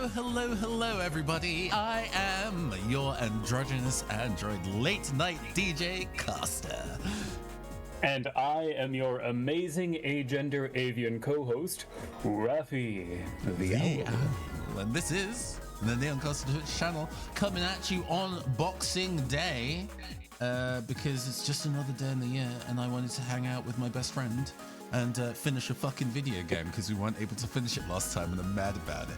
Hello, everybody. I am your androgynous android late night DJ Costa. And I am your amazing agender avian co-host, Rafi the Owl. And this is the Neon Costa Twitch channel coming at you on Boxing Day because it's just another day in the year and I wanted to hang out with my best friend and finish a fucking video game because we weren't able to finish it last time and I'm mad about it.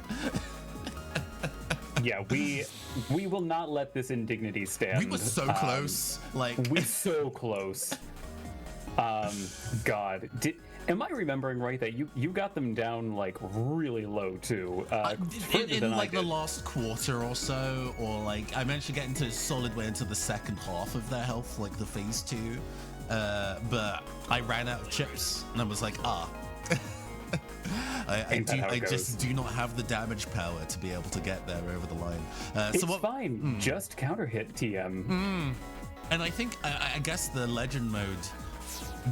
Yeah, we will not let this indignity stand. We were so close. We so close. God, am I remembering right that you got them down like really low too? In like the last quarter or so, or like I managed to get into a solid way into the second half of their health, like the phase 2. But I ran out of chips and I was like, I just do not have the damage power to be able to get there over the line. It's fine. Just counter hit TM. And I think, I guess the legend mode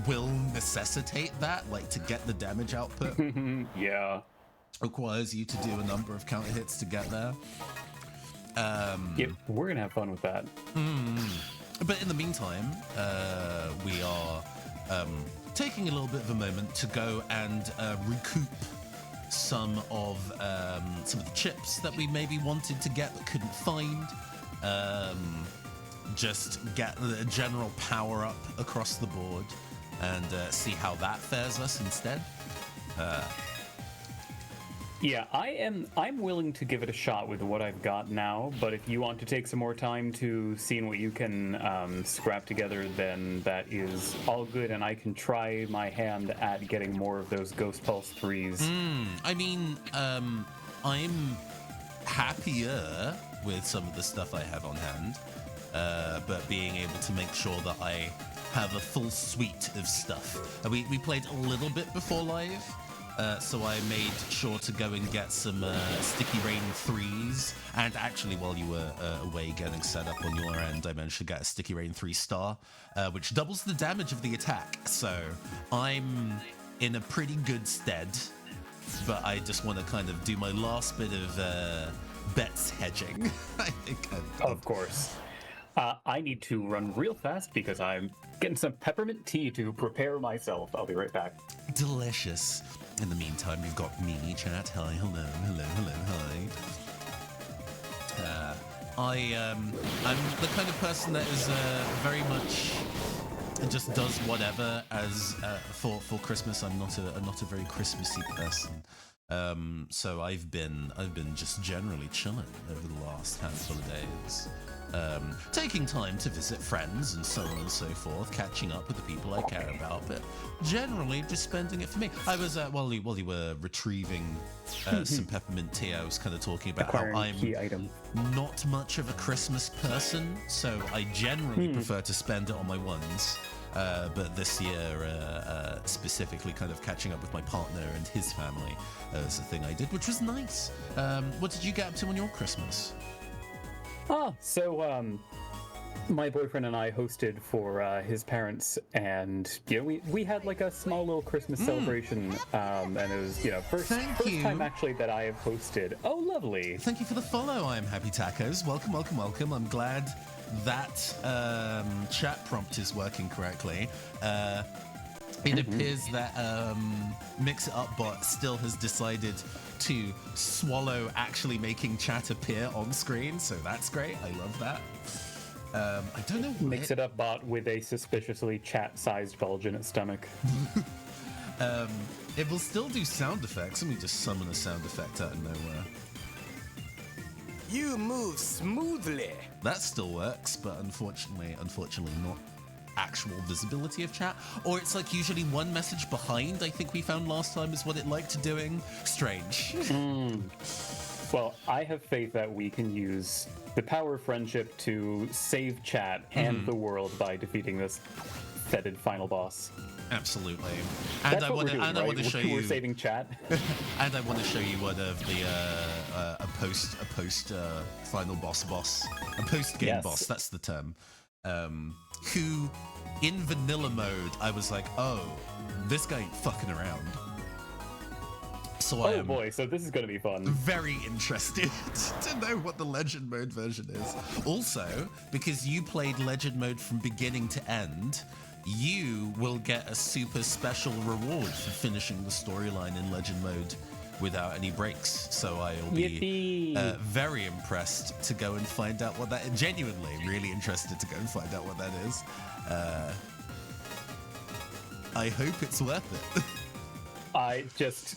will necessitate that, like to get the damage output. Yeah. Requires you to do a number of counter hits to get there. Yep, we're gonna have fun with that. But in the meantime, we are taking a little bit of a moment to go and recoup some of the chips that we maybe wanted to get but couldn't find. Just get the general power up across the board and see how that fares us instead. Yeah, I'm willing to give it a shot with what I've got now, but if you want to take some more time to seeing what you can scrap together, then that is all good, and I can try my hand at getting more of those Ghost Pulse 3s. I mean, I'm happier with some of the stuff I have on hand, but being able to make sure that I have a full suite of stuff. We played a little bit before live, so I made sure to go and get some Sticky Rain 3s, and actually while you were away getting set up on your end, I managed to get a Sticky Rain 3-star, which doubles the damage of the attack, so I'm in a pretty good stead, but I just want to kind of do my last bit of bets hedging. I think Of course. I need to run real fast because I'm getting some peppermint tea to prepare myself. I'll be right back. Delicious. In the meantime, you've got me, chat. Hi, hello, hi. I'm the kind of person that is very much just does whatever as for Christmas. I'm not a very Christmassy person. So I've been just generally chilling over the last handful of days. Taking time to visit friends and so on and so forth, catching up with the people I care about, but generally just spending it for me. I was, while you were retrieving some peppermint tea, I was kind of talking about how I'm not much of a Christmas person, so I generally prefer to spend it on my ones. But this year, specifically kind of catching up with my partner and his family is the thing I did, which was nice. What did you get up to on your Christmas? So my boyfriend and I hosted for his parents, and we had like a small little Christmas celebration, and it was first time actually that I have hosted. Oh, lovely! Thank you for the follow. I am Happy Tacos. Welcome. I'm glad that chat prompt is working correctly. It appears that Mix It Up Bot still has decided to swallow actually making chat appear on screen, so that's great. I love that. I don't know. Mix It Up Bot with a suspiciously chat-sized bulge in its stomach. It will still do sound effects. Let me just summon a sound effect out of nowhere. You move smoothly. That still works, but unfortunately not actual visibility of chat, or it's like usually one message behind. I think we found last time is what it liked doing. Strange. Well, I have faith that we can use the power of friendship to save chat and the world by defeating this fetid final boss. Absolutely. And I want to show you. We're saving chat. And I want to show you one of the a post final boss, a post game boss. That's the term. Who, in vanilla mode, I was like, oh, this guy ain't fucking around. So I Oh am boy, so this is going to be fun. very interested to know what the Legend Mode version is. Also, because you played Legend Mode from beginning to end, you will get a super special reward for finishing the storyline in Legend Mode without any breaks. So I'll be Yippee. very impressed to go and find out what that. Genuinely, really interested to go and find out what that is. I hope it's worth it. I just,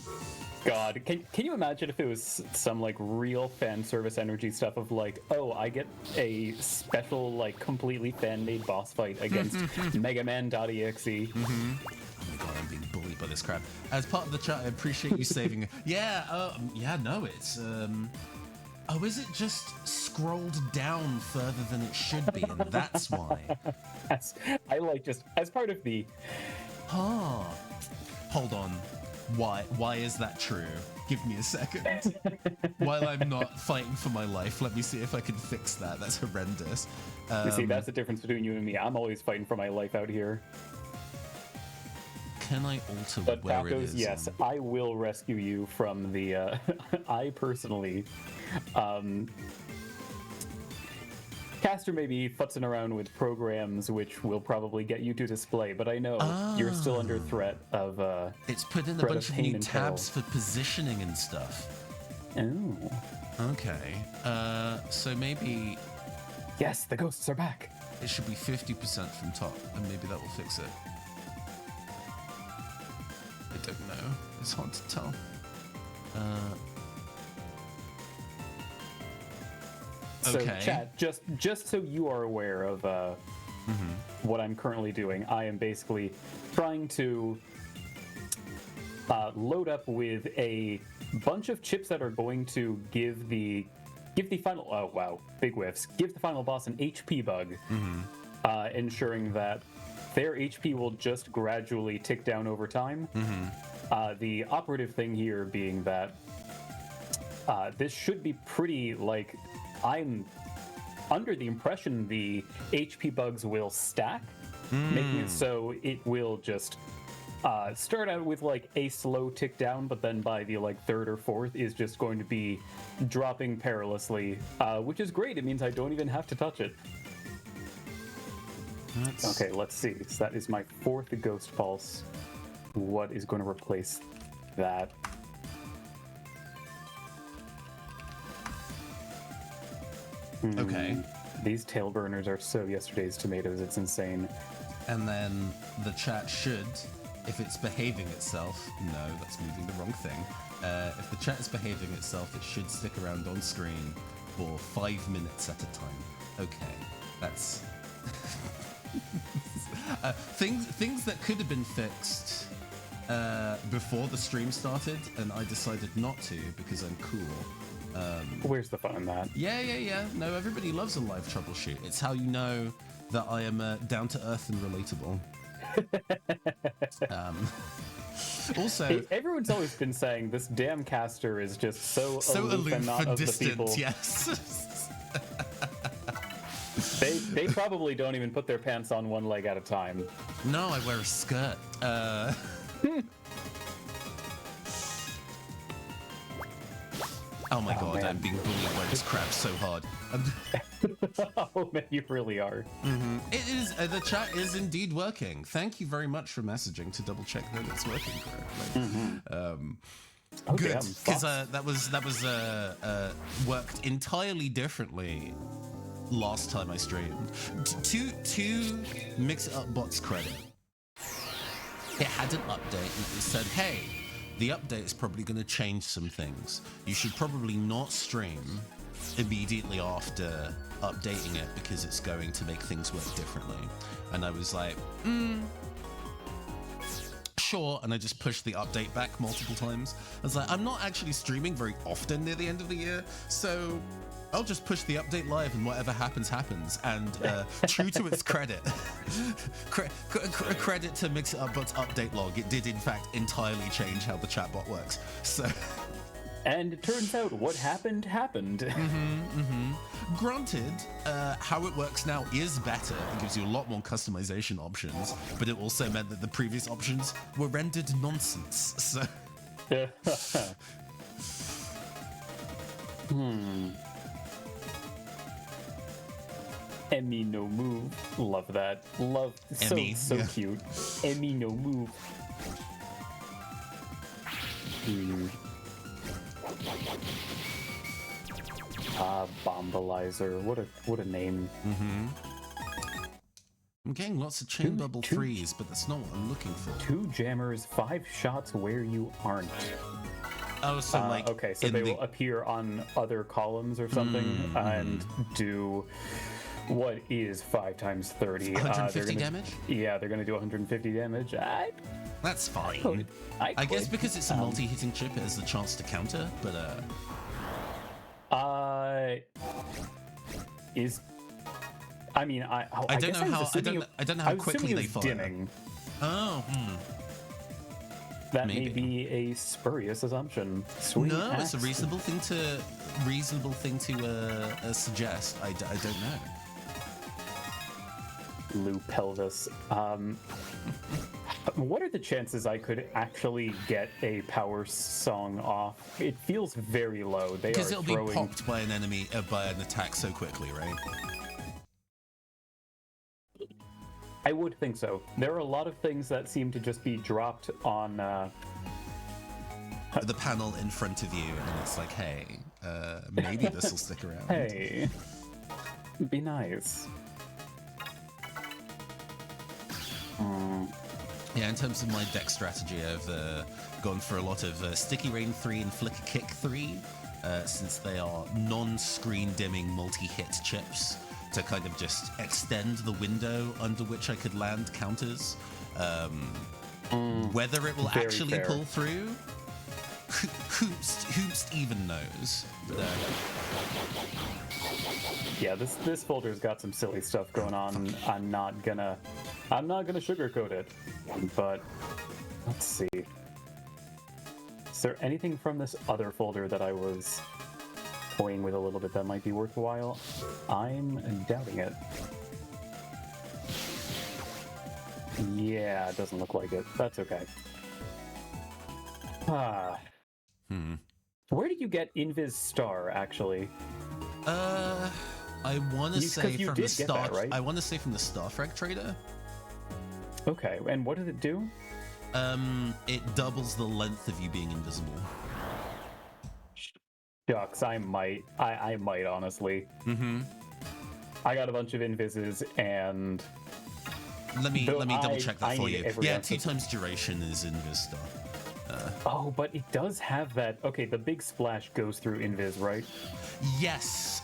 God, can you imagine if it was some like real fan service energy stuff of like, oh, I get a special like completely fan-made boss fight against Mega Man.exe. Oh my god, I'm being bullied by this crap. As part of the chat, I appreciate you saving. Yeah, no, it's oh, is it just scrolled down further than it should be, and that's why? I like just as part of the. Huh. Hold on. Why is that true? Give me a second. While I'm not fighting for my life, let me see if I can fix that. That's horrendous. You see, that's the difference between you and me. I'm always fighting for my life out here. Can I alter But where it Tacos, is? yes, I will rescue you from the. I personally. Caster may be futzing around with programs which will probably get you to display, but I know you're still under threat of. It's put in a threat bunch of pain new and tabs for positioning and stuff. Oh. Okay. So maybe Yes, the ghosts are back. it should be 50% from top, and maybe that will fix it. I don't know. It's hard to tell. So, Okay. chat, just so you are aware of what I'm currently doing, I am basically trying to load up with a bunch of chips that are going to give the final. Oh wow, big whiffs. Give the final boss an HP bug, ensuring that their HP will just gradually tick down over time. The operative thing here being that this should be pretty like. I'm under the impression the HP bugs will stack, making it so it will just start out with like a slow tick down, but then by the like third or fourth is just going to be dropping perilously, which is great. It means I don't even have to touch it. Okay, let's see. So that is my fourth Ghost Pulse. What is going to replace that? Okay. These tail burners are so yesterday's tomatoes, it's insane. And then the chat should, if it's behaving itself, no, that's moving the wrong thing. If the chat is behaving itself, it should stick around on screen for 5 minutes at a time. Okay, that's things that could have been fixed before the stream started, and I decided not to because I'm cool. Where's the fun in that? Yeah. No, everybody loves a live troubleshoot. It's how you know that I am down to earth and relatable. Also, Hey, everyone's always been saying this damn caster is just so aloof and not and of the people. distant. Yes. They probably don't even put their pants on one leg at a time. No, I wear a skirt. Oh my god, man. I'm being bullied by this crap so hard. Oh man, you really are. It is, the chat is indeed working. Thank you very much for messaging to double check that it's working correctly. Okay, Good, I'm because fucked. that was worked entirely differently last time I streamed. To Mix It Up Bot's credit, it had an update and it said, hey, the update is probably going to change some things. You should probably not stream immediately after updating it because it's going to make things work differently. And I was like, sure. And I just pushed the update back multiple times. I was like, I'm not actually streaming very often near the end of the year, so I'll just push the update live and whatever happens, happens. And true to its credit, credit to Mix It Up Bot's update log, it did in fact entirely change how the chatbot works. So, And it turns out what happened. granted, how it works now is better. It gives you a lot more customization options, but it also meant that the previous options were rendered nonsense. So, Emmy no move. Love that. Love. Emmy, So yeah. cute. Emmy no move. Bombalizer. What a name. I'm getting lots of chain bubble two- threes, but that's not what I'm looking for. 2 jammers, 5 shots where you aren't. Oh, so like Okay, so in they the- will appear on other columns or something and do what is 5 times 30. 150 they're gonna- damage? Yeah, they're going to do 150 damage. That's fine. I guess could. because it's a multi-hitting chip, it has the chance to counter, but Is I mean, I don't guess know was how- I assuming don't- it- I don't know how I was quickly assuming they it was fire. dimming. That may Maybe. be a spurious assumption. Sweet no, it's a axe. reasonable thing to suggest. I don't know. Lou Pelvis. What are the chances I could actually get a power song off? It feels very low. They Because are it'll throwing. be popped by an enemy, by an attack so quickly, right? I would think so. There are a lot of things that seem to just be dropped on. The panel in front of you, and it's like, hey, maybe this will stick around. Hey, be nice. Yeah, in terms of my deck strategy, I've gone for a lot of Sticky Rain 3 and Flicker Kick 3, since they are non-screen dimming multi-hit chips to kind of just extend the window under which I could land counters. Whether it will Very actually fair. pull through, who's even knows. But, Yeah, this folder's got some silly stuff going on. I'm not gonna sugarcoat it. But let's see. Is there anything from this other folder that I was toying with a little bit that might be worthwhile? I'm doubting it. Yeah, it doesn't look like it. That's okay. Where did you get Invis Star, actually? I want to 'cause say you from did the get that, Star. right? I want to say from the Starfrag trader. Okay, and what did it do? It doubles the length of you being invisible. Shucks, I might honestly. Mm-hmm. I got a bunch of invises and Let me Though double check that I for need you. every Yeah, ounce 2 of- times duration is Invis Star. oh, but it does have that. Okay, the big splash goes through invis, right? Yes.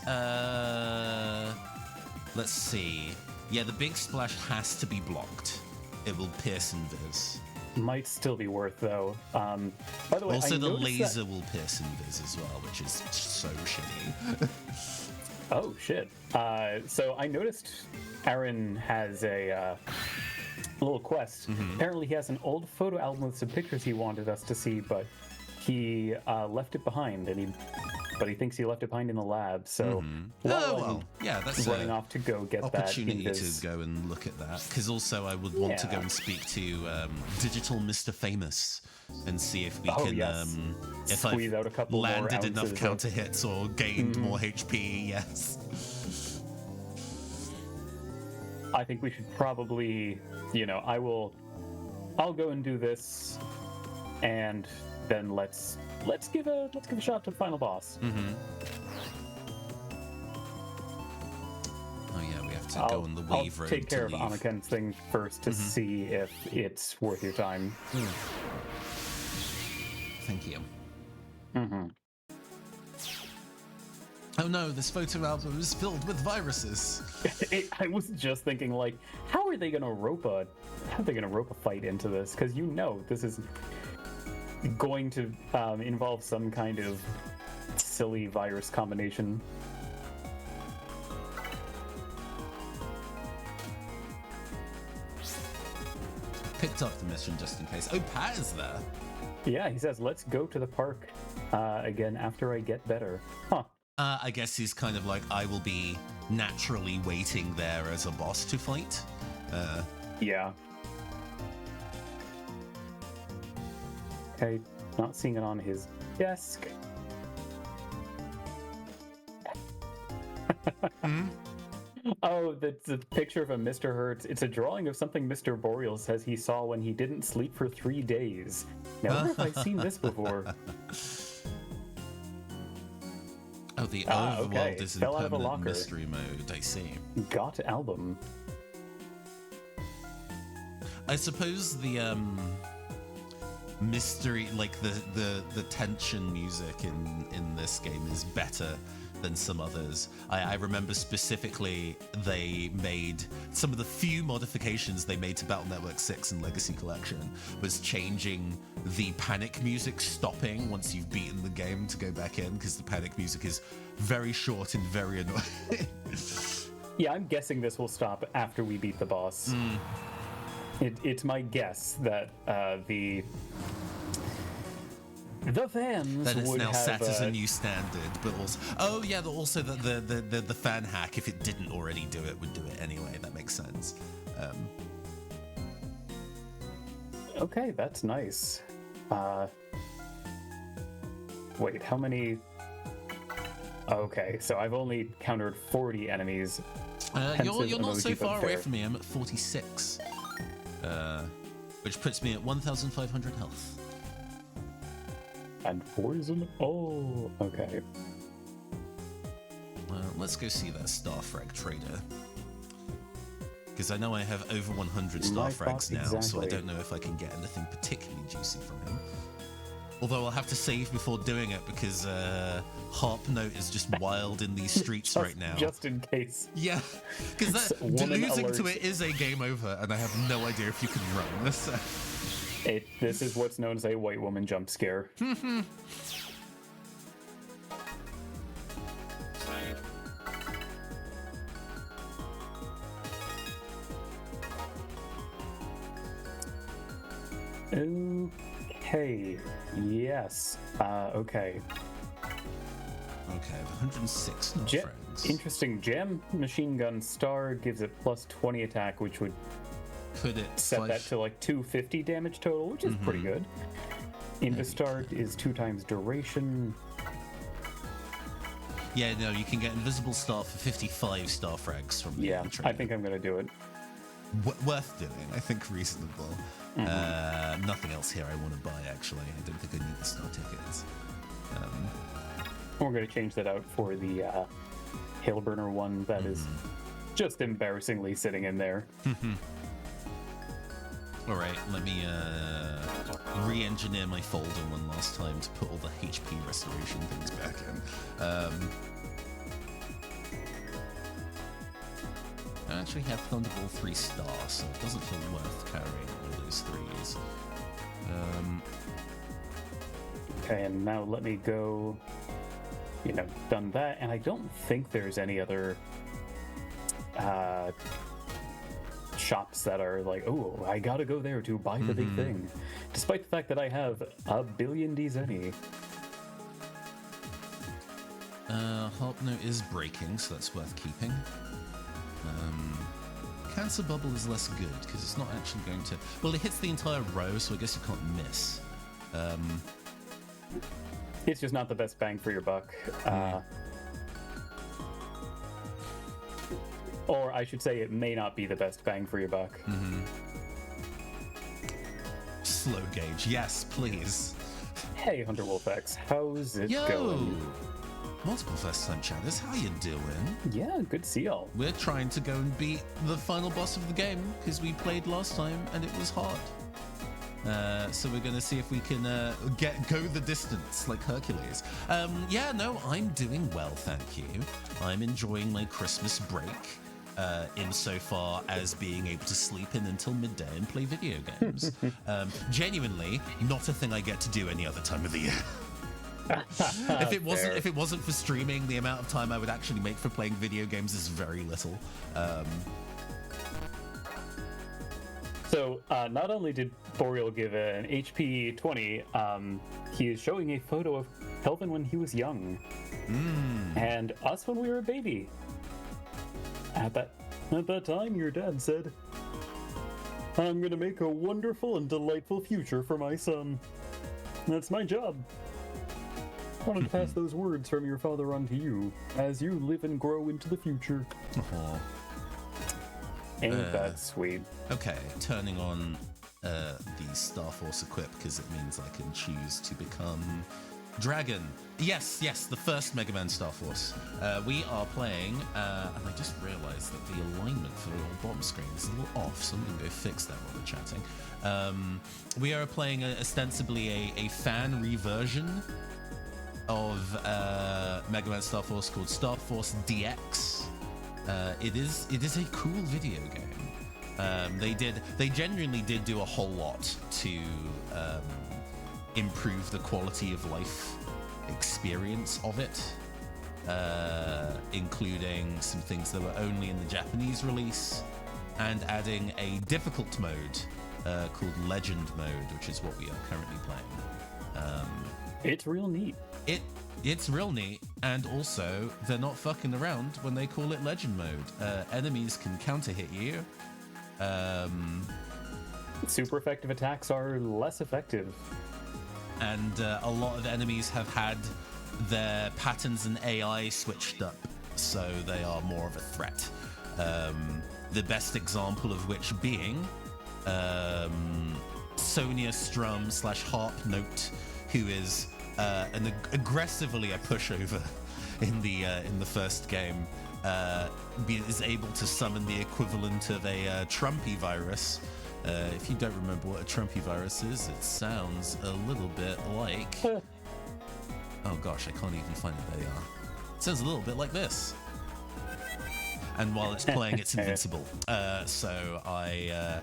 Let's see. Yeah, the big splash has to be blocked. It will pierce Invis. Might still be worth though. By the way, Also, I the noticed laser will pierce Invis as well, which is so shitty. Oh shit! So I noticed Aaron has a little quest. Mm-hmm. Apparently, he has an old photo album with some pictures he wanted us to see, but he left it behind, and he thinks he left it behind in the lab. So while Oh I'm well, yeah, that's running a off to go get opportunity that invis, to go and look at that. Because also, I would want to go Yeah. and speak to Digital Mr. Famous and see if we Oh, can, yes. if Squeeze I've out a couple more landed enough ounces of- counter hits or gained more HP. Yes. I think we should probably, I'll go and do this, and then let's give a shot to the final boss. Oh yeah, we have to I'll, go on the I'll wave road take care to of leave. Amaken's thing first to see if it's worth your time. Thank you. Oh no, this photo album is filled with viruses. I was just thinking, like, how are they gonna rope a fight into this? Because this is going to involve some kind of silly virus combination. Picked up the mission just in case. Oh, Pat is there. Yeah, he says, let's go to the park again after I get better. Huh. I guess he's kind of like, I will be naturally waiting there as a boss to fight. Yeah. Okay. Not seeing it on his desk. Oh, that's a picture of a Mr. Hertz. It's a drawing of something Mr. Boreal says he saw when he didn't sleep for 3 days. Now, where have I seen this before? Oh, the okay. overworld is in Fell out of a permanent locker. mystery mode, I see. Got album. I suppose the mystery, like the tension music in this game is better than some others. I remember specifically they made some of the few modifications they made to Battle Network 6 and Legacy Collection was changing the panic music stopping once you've beaten the game to go back in, because the panic music is very short and very annoying. Yeah, I'm guessing this will stop after we beat the boss. It's my guess that the fans That it's would now have, set as a new standard, but also also that the fan hack, if it didn't already do it, would do it anyway. That makes sense. Okay, that's nice. Wait, how many? Okay, so I've only countered 40 enemies. You're not so emoji, but far away fair. from me. I'm at 46, which puts me at 1,500 health. And poison. Oh, okay. Let's go see that Starfrag trader, because I know I have over 100 My Starfrags thoughts now, so I exactly. don't know if I can get anything particularly juicy from him. Although I'll have to save before doing it, because Harp Note is just wild in these streets right now. Just in case. Yeah, because Woman losing to alert. it is a game over, and I have no idea if you can run this. This is what's known as a white woman jump scare. Okay. Yes. Okay. Okay, I have 106 Ja- Starfrags. Interesting. Jam Machine Gun Star gives it plus 20 attack, which would Put it set that to like 250 damage total, which is pretty good. Invistart is 2 times duration. Yeah, no, you can get Invisible Star for 55 Starfrags from the Yeah, trader. I think I'm gonna do it. Worth doing, I think reasonable. Nothing else here I want to buy, actually. I don't think I need the star tickets. We're gonna change that out for the Hailburner one that is just embarrassingly sitting in there. Alright, let me re-engineer my folder one last time to put all the HP restoration things back in. I actually have Thunderball 3 star, so it doesn't feel worth carrying all those 3s. Okay, and now let me go. Done that, and I don't think there's any other shops that are like, oh, I gotta go there to buy the big thing, despite the fact that I have a billion DZeni. Harp Note is breaking, so that's worth keeping. Cancer Bubble is less good, because it's not actually going to... Well, it hits the entire row, so I guess you can't miss. It's just not the best bang for your buck. Or I should say, it may not be the best bang for your buck. Slow gauge, yes, please. Hey, Hunter Wolf X, how's it Yo! going? Multiple first-time chatters, how you doing? Yeah, good to see y'all. We're trying to go and beat the final boss of the game, because we played last time, and it was hard. So we're going to see if we can go the distance like Hercules. Yeah, no, I'm doing well, thank you. I'm enjoying my Christmas break insofar as being able to sleep in until midday and play video games. Genuinely, not a thing I get to do any other time of the year. If it wasn't for streaming, the amount of time I would actually make for playing video games is very little. So, not only did Boreal give an HP 20, he is showing a photo of Kelvin when he was young. And us when we were a baby. At that time, your dad said, "I'm gonna make a wonderful and delightful future for my son." That's my job. I wanted to pass those words from your father on to you, as you live and grow into the future. Aw. Ain't that sweet? Okay, turning on the Star Force equip because it means I can choose to become Dragon. Yes, the first Mega Man Star Force. We are playing, and I just realized that the alignment for the bottom screen is a little off, so I'm going to go fix that while we're chatting. We are playing ostensibly a fan reversion of Mega Man Star Force called Star Force DX. It is a cool video game. They genuinely did do a whole lot to improve the quality of life experience of it, including some things that were only in the Japanese release, and adding a difficult mode called Legend Mode, which is what we are currently playing. It's real neat. It's real neat, and also they're not fucking around when they call it Legend Mode. Enemies can counter hit you. Super effective attacks are less effective. And a lot of enemies have had their patterns and AI switched up, so they are more of a threat. The best example of which being Sonia Strum / Harp Note, who is aggressively a pushover in the first game, is able to summon the equivalent of a Trumpy virus. If you don't remember what a Trumpy virus is, it sounds a little bit like... Oh gosh, I can't even find it. There you are. It sounds a little bit like this. And while it's playing, it's invincible. So I...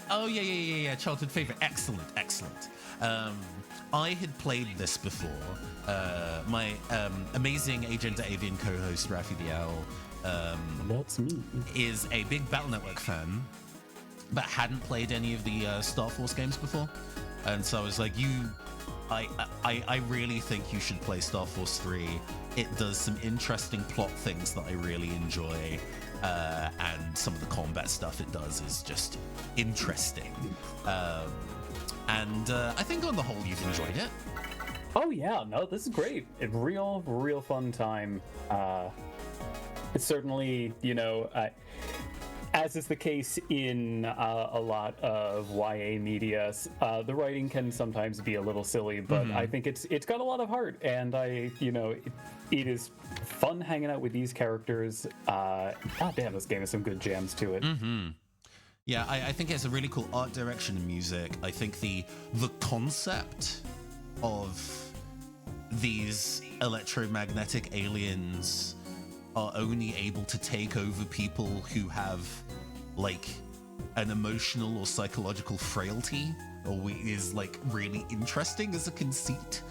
Oh, yeah, childhood favorite. Excellent. I had played this before. My amazing Agent Avian co-host, Rafi the Owl, That's me. is a big Battle Network fan, but hadn't played any of the Star Force games before. And so I was like, I really think you should play Star Force 3. It does some interesting plot things that I really enjoy. And some of the combat stuff it does is just interesting. And I think on the whole you've enjoyed it. Oh yeah, no, this is great. A real fun time. It's certainly, as is the case in a lot of YA media, the writing can sometimes be a little silly, but I think it's got a lot of heart, and it is fun hanging out with these characters. God damn, this game has some good jams to it. Yeah, I think it's a really cool art direction and music. I think the concept of these electromagnetic aliens are only able to take over people who have like an emotional or psychological frailty is like really interesting as a conceit.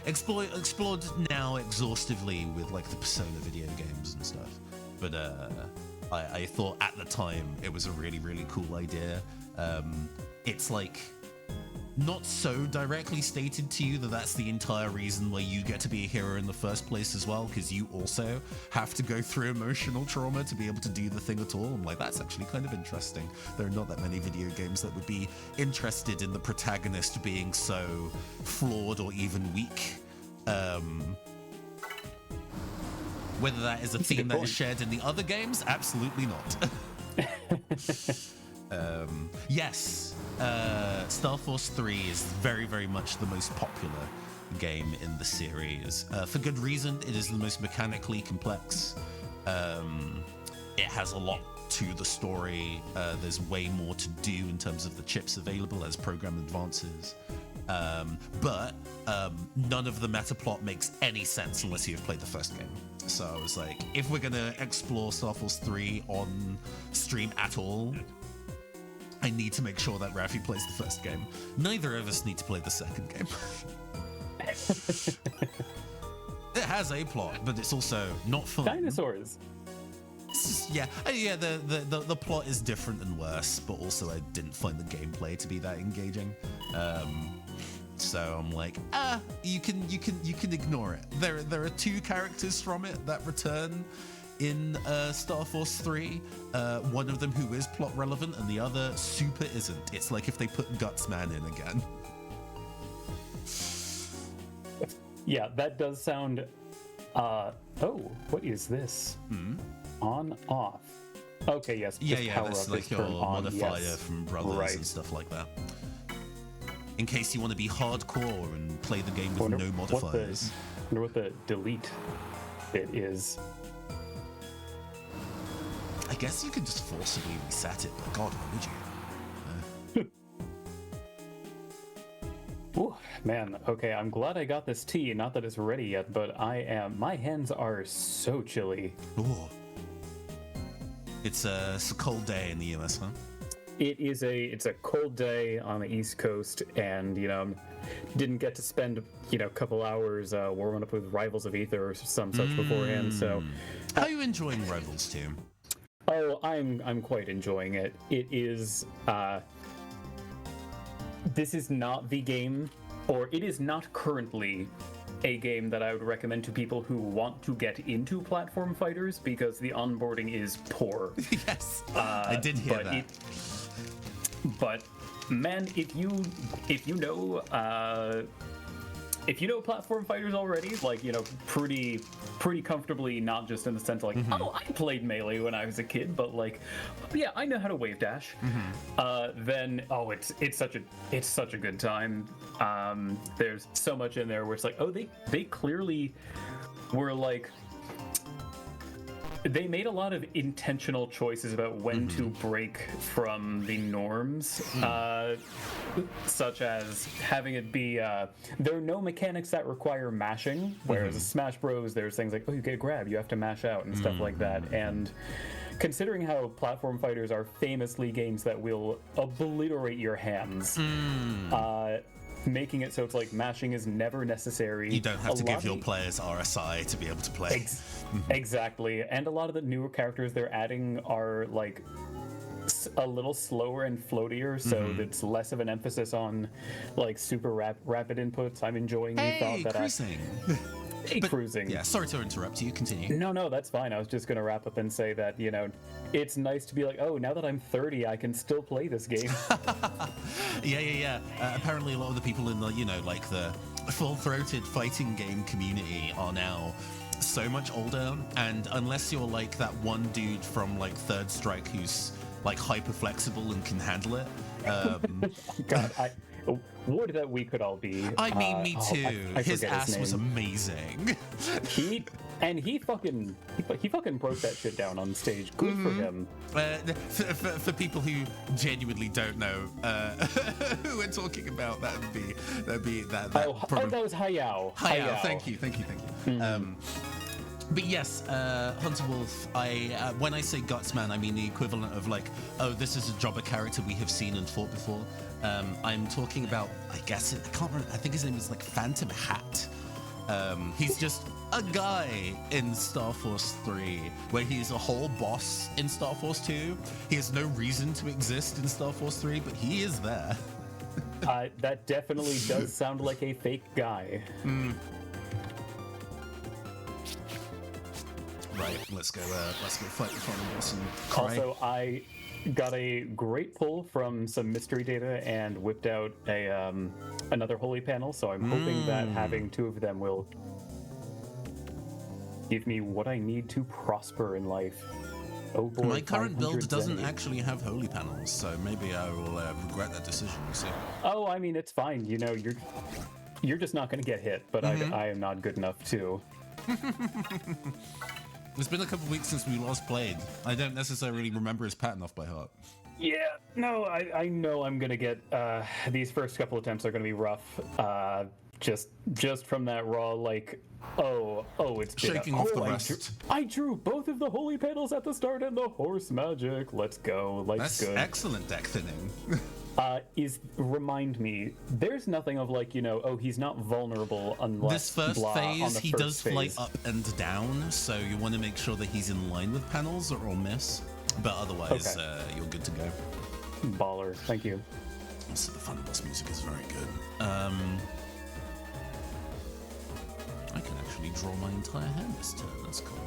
Explored now exhaustively with like the Persona video games and stuff, but I thought at the time it was a really cool idea. It's like not so directly stated to you that that's the entire reason why you get to be a hero in the first place as well, because you also have to go through emotional trauma to be able to do the thing at all. I'm like, that's actually kind of interesting. There are not that many video games that would be interested in the protagonist being so flawed or even weak. Whether that is a theme that is shared in the other games, absolutely not. Yes, Star Force 3 is very much the most popular game in the series. For good reason, it is the most mechanically complex. It has a lot to the story. There's way more to do in terms of the chips available as program advances. But none of the meta plot makes any sense unless you've played the first game. So I was like, if we're gonna explore Star Force 3 on stream at all, I need to make sure that Rafi plays the first game. Neither of us need to play the second game. It has a plot, but it's also not fun. Dinosaurs. The plot is different and worse, but also I didn't find the gameplay to be that engaging. So I'm like, you can ignore it. There are two characters from it that return in Star Force 3, one of them who is plot relevant and the other super isn't. It's like if they put Gutsman in again. Yeah, that does sound. Oh, what is this? On off. Okay, yes. Yeah, just yeah, power that's up like is your turned on, modifier yes. from Brothers Right. and stuff like that. In case you want to be hardcore and play the game with Wonder no what modifiers. Wonder what the delete bit is. I guess you could just forcibly reset it, but God, why would you? Oh man, okay, I'm glad I got this tea. Not that it's ready yet, but my hands are so chilly. Ooh. It's a cold day in the US, huh? It's a cold day on the East Coast, and didn't get to spend a couple hours warming up with Rivals of Aether or some such beforehand. So, How are you enjoying Rivals 2? oh, I'm quite enjoying it. It is this is not the game, or it is not currently a game that I would recommend to people who want to get into platform fighters because the onboarding is poor. Yes, I did hear that. But man, if you know platform fighters already, like pretty comfortably, not just in the sense like, oh, I played Melee when I was a kid, but like, yeah, I know how to wave dash. Then it's such a good time. There's so much in there where it's like, oh, they clearly were like. They made a lot of intentional choices about when to break from the norms, such as having it be there are no mechanics that require mashing, whereas Smash Bros. There's things like, oh, you get a grab, you have to mash out and stuff like that. And considering how platform fighters are famously games that will obliterate your hands, making it so it's like mashing is never necessary. You don't have to give your players RSI to be able to play. Exactly, and a lot of the newer characters they're adding are like a little slower and floatier, so it's less of an emphasis on like super rapid inputs. I'm enjoying the thought that cruising. Cruising. Yeah, sorry to interrupt you. Continue. No, that's fine. I was just gonna wrap up and say that it's nice to be like, oh, now that I'm 30, I can still play this game. Yeah. Apparently, a lot of the people in the like the full-throated fighting game community are now so much older, and unless you're like that one dude from like Third Strike who's like hyper flexible and can handle it. God, would that we could all be. I mean, me too. I His forget ass was name. amazing. He fucking broke that shit down on stage. Good for him. For people who genuinely don't know who we're talking about, that'd be that. Oh, that was Hayao. Hayao. Thank you. But yes, Hunter Wolf, when I say Gutsman, I mean the equivalent of like, oh, this is a jobber character we have seen and fought before. I'm talking about, I guess, I can't remember, I think his name is like Phantom Hat. He's just a guy in Star Force 3, where he's a whole boss in Star Force 2. He has no reason to exist in Star Force 3, but he is there. That definitely does sound like a fake guy. Right, let's go fight the final boss and cry. Also, I got a great pull from some mystery data and whipped out a another holy panel, so I'm hoping that having two of them will give me what I need to prosper in life. Oh boy, my current build 500 doesn't Zenny. actually have holy panels, so maybe I will regret that decision. We'll see. Oh, I mean, it's fine. You're just not going to get hit, but I am not good enough to. It's been a couple weeks since we last played. I don't necessarily remember his pattern off by heart. Yeah, no, I know I'm gonna get these first couple attempts are gonna be rough. Just from that raw like, it's been Shaking off the rest. I drew both of the holy panels at the start and the horse magic. Let's go. Life's That's good. excellent deck thinning. Remind me, there's nothing of like, he's not vulnerable unless This first blah on phase, the he first does phase. fly up and down, so you want to make sure that he's in line with panels or he'll miss. But otherwise, Okay. You're good to go. Baller. Thank you. Also, the Final Boss music is very good. I can actually draw my entire hand this turn. That's cool.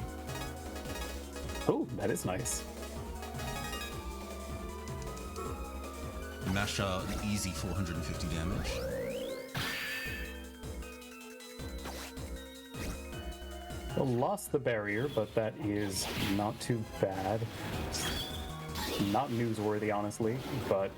Oh, that is nice. Mash out an easy 450 damage. Lost the barrier, but that is not too bad. Not newsworthy, honestly, but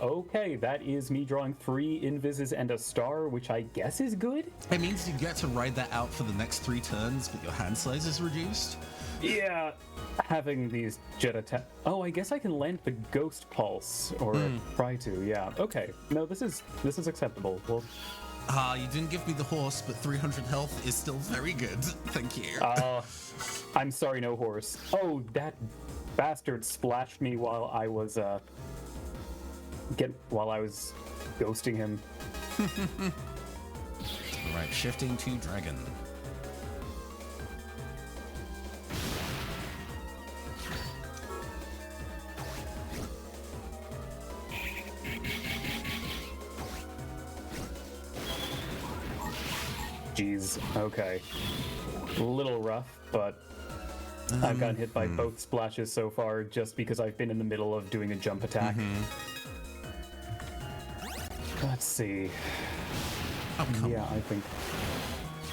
okay, that is me drawing 3 invises and a star, which I guess is good? It means you get to ride that out for the next 3 turns, but your hand size is reduced. Yeah, having these jet attack. Oh, I guess I can land the ghost pulse, or try to. Yeah. Okay. No, this is acceptable. Well, You didn't give me the horse, but 300 health is still very good. Thank you. I'm sorry, no horse. Oh, that bastard splashed me while I was ghosting him. All right, shifting to dragon. Jeez. Okay. A little rough, but I've gotten hit by both splashes so far just because I've been in the middle of doing a jump attack. Let's see. Oh, come Yeah, on. I think.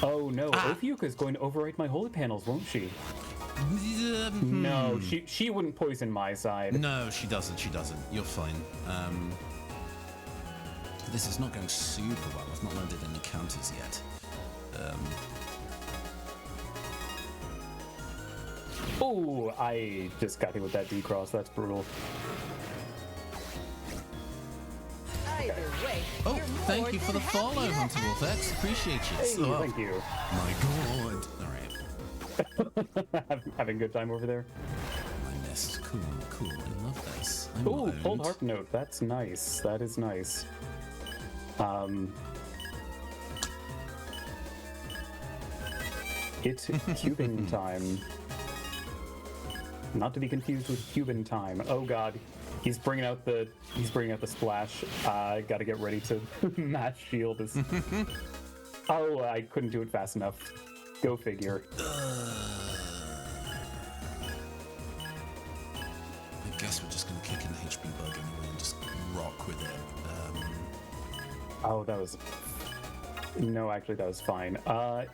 Oh no, Ophiuka is going to overwrite my holy panels, won't she? No, she wouldn't poison my side. No, she doesn't. She doesn't. You're fine. This is not going super well. I've not landed any counters yet. Oh, I just got hit with that D-cross. That's brutal. Either way, Oh, you're thank more you for than the happy follow, to Hunter have Wolfex. Appreciate you. Hey, So, thank you. my god. All right. Having a good time over there. I missed. Cool, cool. I love this. I'm Oh, owned. pulled harp note. That's nice. That is nice. It's Cuban time. Not to be confused with Cuban time. Oh god, he's bringing out the splash. I got to get ready to match shield. Oh, I couldn't do it fast enough. Go figure. I guess we're just going to kick in the HP bug anyway and just rock with it. Oh, that was. No, actually, that was fine.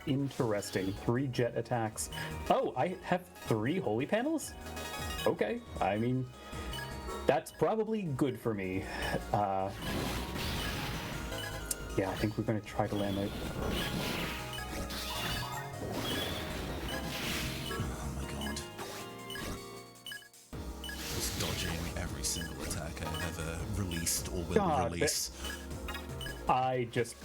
Interesting. 3 jet attacks. Oh, I have 3 holy panels? Okay. I mean, that's probably good for me. Yeah, I think we're going to try to land it. Oh my god. Just dodging every single attack I've ever released or will God, release. I just...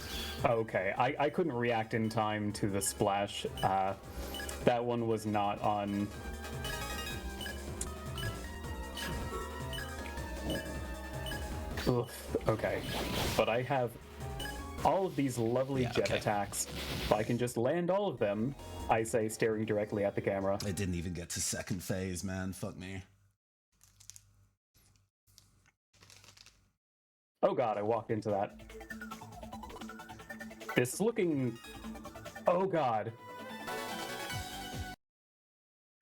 Okay, I couldn't react in time to the splash. That one was not on... Ugh, okay, but I have all of these lovely jet okay. attacks. If I can just land all of them, I say staring directly at the camera. I didn't even get to second phase, man. Fuck me. Oh god, I walked into that. This is looking... Oh god.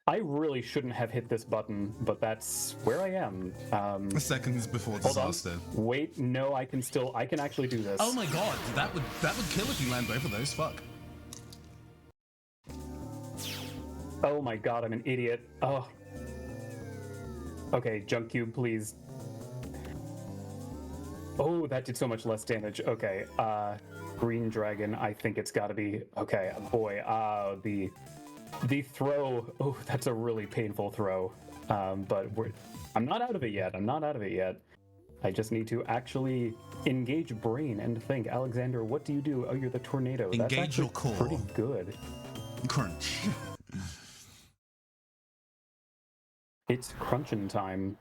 I really shouldn't have hit this button, but that's where I am. Seconds before Hold on. disaster. Wait, no, I can actually do this. Oh my god, that would kill if you land both of those. Fuck. Oh my god, I'm an idiot. Oh. Okay, junk cube, please. Oh, that did so much less damage. Okay, green dragon, I think it's gotta be... Okay, boy, the throw... Oh, that's a really painful throw. But I'm not out of it yet. I'm not out of it yet. I just need to actually engage brain and think. Alexander, what do you do? Oh, you're the tornado. That's Engage actually your core. pretty good. Crunch. It's crunching time.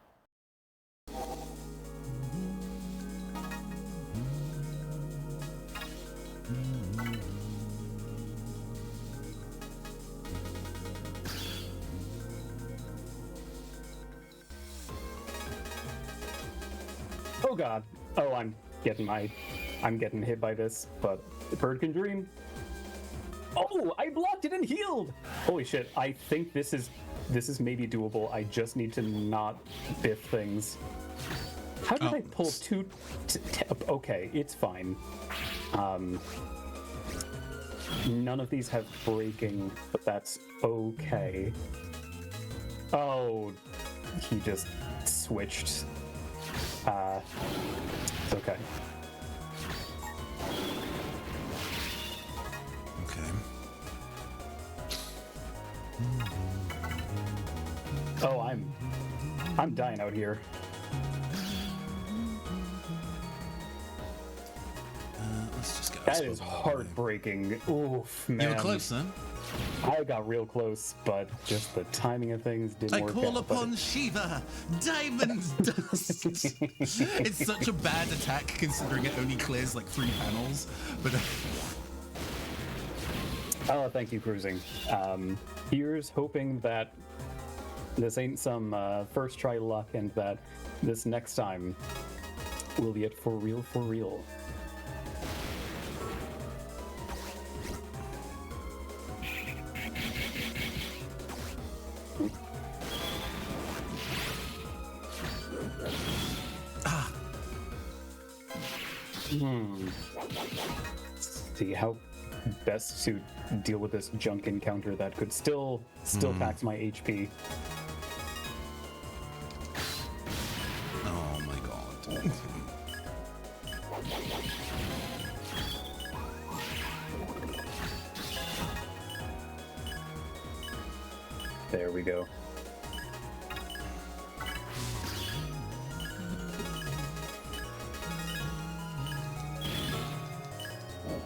Oh god. Oh, I'm getting hit by this, but the bird can dream. Oh, I blocked it and healed. Holy shit. I think this is maybe doable. I just need to not biff things. How did I pull two? Okay, it's fine. None of these have breaking, but that's okay. Oh, he just switched. It's okay. Okay. Oh, I'm dying out here. Let's just get. That is heartbreaking. Oof, man. You were close then. I got real close, but just the timing of things didn't I work call out. but upon Shiva, Diamond's Dust. It's such a bad attack considering it only clears like 3 panels. But Oh, thank you, Cruising. Here's hoping that this ain't some first try luck and that this next time will be it for real, for real. See how best to deal with this junk encounter that could still tax my HP. oh my god. There we go.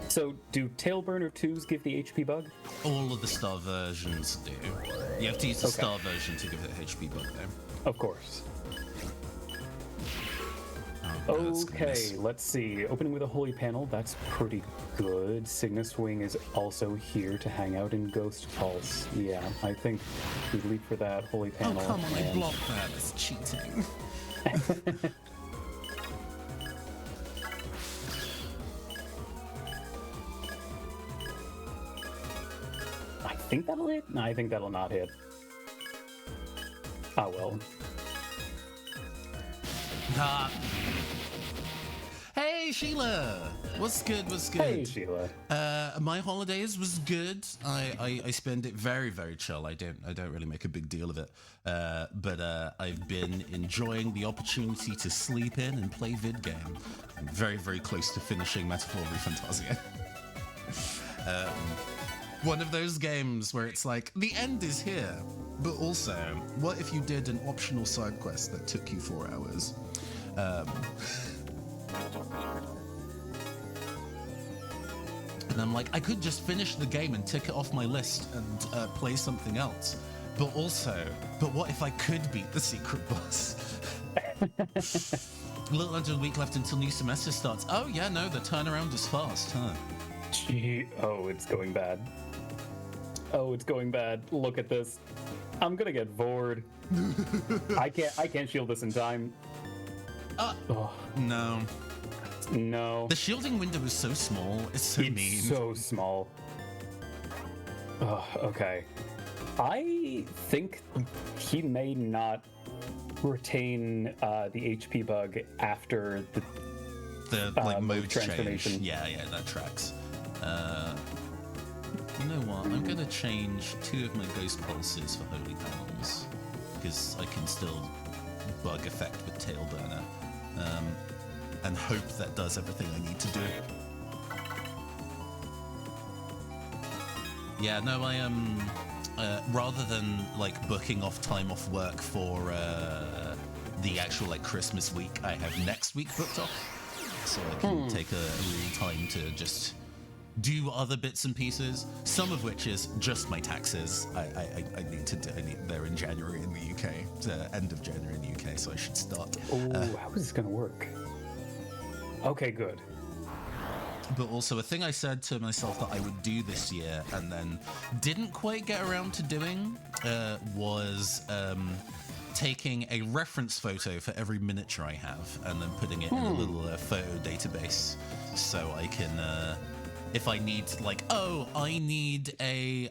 So, do Tailburner 2s give the HP bug? All of the star versions do. You have to use the Okay. star version to give it HP bug though. Of course. Oh, that's gonna Okay, miss. let's see. Opening with a holy panel, that's pretty good. Cygnus Wing is also here to hang out in Ghost Pulse. Yeah, I think we leap for that holy Oh panel. come on, I and- blocked that. That's cheating. I think that'll hit? No, I think that'll not hit. Oh well. Ah. Hey Sheila, what's good? What's good? Hey, Sheila. My holidays was good. I spend it very chill. I don't really make a big deal of it. But I've been enjoying the opportunity to sleep in and play vid game. I'm very close to finishing Metaphor Fantasia. One of those games where it's like the end is here, but also what if you did an optional side quest that took you 4 hours? And I'm like, I could just finish the game and tick it off my list and play something else. But what if I could beat the secret boss? A little under a week left until new semester starts. Oh yeah, no, the turnaround is fast, huh? Oh, it's going bad. Oh, it's going bad. Look at this. I'm gonna get bored. I can't shield this in time. Oh, No. no. The shielding window is so small. It's so mean. It's so small. Oh, okay. I think he may not retain the HP bug after the The like mode mode transformation. change. Yeah, that tracks. You know what? I'm gonna change 2 of my ghost pulses for holy panels because I can still bug effect with Tailburner, and hope that does everything I need to do. Yeah, no, I rather than like booking off time off work for the actual like Christmas week, I have next week booked off, so I can take a little time to just do other bits and pieces. Some of which is just my taxes. I need to do. They're in January in the UK, end of January in the UK, so I should start. Oh, how is this gonna work? Okay, good. But also a thing I said to myself that I would do this year and then didn't quite get around to doing was taking a reference photo for every miniature I have and then putting it in a little photo database so I can, if I need like, oh, I need a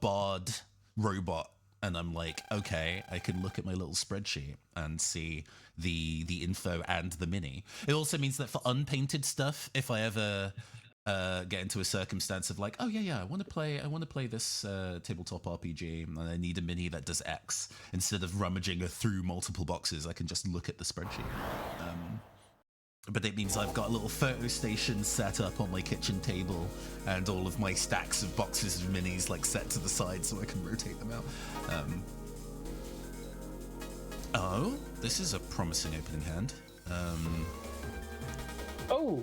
bard robot. And I'm like, okay, I can look at my little spreadsheet and see the info and the mini. It also means that for unpainted stuff, if I ever get into a circumstance of like, oh yeah, I want to play this tabletop RPG, and I need a mini that does X. Instead of rummaging through multiple boxes, I can just look at the spreadsheet. But it means I've got a little photo station set up on my kitchen table, and all of my stacks of boxes of minis like set to the side so I can rotate them out. Oh, this is a promising opening hand. Oh!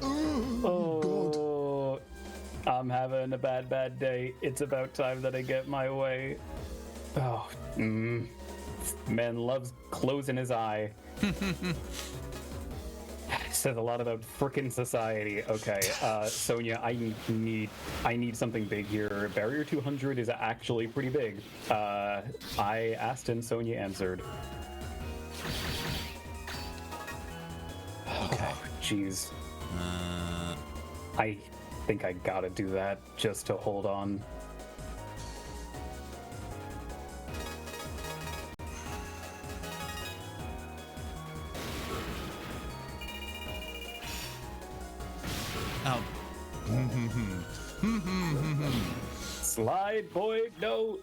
Oh, I'm having a bad day. It's about time that I get my way. Oh, man loves closing his eye. Says a lot about frickin' society. Okay, Sonia, I need something big here. Barrier 200 is actually pretty big. I asked and Sonia answered. Okay. Oh, jeez. I think I gotta do that just to hold on. Oh. Slide, boy, no.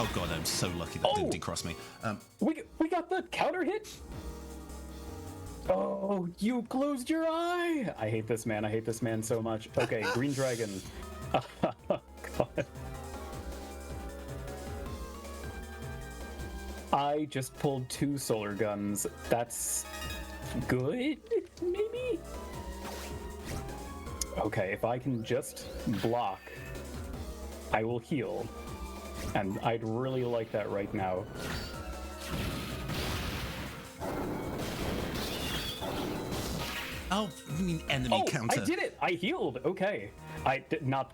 Oh god, I'm so lucky that didn't decross me. We got the counter hit. Oh, you closed your eye. I hate this man. I hate this man so much. Okay, green dragon. God. I just pulled 2 solar guns. That's good, maybe? Okay, if I can just block, I will heal. And I'd really like that right now. Oh, you mean enemy counter? I did it! I healed! Okay. I did not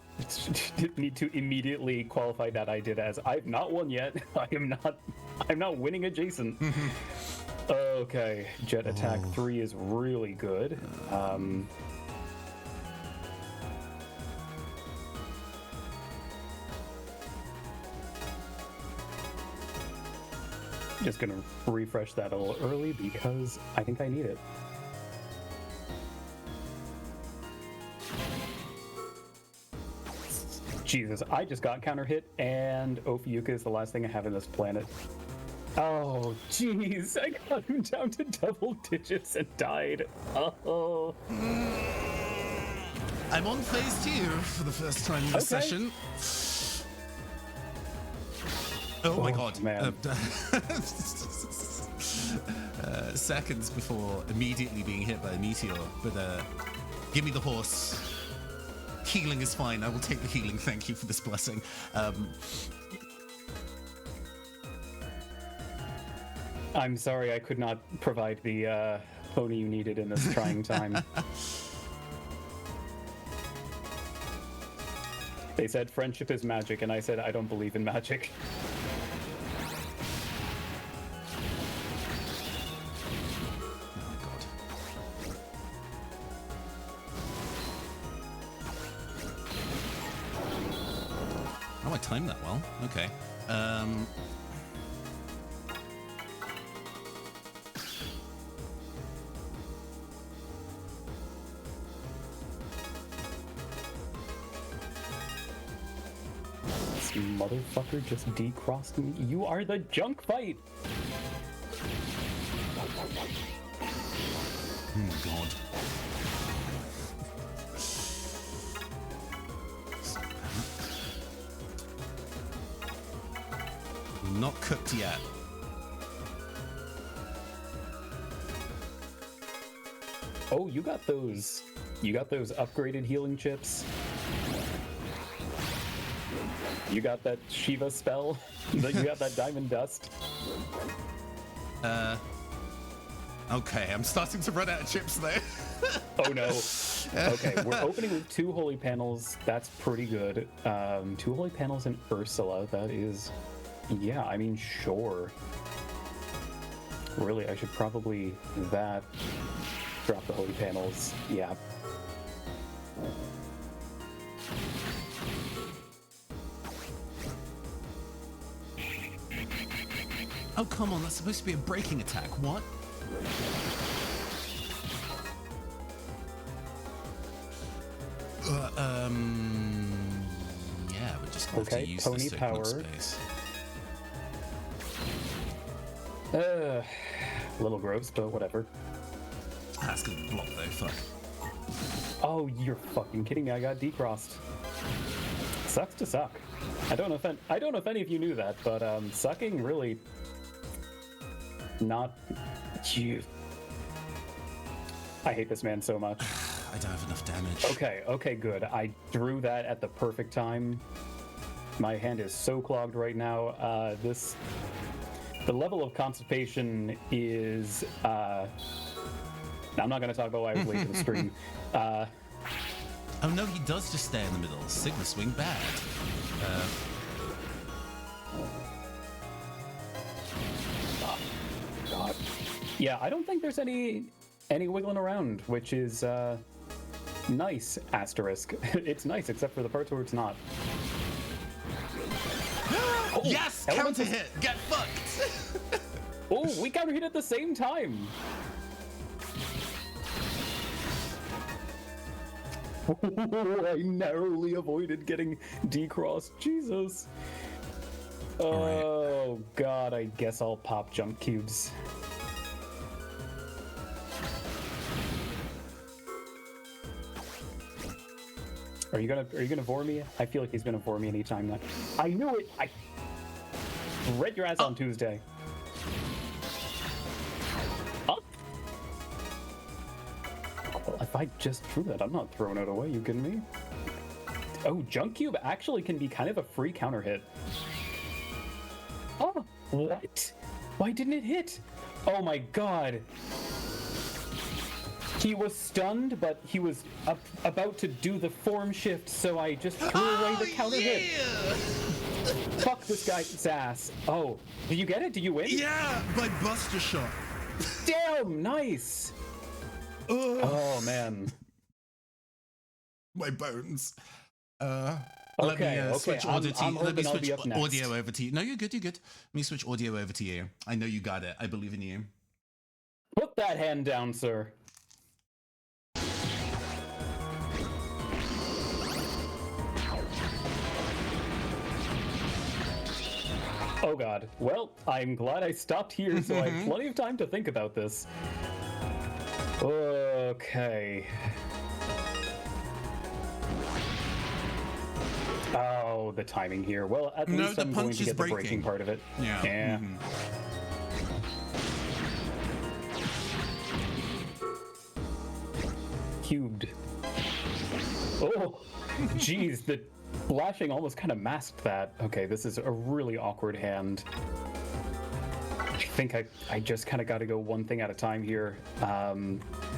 need to immediately qualify that I did as I've not won yet. I'm not winning adjacent. Okay. Jet attack 3 is really good. Just gonna refresh that a little early because I think I need it. Jesus, I just got counter hit, and Ophiuka is the last thing I have in this planet. Oh, jeez, I got him down to double digits and died. Oh. I'm on phase 2 for the first time in the session. Oh my god. Man. Seconds before immediately being hit by a meteor, but give me the horse. Healing is fine. I will take the healing. Thank you for this blessing. I'm sorry I could not provide the pony you needed in this trying time. They said friendship is magic, and I said I don't believe in magic. I timed that well. Okay. This motherfucker just decrossed me. You are the junk fight! Oh god. Not cooked yet. Oh, you got those upgraded healing chips. You got that Shiva spell. You got that diamond dust. Okay, I'm starting to run out of chips there. Oh no. Okay, we're opening with 2 holy panels. That's pretty good. 2 holy panels in Ursula. That is, yeah, I mean, sure. Really, I should probably drop the holy panels. Yeah. Oh, come on, that's supposed to be a breaking attack. What? Yeah, we're just going to Okay, use pony this to open up power. space. A little gross, but whatever. That's gonna block though. Fuck. Oh, you're fucking kidding me! I got decrossed. Sucks to suck. I don't know if any of you knew that, but sucking really not. Phew. I hate this man so much. I don't have enough damage. Okay, good. I drew that at the perfect time. My hand is so clogged right now. The level of constipation is. I'm not going to talk about why I was late to the stream. Oh no, he does just stay in the middle. Sigma swing bad. God. Yeah, I don't think there's any wiggling around, which is nice. Asterisk. It's nice, except for the parts where it's not. Oh, yes, counter elemental- hit. Get fucked. Oh, we counter hit at the same time. I narrowly avoided getting decrossed. Jesus. Oh God, I guess I'll pop jump cubes. Are you gonna vor me? I feel like he's gonna vor me anytime now. I knew it. I read your ass on Tuesday. Oh. Well, if I just drew that, I'm not throwing it away. You kidding me? Oh, junk cube actually can be kind of a free counter hit. Oh, what? Why didn't it hit? Oh my God. He was stunned, but he was about to do the form shift, so I just threw away the counter hit. Fuck this guy's ass. Oh, did you get it? Did you win? Yeah, by Buster Shot. Damn, nice. Oh man. My bones. Okay, Let me okay, switch I'm audio to you. Let hoping me I'll switch be up next. audio over to you. No, you're good. You're good. Let me switch audio over to you. I know you got it. I believe in you. Put that hand down, sir. Oh God. Well, I'm glad I stopped here, so I have plenty of time to think about this. Okay. Oh, the timing here. Well, at No, least the I'm going punch to is get the breaking. breaking part of it. Yeah. Yeah. Cubed. Oh, jeez, the flashing almost kind of masked that. Okay, this is a really awkward hand. I think I just kind of got to go one thing at a time here.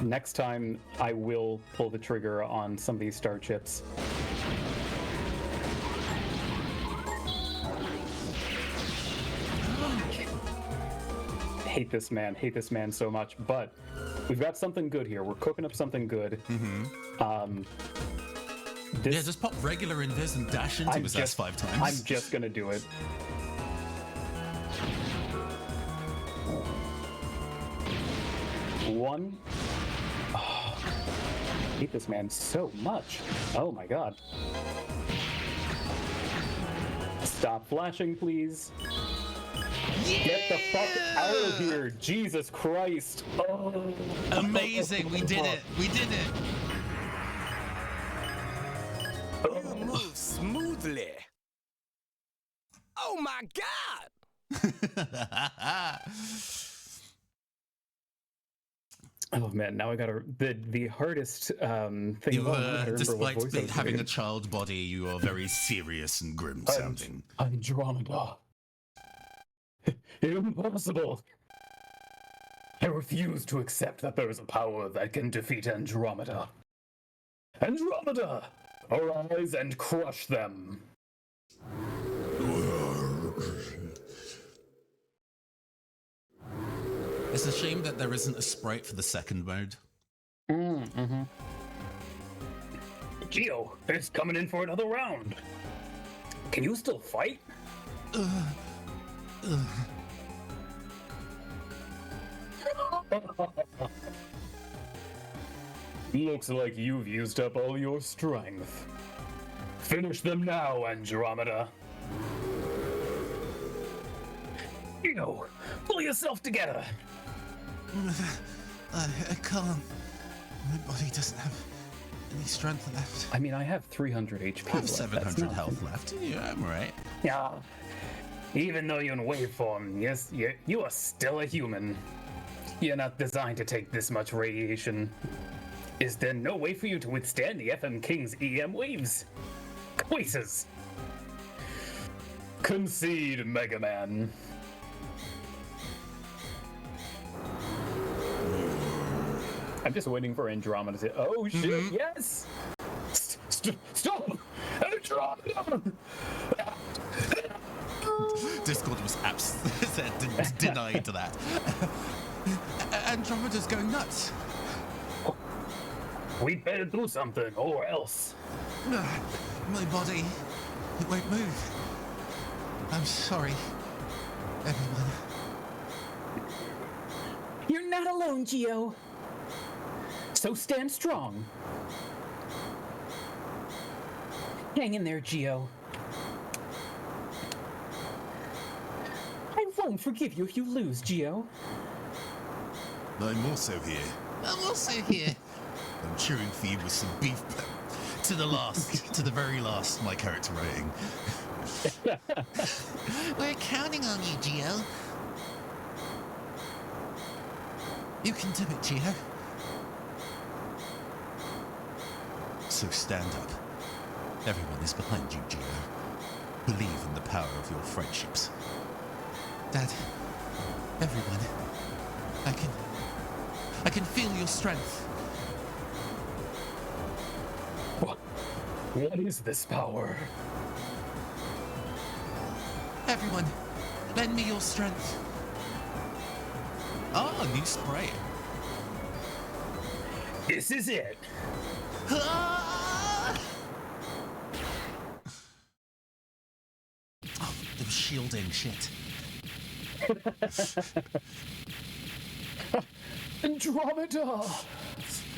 Next time, I will pull the trigger on some of these star chips. Hate this man so much, but we've got something good here. We're cooking up something good. This, Yeah, just pop regular in this and dash into his ass 5 times. I'm just gonna do it. One. Oh, I hate this man so much. Oh my God. Stop flashing, please. Get the fuck out of here, Jesus Christ. Oh. Amazing. We did it. We did it. You move smoothly. Oh my God! Oh man, now I gotta the hardest thing. You, I gotta remember what despite voice I was having a doing. child body, you are very serious and grim sounding. Andromeda. Impossible. I refuse to accept that there is a power that can defeat Andromeda. Andromeda, arise and crush them. It's a shame that there isn't a sprite for the second mode. Geo is coming in for another round. Can you still fight? Looks like you've used up all your strength. Finish them now, Andromeda. Pull yourself together. I can't. My body doesn't have any strength left. I mean, I have 300 HP. I have left. 700 health left. Yeah, I'm right. Yeah. Even though you're in wave form, yes, you are still a human. You're not designed to take this much radiation. Is there no way for you to withstand the FM King's EM waves? Quasars. Concede, Mega Man. I'm just waiting for Andromeda to. Oh shit! Yes. Stop! Andromeda! Discord was denied that. Andromeda's going nuts. We better do something, or else. My body, it won't move. I'm sorry, everyone. You're not alone, Geo. So stand strong. Hang in there, Geo. I won't forgive you if you lose, Geo. I'm also here. I'm cheering for you with some beef to the very last, my character writing. We're counting on you, Geo. You can do it, Geo. So stand up. Everyone is behind you, Geo. Believe in the power of your friendships. Dad, everyone, I can feel your strength. What is this power? Everyone, lend me your strength. Ah, new spray. This is it. Ah! Oh, they were shielding shit. Andromeda!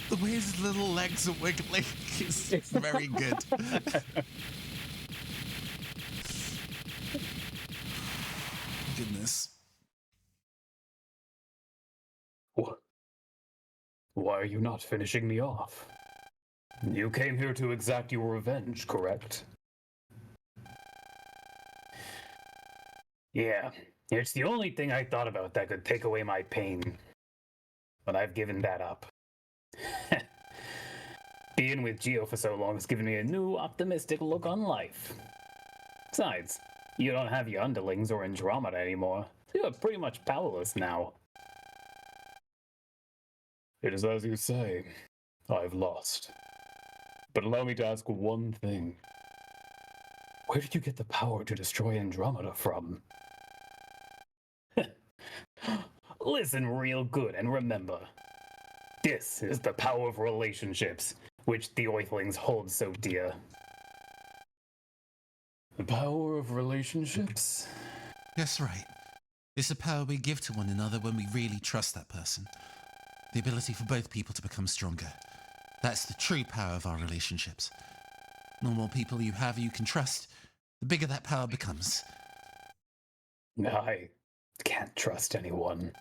The way his little legs are wiggling is very good. Goodness. Why are you not finishing me off? You came here to exact your revenge, correct? Yeah, it's the only thing I thought about that could take away my pain. But I've given that up. Being with Geo for so long has given me a new, optimistic look on life. Besides, you don't have your underlings or Andromeda anymore. You are pretty much powerless now. It is as you say. I've lost. But allow me to ask one thing. Where did you get the power to destroy Andromeda from? Listen real good and remember. This is the power of relationships, which the Earthlings hold so dear. The power of relationships? That's right. It's the power we give to one another when we really trust that person. The ability for both people to become stronger. That's the true power of our relationships. The more people you have you can trust, the bigger that power becomes. I can't trust anyone.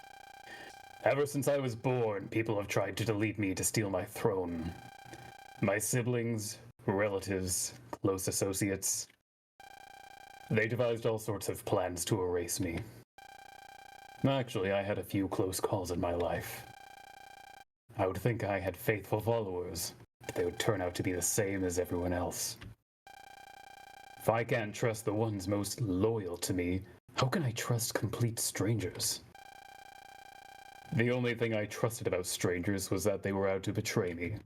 Ever since I was born, people have tried to delete me to steal my throne. My siblings, relatives, close associates. They devised all sorts of plans to erase me. Actually, I had a few close calls in my life. I would think I had faithful followers, but they would turn out to be the same as everyone else. If I can't trust the ones most loyal to me, how can I trust complete strangers? The only thing I trusted about strangers was that they were out to betray me.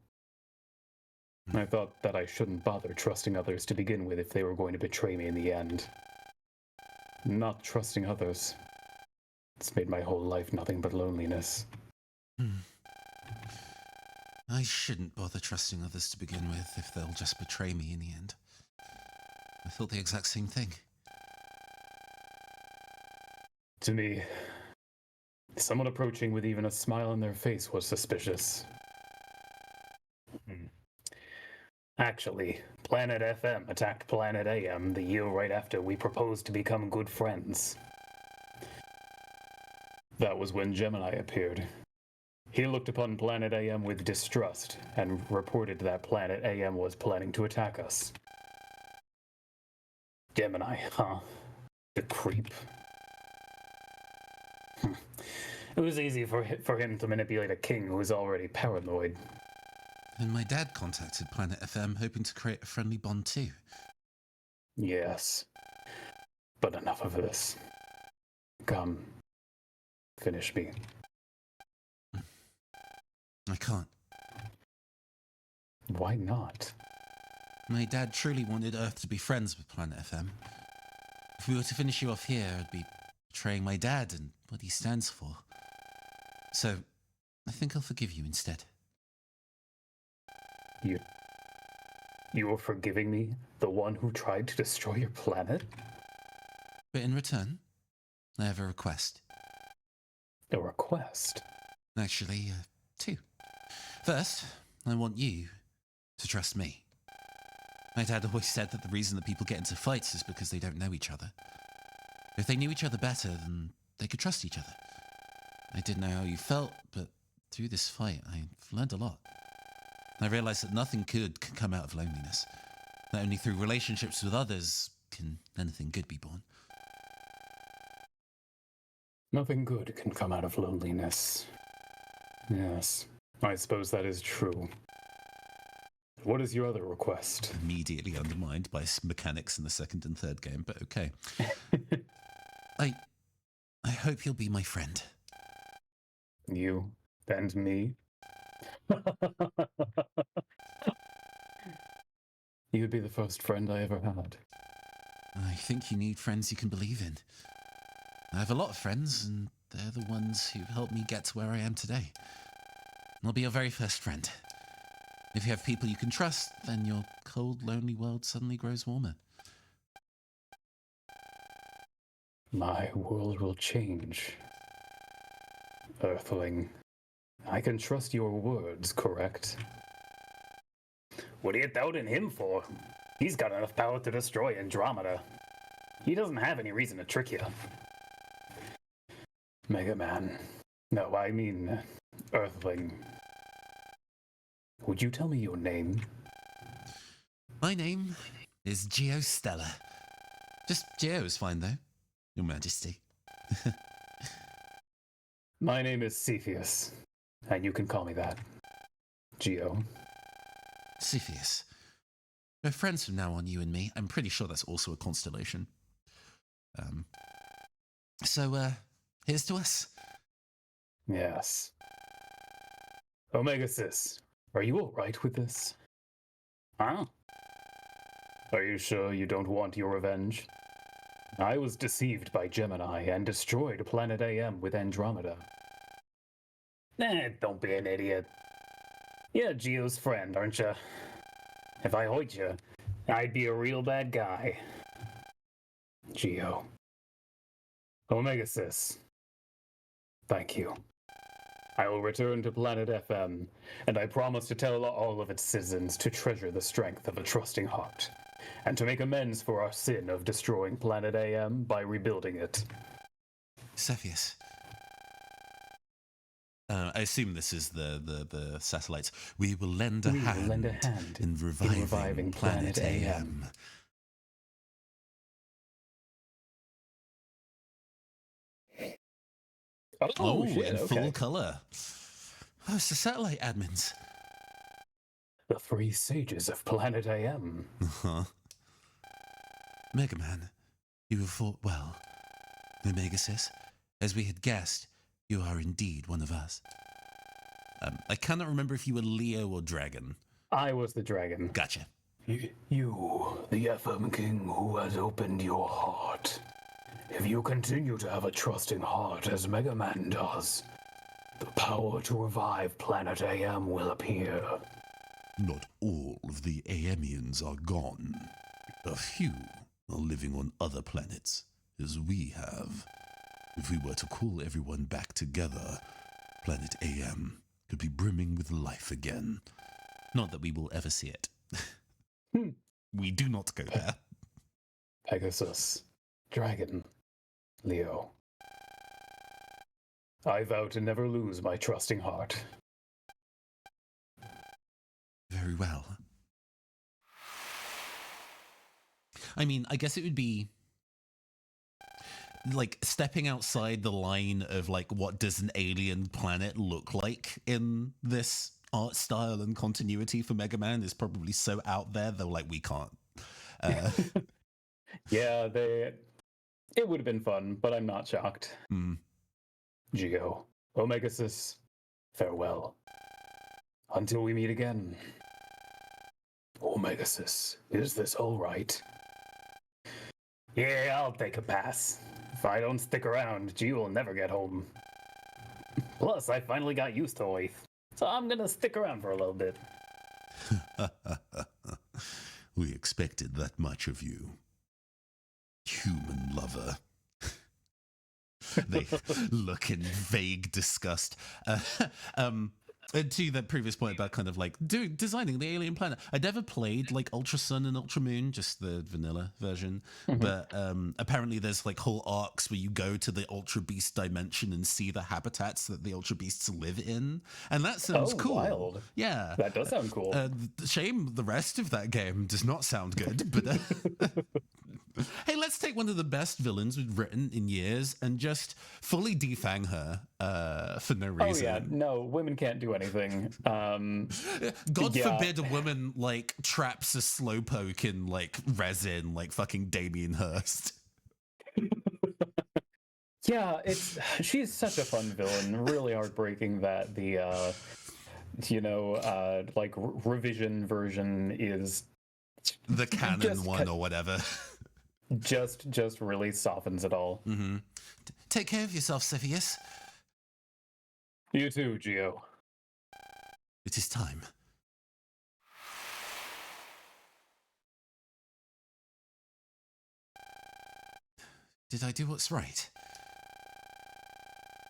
I thought that I shouldn't bother trusting others to begin with if they were going to betray me in the end. Not trusting others. It's made my whole life nothing but loneliness. I shouldn't bother trusting others to begin with if they'll just betray me in the end. I thought the exact same thing. To me, Someone approaching with even a smile on their face was suspicious. Actually, Planet FM attacked Planet AM the year right after we proposed to become good friends. That was when Gemini appeared. He looked upon Planet AM with distrust and reported that Planet AM was planning to attack us. Gemini, huh? The creep. It was easy for him to manipulate a king who was already paranoid. And my dad contacted Planet FM hoping to create a friendly bond too. Yes. But enough of this. Come. Finish me. I can't. Why not? My dad truly wanted Earth to be friends with Planet FM. If we were to finish you off here, I'd be betraying my dad and what he stands for. So, I think I'll forgive you instead. You were forgiving me? The one who tried to destroy your planet? But in return, I have a request. A request? Actually, two. First, I want you to trust me. My dad always said that the reason that people get into fights is because they don't know each other. If they knew each other better, then they could trust each other. I didn't know how you felt, but through this fight, I've learned a lot. I realized that nothing good can come out of loneliness. That only through relationships with others can anything good be born. Nothing good can come out of loneliness. Yes, I suppose that is true. What is your other request? Immediately undermined by mechanics in the second and third game, but okay. I hope you'll be my friend. You and me? You'd be the first friend I ever had. I think you need friends you can believe in. I have a lot of friends, and they're the ones who helped me get to where I am today. I'll be your very first friend. If you have people you can trust, then your cold, lonely world suddenly grows warmer. My world will change. Earthling, I can trust your words, correct? What are you doubting him for? He's got enough power to destroy Andromeda. He doesn't have any reason to trick you. Mega Man. No, I mean, Earthling. Would you tell me your name? My name is Geostella. Just Geo is fine, though, Your Majesty. My name is Cepheus, and you can call me that. Geo. Cepheus. We're friends from now on, you and me. I'm pretty sure that's also a constellation. So, here's to us. Yes. Omega Sis, are you alright with this? Huh? Are you sure you don't want your revenge? I was deceived by Gemini and destroyed Planet AM with Andromeda. Don't be an idiot. You're Geo's friend, aren't you? If I hurt you, I'd be a real bad guy. Geo. Omega Sis. Thank you. I will return to Planet FM, and I promise to tell all of its citizens to treasure the strength of a trusting heart, and to make amends for our sin of destroying Planet AM by rebuilding it. Cepheus. I assume this is the satellites. We will lend a hand in reviving Planet AM. Oh, shit, in okay. full color. Oh, it's the satellite admins. The three sages of Planet AM. Uh-huh. Mega Man, you have fought well. Omega Sis, as we had guessed, you are indeed one of us. I cannot remember if you were Leo or Dragon. I was the dragon. Gotcha. You, the FM King who has opened your heart. If you continue to have a trusting heart as Mega Man does, the power to revive Planet AM will appear. Not all of the Aemians are gone. A few are living on other planets, as we have. If we were to call everyone back together, planet AM could be brimming with life again. Not that we will ever see it. We do not go there. Pegasus, Dragon, Leo. I vow to never lose my trusting heart. Very well. I mean, I guess it would be like stepping outside the line of like what does an alien planet look like in this art style and continuity for Mega Man is probably so out there that like we can't. Yeah, it would have been fun, but I'm not shocked. Geo, Omegasis, farewell. Until we meet again. Omegasis, is this all right? Yeah, I'll take a pass. If I don't stick around, G will never get home. Plus, I finally got used to Oath, so I'm gonna stick around for a little bit. We expected that much of you. Human lover. They look in vague disgust. To that previous point about kind of like designing the alien planet. I never played like Ultra Sun and Ultra Moon, just the vanilla version. But apparently there's like whole arcs where you go to the Ultra Beast dimension and see the habitats that the Ultra Beasts live in. And that sounds cool. Wild. Yeah. That does sound cool. Shame the rest of that game does not sound good. But hey, let's take one of the best villains we've written in years and just fully defang her for no reason. Oh yeah, no, women can't do anything. God forbid a woman like traps a slowpoke in like resin like fucking Damien Hirst. Yeah, she's such a fun villain. Really heartbreaking that the like revision version is the canon one or whatever. just really softens it all. Take care of yourself, Cepheus. You too, Geo. It is time. Did I do what's right?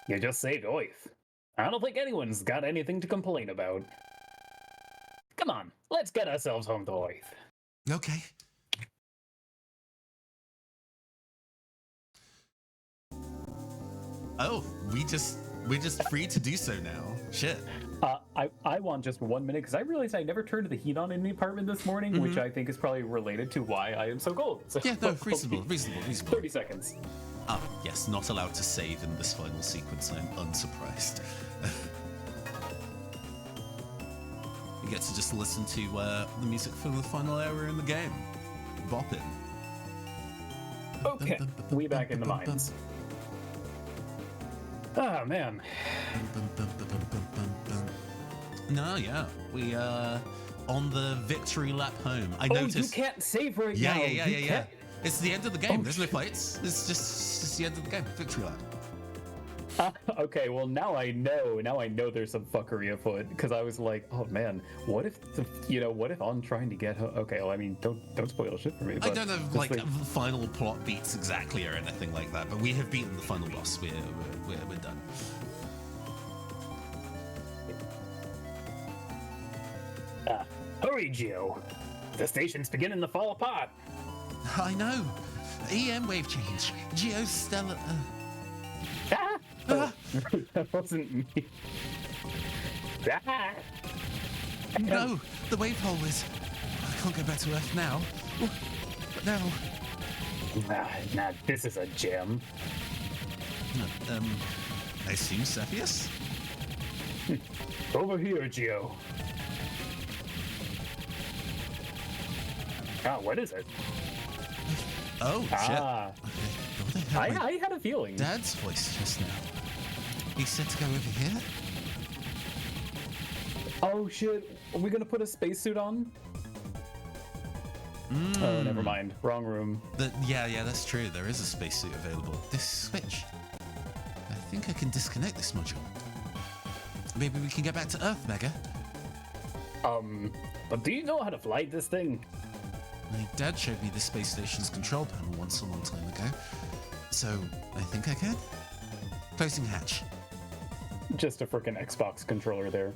You just saved Oath. I don't think anyone's got anything to complain about. Come on, let's get ourselves home to Oath. Okay. Oh, we're just free to do so now. Shit. I want just 1 minute because I realized I never turned the heat on in the apartment this morning, which I think is probably related to why I am so cold. So Yeah, no, reasonable. 30 seconds. Ah, yes, not allowed to save in this final sequence. I'm unsurprised. You get to just listen to the music from the final area in the game. Bop it. Okay, we back in the mines. Oh, man. No, yeah. We on the victory lap home. I noticed. You can't save right now. Yeah. It's the end of the game. There's no fights. It's just the end of the game. Victory lap. Okay, well now I know there's some fuckery afoot because I was like, oh man, what if I'm trying to get her? Okay, well I mean, don't spoil shit for me. I don't know like the final plot beats exactly or anything like that, but we have beaten the final boss. We're done. Hurry, Geo! The station's beginning to fall apart. I know. EM wave change. Geostellar. Oh, that wasn't me. No, the wave hole is. I can't go back to Earth now. But now. Nah, this is a gem. I assume Cepheus? Over here, Geo. What is it? Oh, shit. Okay. I had a feeling. Dad's voice just now. He said to go over here? Oh, shit. Are we gonna put a spacesuit on? Oh, never mind. Wrong room. Yeah, that's true. There is a spacesuit available. This switch. I think I can disconnect this module. Maybe we can get back to Earth, Mega. But do you know how to fly this thing? My dad showed me the space station's control panel once a long time ago. So, I think I can. Closing hatch. Just a frickin' Xbox controller there.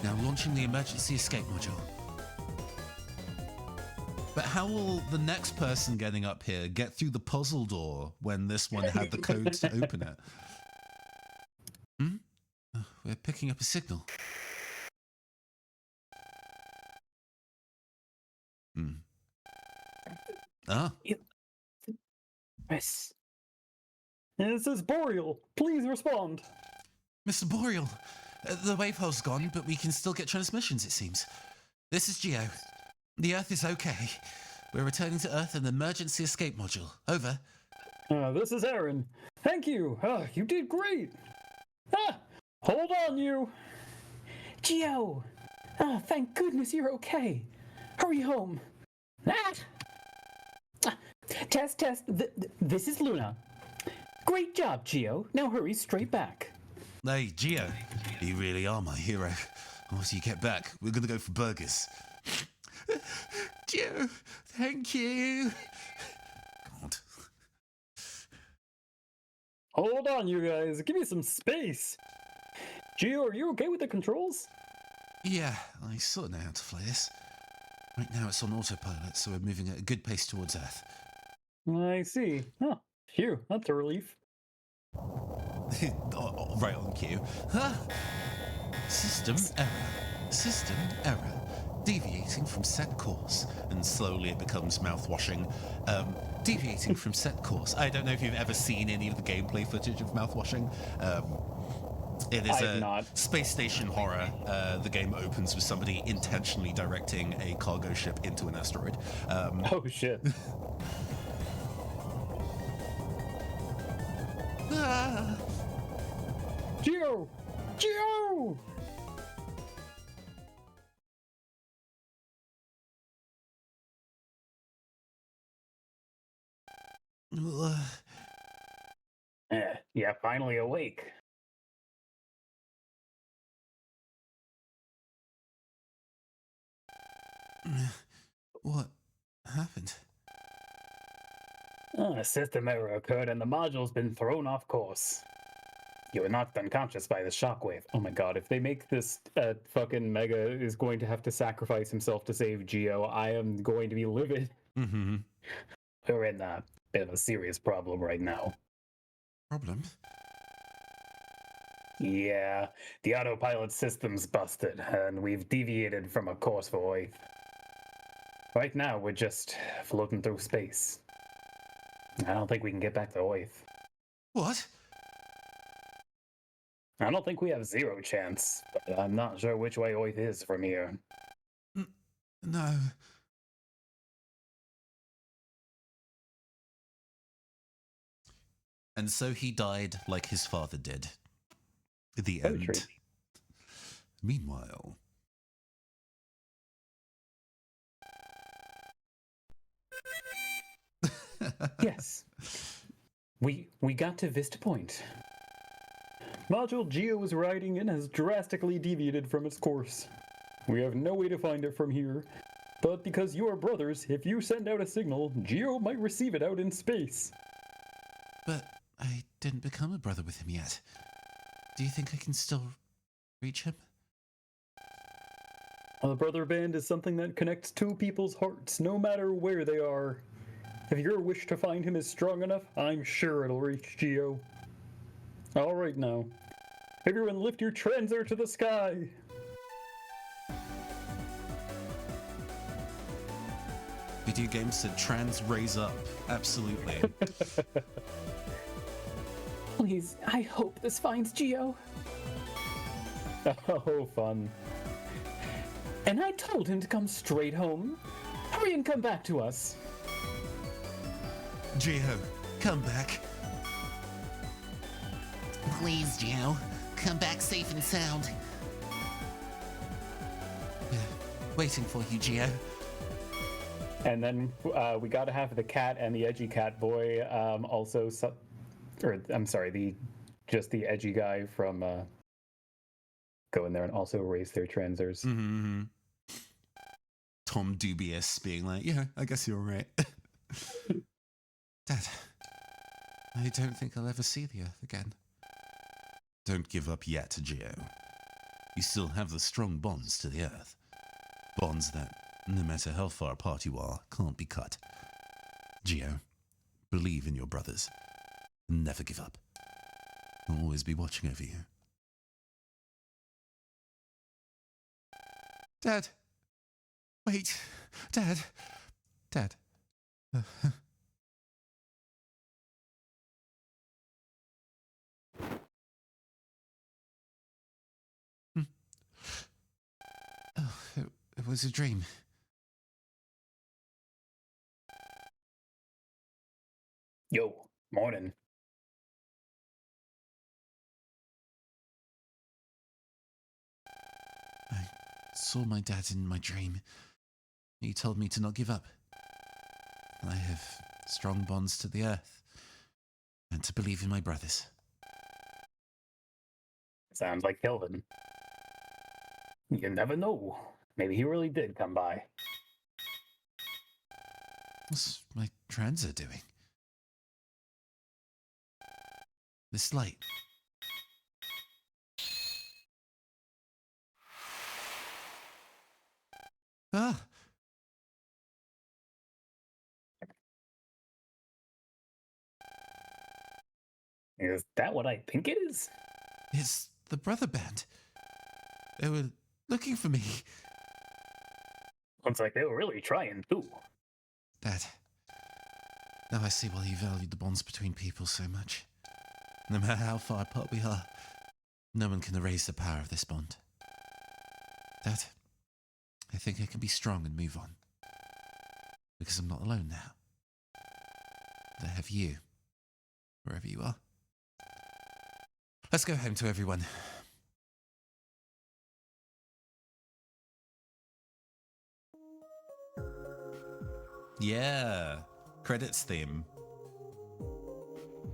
Now launching the emergency escape module. But how will the next person getting up here get through the puzzle door when this one had the code to open it? We're picking up a signal. Ah. Yes. This is Boreal. Please respond. Mr. Boreal, the wavehole's gone, but we can still get transmissions, it seems. This is Geo. The Earth is okay. We're returning to Earth in the emergency escape module. Over. This is Aaron. Thank you. You did great. Hold on, you. Geo! Thank goodness you're okay. Hurry home. Test. This is Luna. Great job, Geo. Now hurry straight back. Hey, Geo, you really are my hero. Once you get back, we're gonna go for burgers. Geo, thank you. God. Hold on, you guys. Give me some space. Geo, are you okay with the controls? Yeah, I sort of know how to fly this. Right now it's on autopilot, so we're moving at a good pace towards Earth. I see. Oh, phew, that's a relief. Right on cue. Huh? System error. System error. Deviating from set course. And slowly it becomes mouth-washing. Deviating from set course. I don't know if you've ever seen any of the gameplay footage of mouth-washing. It is not. space station horror. The game opens with somebody intentionally directing a cargo ship into an asteroid. Oh, shit. Geo! Geo! Yeah, finally awake. What happened? A system error occurred and the module's been thrown off course. You were knocked unconscious by the shockwave. Oh my god, if they make this fucking Mega is going to have to sacrifice himself to save Geo, I am going to be livid. Mm-hmm. We're in a bit of a serious problem right now. Problem? Yeah, the autopilot system's busted, and we've deviated from a course for Earth. Right now, we're just floating through space. I don't think we can get back to Earth. What? I don't think we have zero chance, but I'm not sure which way Earth is from here. No. And so he died like his father did. The end. True. Meanwhile. Yes. We got to Vista Point. Module Geo was riding in has drastically deviated from its course. We have no way to find it from here, but because you are brothers, if you send out a signal, Geo might receive it out in space. But I didn't become a brother with him yet. Do you think I can still reach him? A brother band is something that connects two people's hearts, no matter where they are. If your wish to find him is strong enough, I'm sure it'll reach Geo. All right now. Everyone lift your transer to the sky! Video games said trans raise up. Absolutely. Please, I hope this finds Geo. Oh, fun. And I told him to come straight home. Hurry and come back to us. Geo, come back. Please, Geo. Come back safe and sound. Waiting for you, Geo. And then we got to have the cat and the edgy cat boy also, I'm sorry, just the edgy guy from go in there and also raise their transers. Mm-hmm. Tom dubious, being like, yeah, I guess you're right. Dad, I don't think I'll ever see the Earth again. Don't give up yet, Geo. You still have the strong bonds to the Earth. Bonds that, no matter how far apart you are, can't be cut. Geo, believe in your brothers. Never give up. I'll always be watching over you. Dad. Wait. Dad. Dad. Oh, it was a dream. Yo, morning. I saw my dad in my dream. He told me to not give up. I have strong bonds to the Earth and to believe in my brothers. Sounds like Kelvin. You never know. Maybe he really did come by. What's my transit doing? This light. Ah! Is that what I think it is? It's the brother band. They were looking for me. Looks like they were really trying too. Dad. Now I see why you valued the bonds between people so much. No matter how far apart we are, no one can erase the power of this bond. Dad, I think I can be strong and move on. Because I'm not alone now. I have you, wherever you are. Let's go home to everyone. Yeah, credits theme.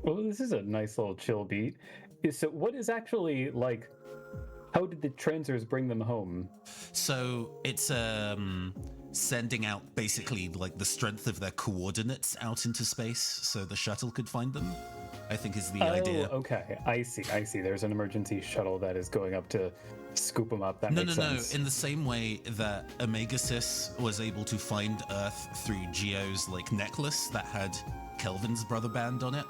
Well, this is a nice little chill beat. So what is actually, like, how did the transers bring them home? So it's sending out basically like the strength of their coordinates out into space so the shuttle could find them, I think is the idea. Okay. I see. There's an emergency shuttle that is going up to scoop them up. That makes sense. In the same way that Omegasys was able to find Earth through Geo's like necklace that had Kelvin's brother band on it.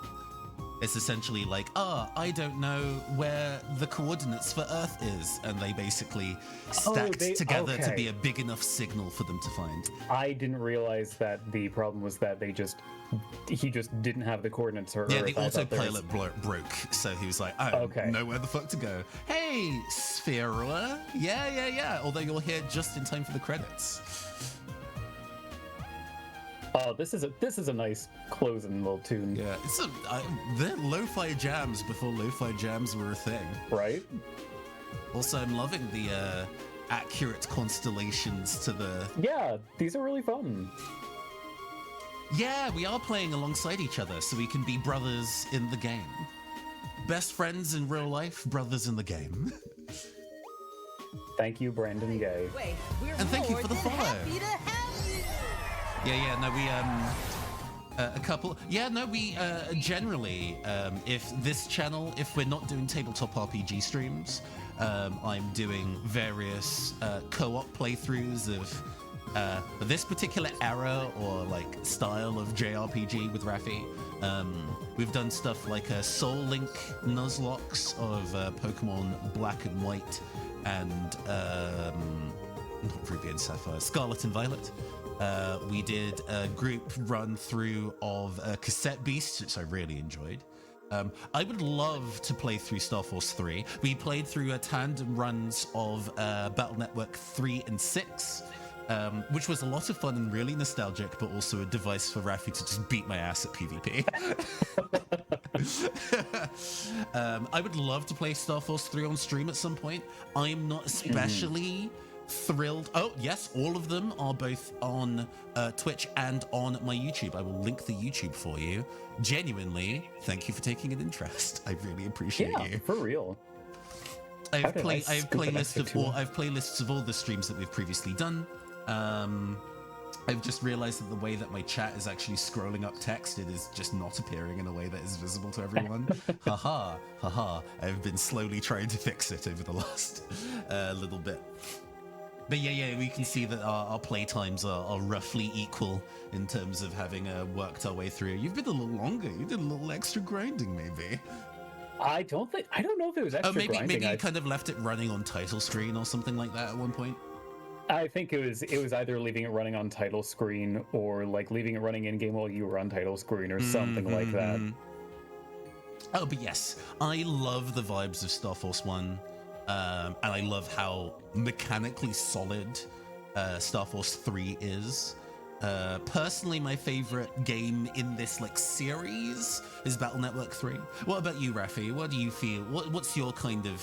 It's essentially like, I don't know where the coordinates for Earth is. And they basically stacked together to be a big enough signal for them to find. I didn't realize that the problem was that he just didn't have the coordinates for Yeah, Earth. the autopilot broke, so he was like, I don't know where the fuck to go. Hey, Spherula. Yeah. Although you're here just in time for the credits. Oh, this is a nice closing little tune. Yeah, they're lo-fi jams before lo-fi jams were a thing. Right? Also, I'm loving the accurate constellations to the... Yeah, these are really fun. Yeah, we are playing alongside each other, so we can be brothers in the game. Best friends in real life, brothers in the game. Thank you, Brandon Gay. Wait, we're And thank you more for the than follow. happy to have you. Yeah, no, we, a couple... Yeah, no, we, generally, if this channel, if we're not doing tabletop RPG streams, I'm doing various, co-op playthroughs of, this particular era or, like, style of JRPG with Raffi. We've done stuff like, Soul Link Nuzlocke of, Pokemon Black and White and, not Ruby and Sapphire, Scarlet and Violet. We did a group run through of Cassette Beast, which I really enjoyed. I would love to play through Star Force 3. We played through tandem runs of Battle Network 3 and 6, which was a lot of fun and really nostalgic, but also a device for Raffi to just beat my ass at PvP. I would love to play Star Force 3 on stream at some point. I'm not especially... thrilled. Oh, yes, all of them are both on Twitch and on my YouTube. I will link the YouTube for you. Genuinely, thank you for taking an interest. I really appreciate you. For real. I have playlists of all the streams that we've previously done. I've just realized that the way that my chat is actually scrolling up text, it is just not appearing in a way that is visible to everyone. Haha, haha. I've been slowly trying to fix it over the last little bit. But yeah, we can see that our play times are roughly equal in terms of having worked our way through. You've been a little longer. You did a little extra grinding, maybe. I don't know if it was extra grinding. Maybe you kind of left it running on title screen or something like that at one point. I think it was either leaving it running on title screen or like leaving it running in game while you were on title screen or something like that. Oh, but yes, I love the vibes of Star Force 1, and I love how mechanically solid Star Force 3 is. Personally, my favorite game in this like series is Battle Network 3. What about you, Rafi? What do you feel? What's your kind of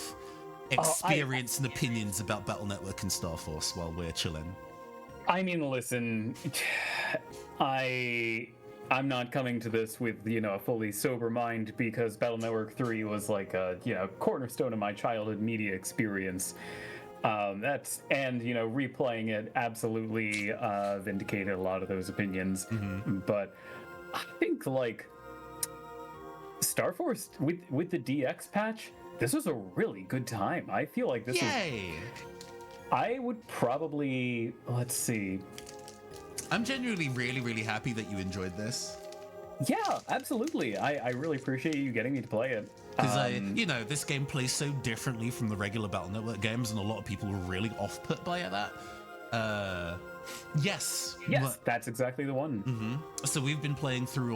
experience and opinions about Battle Network and Star Force while we're chilling? I mean, listen, I'm not coming to this with, a fully sober mind because Battle Network 3 was like a, cornerstone of my childhood media experience. Replaying it absolutely vindicated a lot of those opinions. But I think like Star Force with the DX patch, this was a really good time. I feel like this I would probably, let's see. I'm genuinely really, really happy that you enjoyed this. Yeah, absolutely. I really appreciate you getting me to play it. Because this game plays so differently from the regular Battle Network games, and a lot of people were really off-put by that. Yes, that's exactly the one. So we've been playing through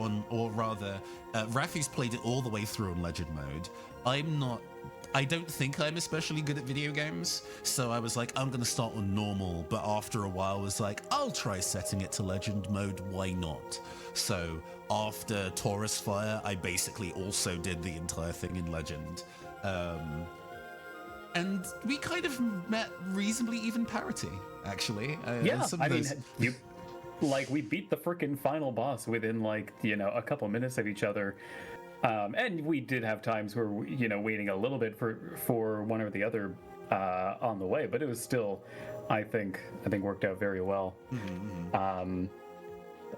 Rafi's played it all the way through on Legend mode. I don't think I'm especially good at video games, so I was like, I'm gonna start on normal, but after a while I was like, I'll try setting it to Legend mode, why not? So after Taurus Fire, I basically also did the entire thing in Legend. And we kind of met reasonably even parity, actually. We beat the frickin' final boss within a couple minutes of each other. And we did have times where waiting a little bit for one or the other on the way, but it was still, I think worked out very well.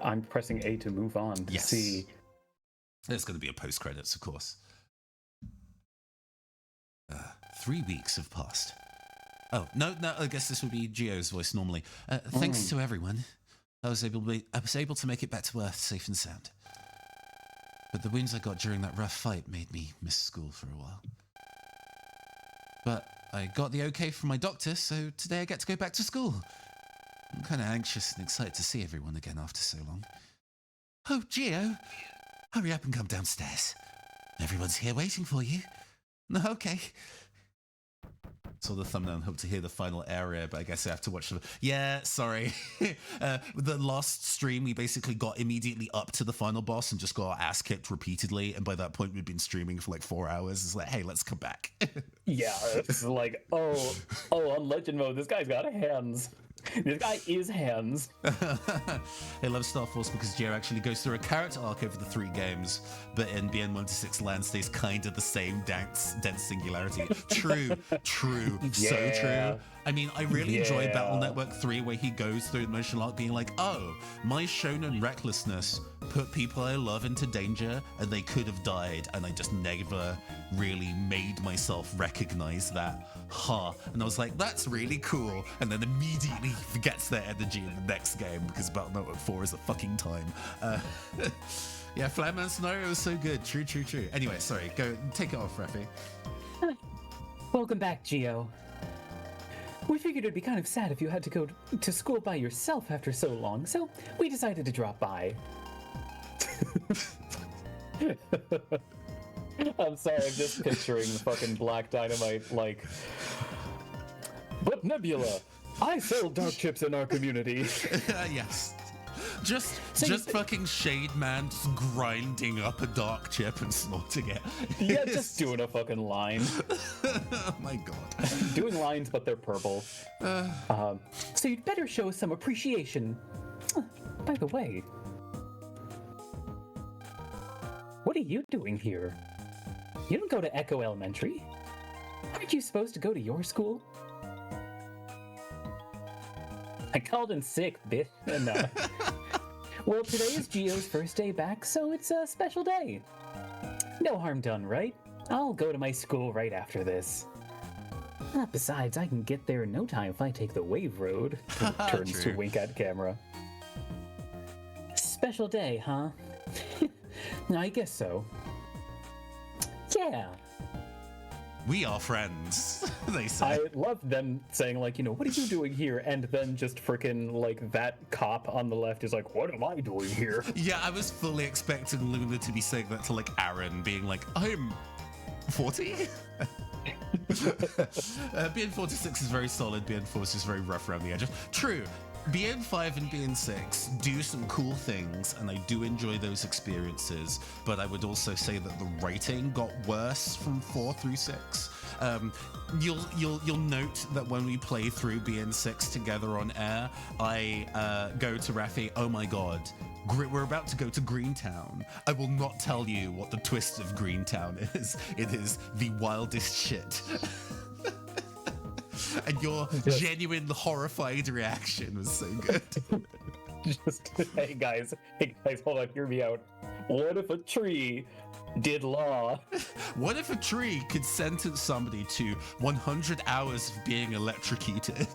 I'm pressing A to move on to see. There's going to be a post credits, of course. 3 weeks have passed. Oh no! I guess this would be Gio's voice normally. Thanks to everyone, I was able to make it back to Earth safe and sound. But the wounds I got during that rough fight made me miss school for a while. But I got the okay from my doctor, so today I get to go back to school. I'm kind of anxious and excited to see everyone again after so long. Oh, Gio, hurry up and come downstairs. Everyone's here waiting for you. Okay. Saw the thumbnail and hope to hear the final area, but I guess I have to watch the... Yeah, sorry. With the last stream, we basically got immediately up to the final boss and just got our ass kicked repeatedly, and by that point we'd been streaming for like 4 hours. It's like, hey, let's come back. Yeah, it's like, on Legend mode, this guy's got hands. This guy is hands. I love Star Force because Gio actually goes through a character arc over the 3 games, but in BN126 land stays kind of the same dense singularity. True, so true. I mean, I really enjoy Battle Network 3 where he goes through the emotional arc being like, oh, my shonen recklessness put people I love into danger and they could have died, and I just never really made myself recognize that. And I was like, that's really cool, and then immediately forgets their energy in the next game because Battle Network 4 is a fucking time. Yeah, Flatman scenario was so good. True. Anyway, sorry, go take it off, Rafi. Welcome back, Gio. We figured it'd be kind of sad if you had to go to school by yourself after so long, so we decided to drop by. I'm sorry, I'm just picturing the fucking Black Dynamite, like... But Nebula, I sell dark chips in our community. Yes. Just fucking Shade Man just grinding up a dark chip and snorting it. Yeah, just doing a fucking line. Oh my god. Doing lines, but they're purple. So you'd better show us some appreciation. By the way, what are you doing here? You don't go to Echo Elementary. Aren't you supposed to go to your school? I called in sick, bitch. No. Well, today is Gio's first day back, so it's a special day. No harm done, right? I'll go to my school right after this. Besides, I can get there in no time if I take the wave road. Turns to True. wink at camera. Special day, huh? I guess so. Yeah. We are friends, they say. I love them saying, like, you know, what are you doing here? And then just freaking, like, that cop on the left is like, what am I doing here? Yeah, I was fully expecting Luna to be saying that to, like, Aaron, being like, I'm 40? BN46 is very solid, BN4 is just very rough around the edges. True, BN5 and BN6 do some cool things, and I do enjoy those experiences, but I would also say that the writing got worse from 4 through 6. You'll note that when we play through BN6 together on air, I go to Rafi, oh my god, we're about to go to Greentown. I will not tell you what the twist of Greentown is. It is the wildest shit. And your genuine horrified reaction was so good. Just, hey guys, hold on, hear me out. What if a tree did law? What if a tree could sentence somebody to 100 hours of being electrocuted?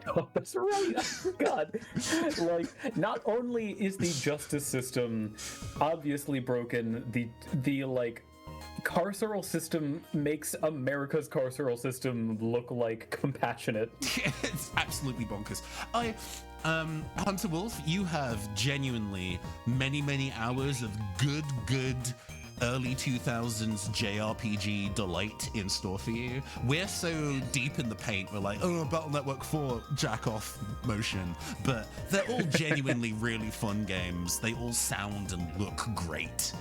Oh, that's right. I forgot. Like, not only is the justice system obviously broken, the like carceral system makes America's carceral system look like compassionate. It's absolutely bonkers. Hunter Wolf, you have genuinely many hours of good early 2000s JRPG delight in store for you. We're so deep in the paint, we're like, oh, Battle Network 4 jack off motion, but they're all genuinely really fun games. They all sound and look great.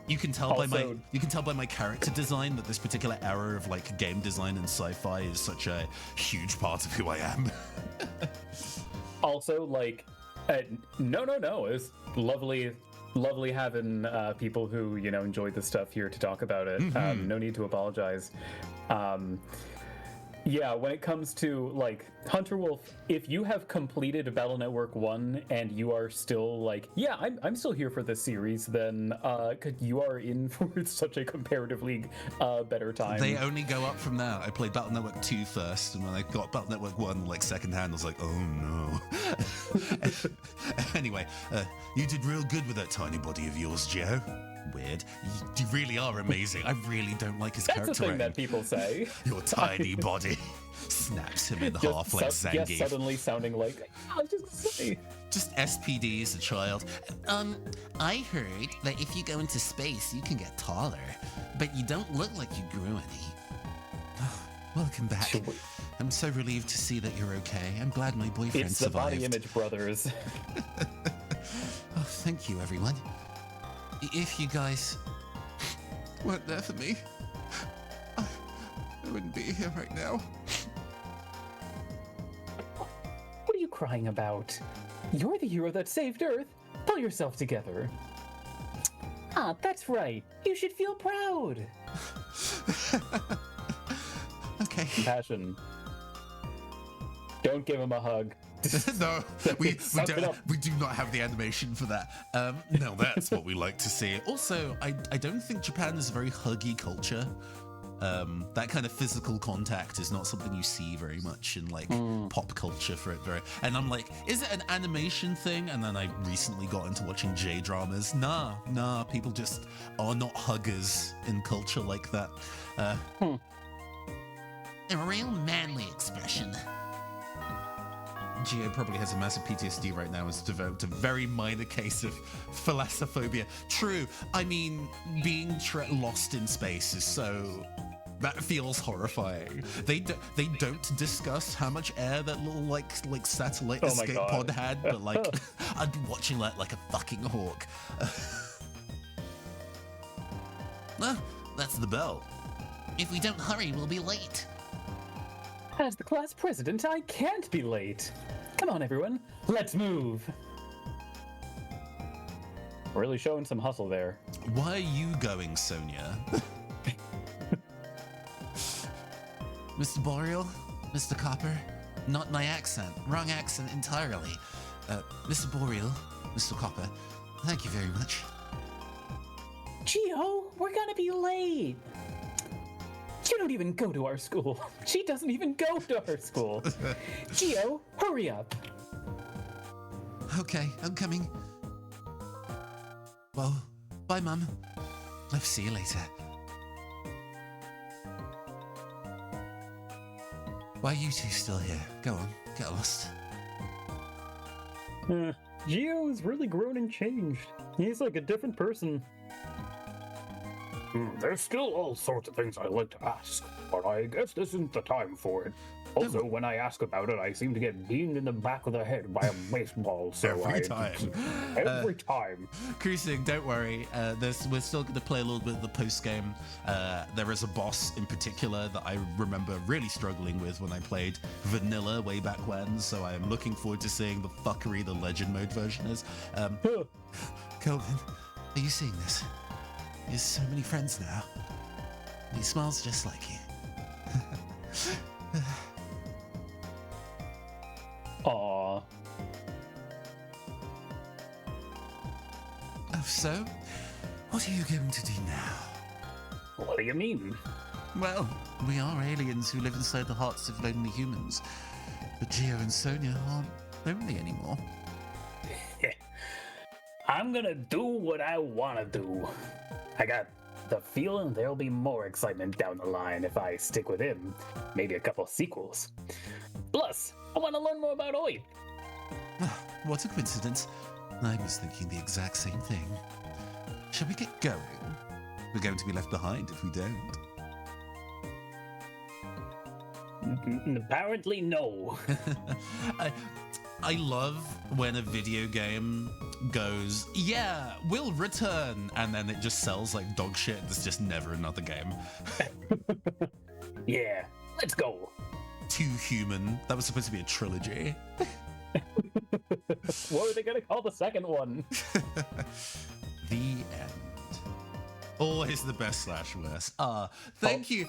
You can tell by my character design that this particular era of like game design and sci-fi is such a huge part of who I am. Also, like, no, it's lovely having people who, you know, enjoyed the stuff here to talk about it. No need to apologize. Yeah, when it comes to, like, Hunter Wolf, if you have completed Battle Network 1 and you are still like, yeah, I'm still here for this series, then you are in for such a comparatively better time. They only go up from there. I played Battle Network 2 first, and when I got Battle Network 1, like, second hand, I was like, oh no. Anyway, you did real good with that tiny body of yours, Joe. Weird. You really are amazing. I really don't like his character That's the thing writing. that people say. Your tiny body snaps him in half like Zangief. Suddenly sounding like, I was just gonna say. Just SPD as a child. I heard that if you go into space, you can get taller, but you don't look like you grew any. Welcome back. I'm so relieved to see that you're okay. I'm glad my boyfriend It's the survived. Body Image Brothers. Oh, thank you, everyone. If you guys weren't there for me, I wouldn't be here right now. What are you crying about? You're the hero that saved Earth. Pull yourself together. Ah, that's right. You should feel proud. Okay. Compassion. Don't give him a hug. No, we Suck it up. do not have the animation for that. No, that's what we like to see. Also, I don't think Japan is a very huggy culture. That kind of physical contact is not something you see very much in like pop culture for it. And I'm like, is it an animation thing? And then I recently got into watching J-dramas. Nah, people just are not huggers in culture like that. A real manly expression. Gio probably has a massive PTSD right now. It's developed a very minor case of thalassophobia. True. I mean, being lost in space is so... That feels horrifying. They don't discuss how much air that little like satellite Oh my escape God. pod had, but like I'd be watching that like a fucking hawk. That's the bell. If we don't hurry, we'll be late. As the class president, I can't be late. Come on, everyone. Let's move. Really showing some hustle there. Why are you going, Sonia? Mr. Boreal, Mr. Copper, not my accent. Wrong accent entirely. Mr. Boreal, Mr. Copper, thank you very much. Geo, we're gonna be late. You don't even go to our school. She doesn't even go to our school. Geo, hurry up. Okay, I'm coming. Well, bye, Mum. I'll see you later. Why are you two still here? Go on, get lost. Gio's really grown and changed. He's like a different person. There's still all sorts of things I'd like to ask, but I guess this isn't the time for it. Also, when I ask about it, I seem to get beamed in the back of the head by a baseball. So Every time. Every time. Cruising, don't worry. We're still going to play a little bit of the post game. There is a boss in particular that I remember really struggling with when I played vanilla way back when. So I am looking forward to seeing the fuckery the legend mode version is. Kelvin, are you seeing this? He has so many friends now. He smiles just like you. Aww. Oh, so? What are you going to do now? What do you mean? Well, we are aliens who live inside the hearts of lonely humans. But Gio and Sonia aren't lonely anymore. I'm gonna do what I wanna do. I got the feeling there'll be more excitement down the line if I stick with him. Maybe a couple sequels. Plus, I want to learn more about Oi. What a coincidence. I was thinking the exact same thing. Shall we get going? We're going to be left behind if we don't. Apparently, no. I love when a video game goes, yeah, we'll return, and then it just sells like dog shit. There's just never another game. Yeah, let's go. Too Human. That was supposed to be a trilogy. What are they gonna call the second one? The end. Always the best slash worst. Thank you.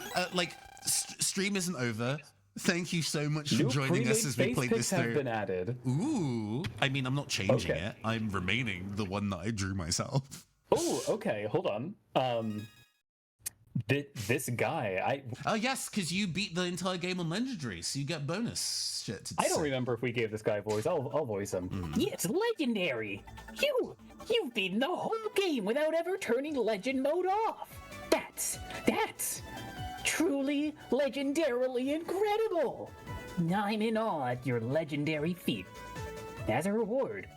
Stream isn't over. Thank you so much for New joining us as we play this have through. been added. Ooh. I mean, I'm not changing Okay. it. I'm remaining the one that I drew myself. Oh, okay. Hold on. This guy, Oh, yes, because you beat the entire game on Legendary, so you get bonus shit to I don't say. remember if we gave this guy a voice. I'll voice him. It's legendary. You've beaten the whole game without ever turning legend mode off. That's truly legendarily incredible. I'm in awe at your legendary feat. As a reward,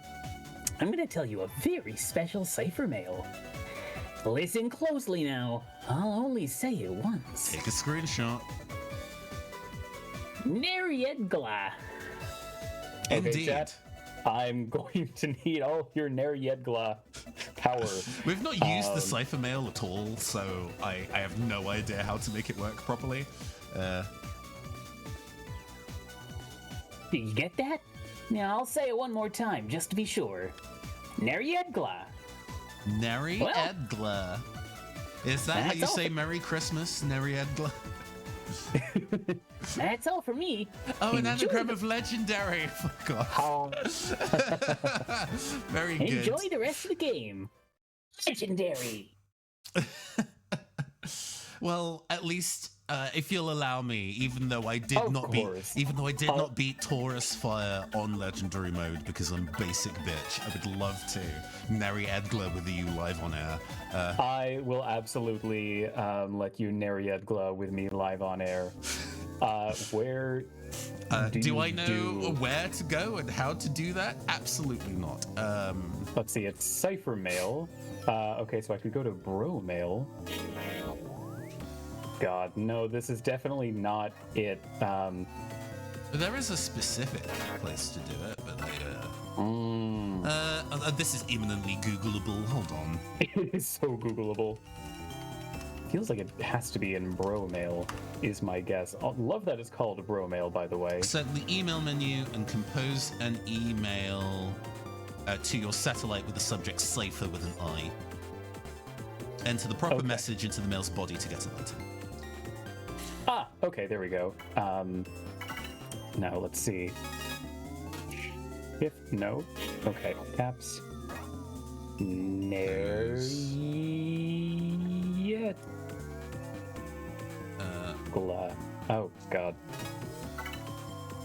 I'm going to tell you a very special cipher mail. Listen closely now. I'll only say it once. Take a screenshot. Neriedgla. Okay, Indeed. chat. I'm going to need all your Neriedgla power. We've not used the cipher mail at all, so I have no idea how to make it work properly. Did you get that? Now I'll say it one more time just to be sure. Neriedgla. Neri Well, Edgla. Is that how that's you all say for- Merry Christmas, Neri Edgla? That's all for me. Oh, an Enjoy anagram the- of legendary. Fuck off. How? Very good. Enjoy the rest of the game. Legendary. Well, at least if you'll allow me, even though I did Of not course. beat Taurus Fire on Legendary mode because I'm basic bitch, I would love to Neri Edgla with you live on air. I will absolutely let you Neriedgla with me live on air. Where Do I you know do- where to go and how to do that? Absolutely not. Let's see, it's Cipher Mail. Okay, so I could go to Bro Mail. God, no, this is definitely not it. There is a specific place to do it, but this is imminently Googleable. Hold on. It is so Googleable. Feels like it has to be in Bro Mail, is my guess. I love that it's called Bro Mail, by the way. Set the email menu and compose an email to your satellite with the subject Cipher with an I. Enter the proper Okay. message into the mail's body to get it later. Ah, okay, there we go. Now let's see. Shift, no. Okay, caps. Yet. Oh, God.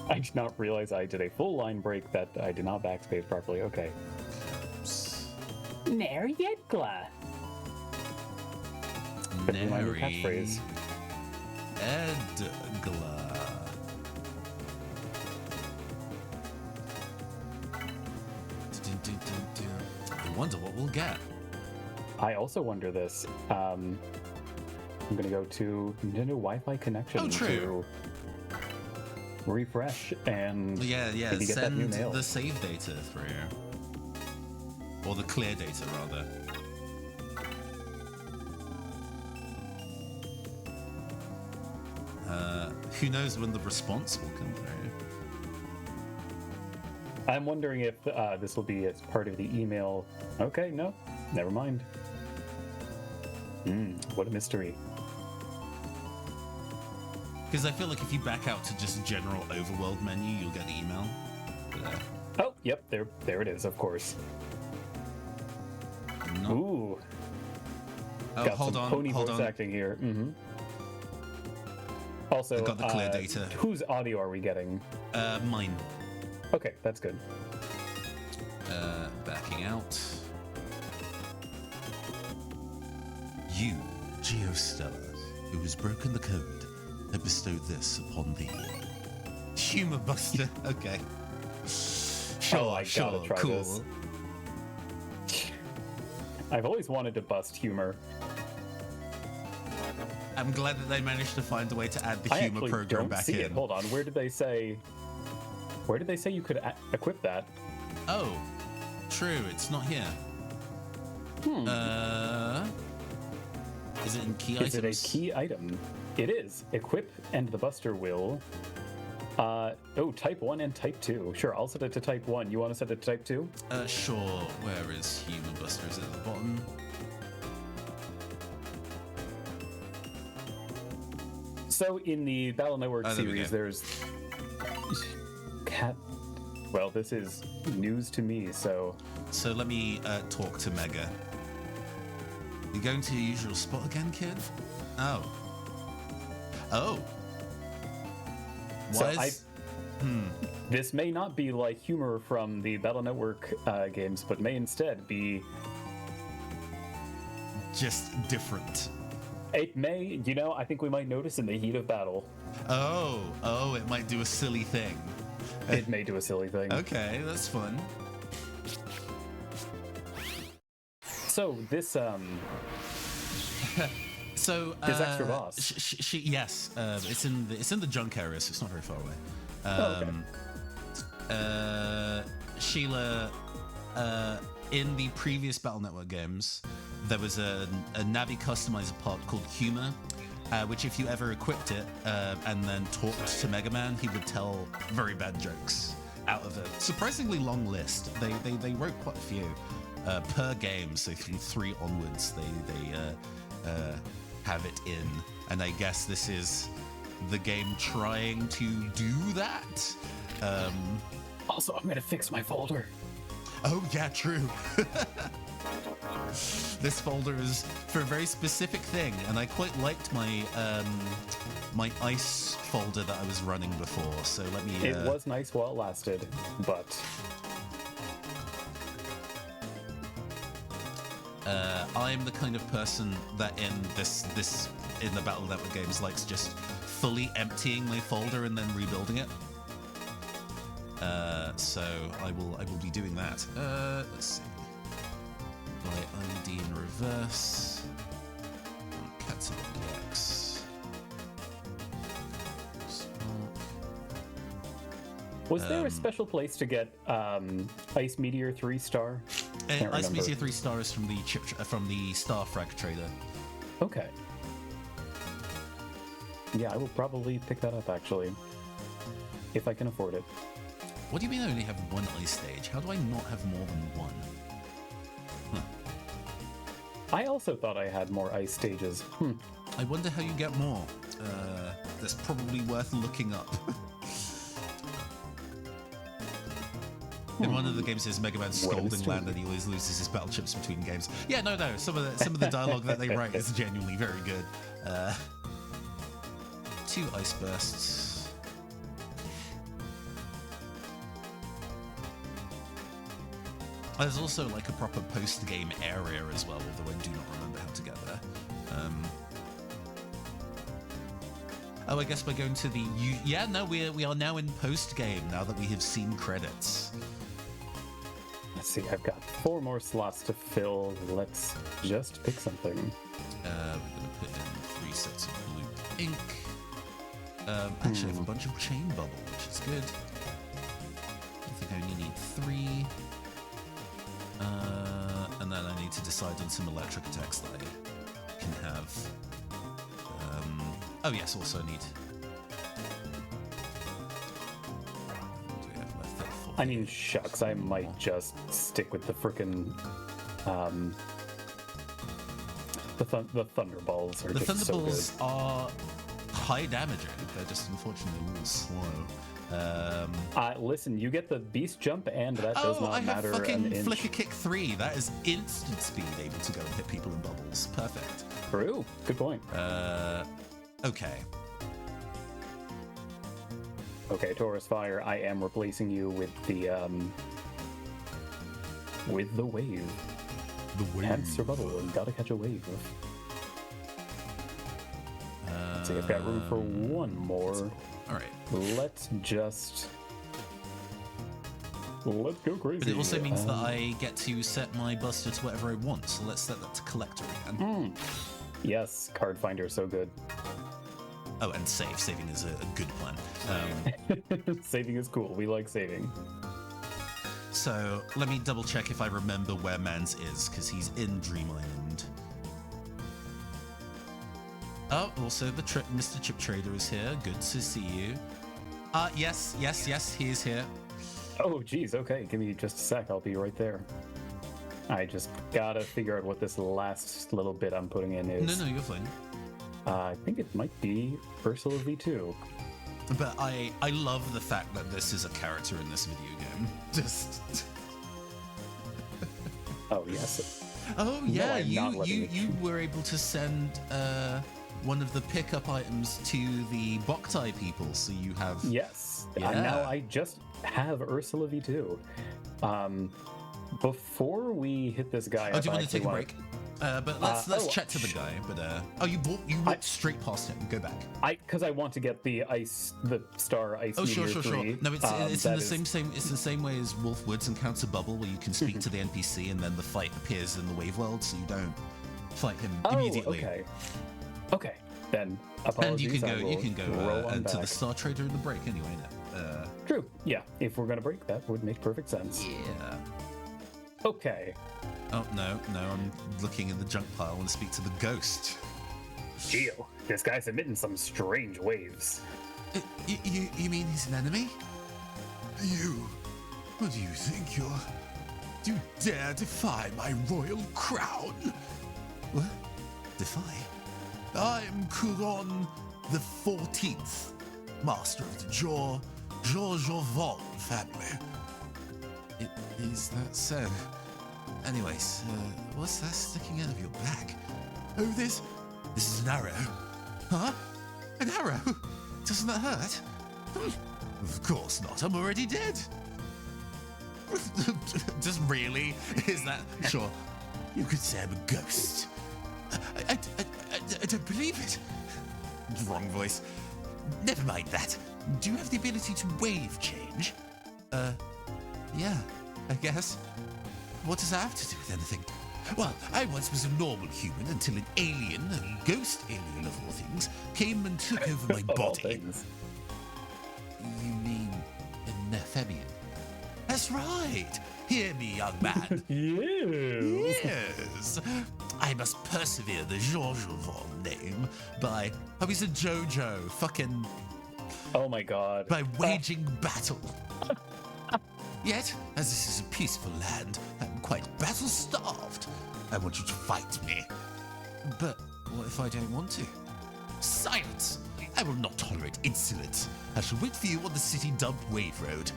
I did not realize I did a full line break that I did not backspace properly. Okay. Nerietgla. Could be my new catchphrase. Edgla. I wonder what we'll get. I also wonder this. I'm gonna go to Nintendo Wi-Fi connection Oh, true. to refresh and Yeah, maybe get that new send mail. the save data through. Or the clear data, rather. Who knows when the response will come through? I'm wondering if this will be as part of the email. Okay, no, never mind. What a mystery. Because I feel like if you back out to just general overworld menu, you'll get the email. But, Oh, yep, there it is, of course. not... Ooh, Oh, got hold some on, pony hold voice on. acting here. Also, I got the clear data. Whose audio are we getting? Mine. Okay, that's good. Backing out. You, Geostella, who has broken the code, have bestowed this upon thee. Humor Buster. Okay. Sure, I sure, gotta try cool. this. I've always wanted to bust humor. I'm glad that they managed to find a way to add the I humor actually program don't back see in. it. Hold on, where did they say you could equip that? Oh, true. It's not here. Is it in key items? Is it a key item? It is. Equip and the Buster will. Type 1 and Type 2. Sure, I'll set it to Type 1. You want to set it to Type 2? Sure. Where is Humor Buster? Is it at the bottom? So in the Battle Network Oh, there we series, go. there's cat. Well, this is news to me. So So let me talk to Mega. You going to your usual spot again, kid? Oh. Oh. So Why is... this may not be like humor from the Battle Network games, but may instead be. just different? It may, I think we might notice in the heat of battle. Oh, it might do a silly thing. It may do a silly thing. Okay, that's fun. So this So This extra boss. Yes, it's in the junk area, so it's not very far away. Sheila, in the previous Battle Network games, there was a Navi customizer part called Humor, which if you ever equipped it and then talked to Mega Man, he would tell very bad jokes out of a surprisingly long list. They wrote quite a few per game, so from 3 onwards they have it in, and I guess this is the game trying to do that. Also, I'm gonna fix my folder. Oh yeah, true. This folder is for a very specific thing, and I quite liked my my ice folder that I was running before. So let me. It was nice while it lasted, but I'm the kind of person that in the Battle Network games likes just fully emptying my folder and then rebuilding it. So I will be doing that. Let's see. Apply ID in reverse. Cats and DX. was there a special place to get Ice Meteor 3-star? Can't Ice remember. Meteor 3 stars from the Starfrag trader. Okay. Yeah, I will probably pick that up actually, if I can afford it. What do you mean I only have one ice stage? How do I not have more than one? I also thought I had more ice stages. I wonder how you get more. That's probably worth looking up. In one of the games, there's Mega Man scolding Land, and he always loses his battle chips between games. Yeah, no. Some of the dialogue that they write is genuinely very good. 2 ice bursts. There's also like a proper post-game area as well, although I do not remember how to get there. Oh, I guess we're going to the... Yeah, no, we are now in post-game now that we have seen credits. Let's see, I've got 4 more slots to fill. Let's just pick something. We're going to put in 3 sets of blue ink. Actually, I have a bunch of chain bubble, which is good. I think I only need 3. And then I need to decide on some electric attacks that I can have. Oh yes, also need... What do we have left there for? I mean, shucks, I might just stick with the frickin' the Thunderballs are The just so good. Thunderballs are high damaging. They're just unfortunately a little slow. Listen, you get the beast jump, and that does not I have matter fucking an inch. Flicker Kick 3. That is instant speed, able to go and hit people in bubbles. Perfect. True. Good point. Okay. Okay, Taurus Fire, I am replacing you with the wave. The wave. Hamster bubble, and gotta catch a wave. Let's see, I've got room for 1 more. All right. Let's go crazy. But it also means that I get to set my Buster to whatever I want. So let's set that to Collector again. Yes, Card Finder, so good. Oh, and save. Saving is a good plan. Saving is cool. We like saving. So let me double check if I remember where Mans is, because he's in Dream Island. Oh, also the Mr. Chip Trader is here. Good to see you. Yes, he is here. Oh, geez. Okay, give me just a sec. I'll be right there. I just gotta figure out what this last little bit I'm putting in is. No, you're fine. I think it might be Ursula V2. But I love the fact that this is a character in this video game. Just... Oh, yes. Oh, yeah, I'm not letting it you were able to send one of the pickup items to the Boktai people, so you have... Yes. Yeah. Now I just have Ursula V2. Before we hit this guy Oh, up, do you I want to take a actually break? But let's chat to the guy. But you walked straight past him. Go back. Because I want to get the star ice. Oh, sure. Meteor 3. No, it's in the same. It's the same way as Wolf Woods Encounter Bubble, where you can speak to the NPC and then the fight appears in the Wave World, so you don't fight him immediately. Okay. Then And apologies. you can go roll on into the back. Star Trader in the break anyway. True. Yeah. If we're gonna break, that would make perfect sense. Yeah. Okay. Oh no, I'm looking in the junk pile and speak to the ghost. Geo, this guy's emitting some strange waves. You mean he's an enemy? You? What do you think you're... Do you dare defy my royal crown? What? Defy? I am Couron the 14th, master of the Georges-Von family. Is that so? Anyways, what's that sticking out of your back? Oh, this is an arrow. Huh? An arrow? Doesn't that hurt? Of course not. I'm already dead. Just really? Is that... Sure. You could say I'm a ghost. I don't believe it. Wrong voice. Never mind that. Do you have the ability to wave change? Yeah, I guess. What does that have to do with anything? Well, I once was a normal human until an alien, a ghost alien of all things, came and took over my Of all body. things. You mean a Nephemian? That's right. Hear me, young man. Yes. I must persevere the Georges Von name by... Oh, he's a Jojo. Fucking... Oh my god. By waging battle. Yet, as this is a peaceful land, I'm quite battle-starved. I want you to fight me. But what if I don't want to? Silence! I will not tolerate insolence. I shall wait for you on the city dump wave road.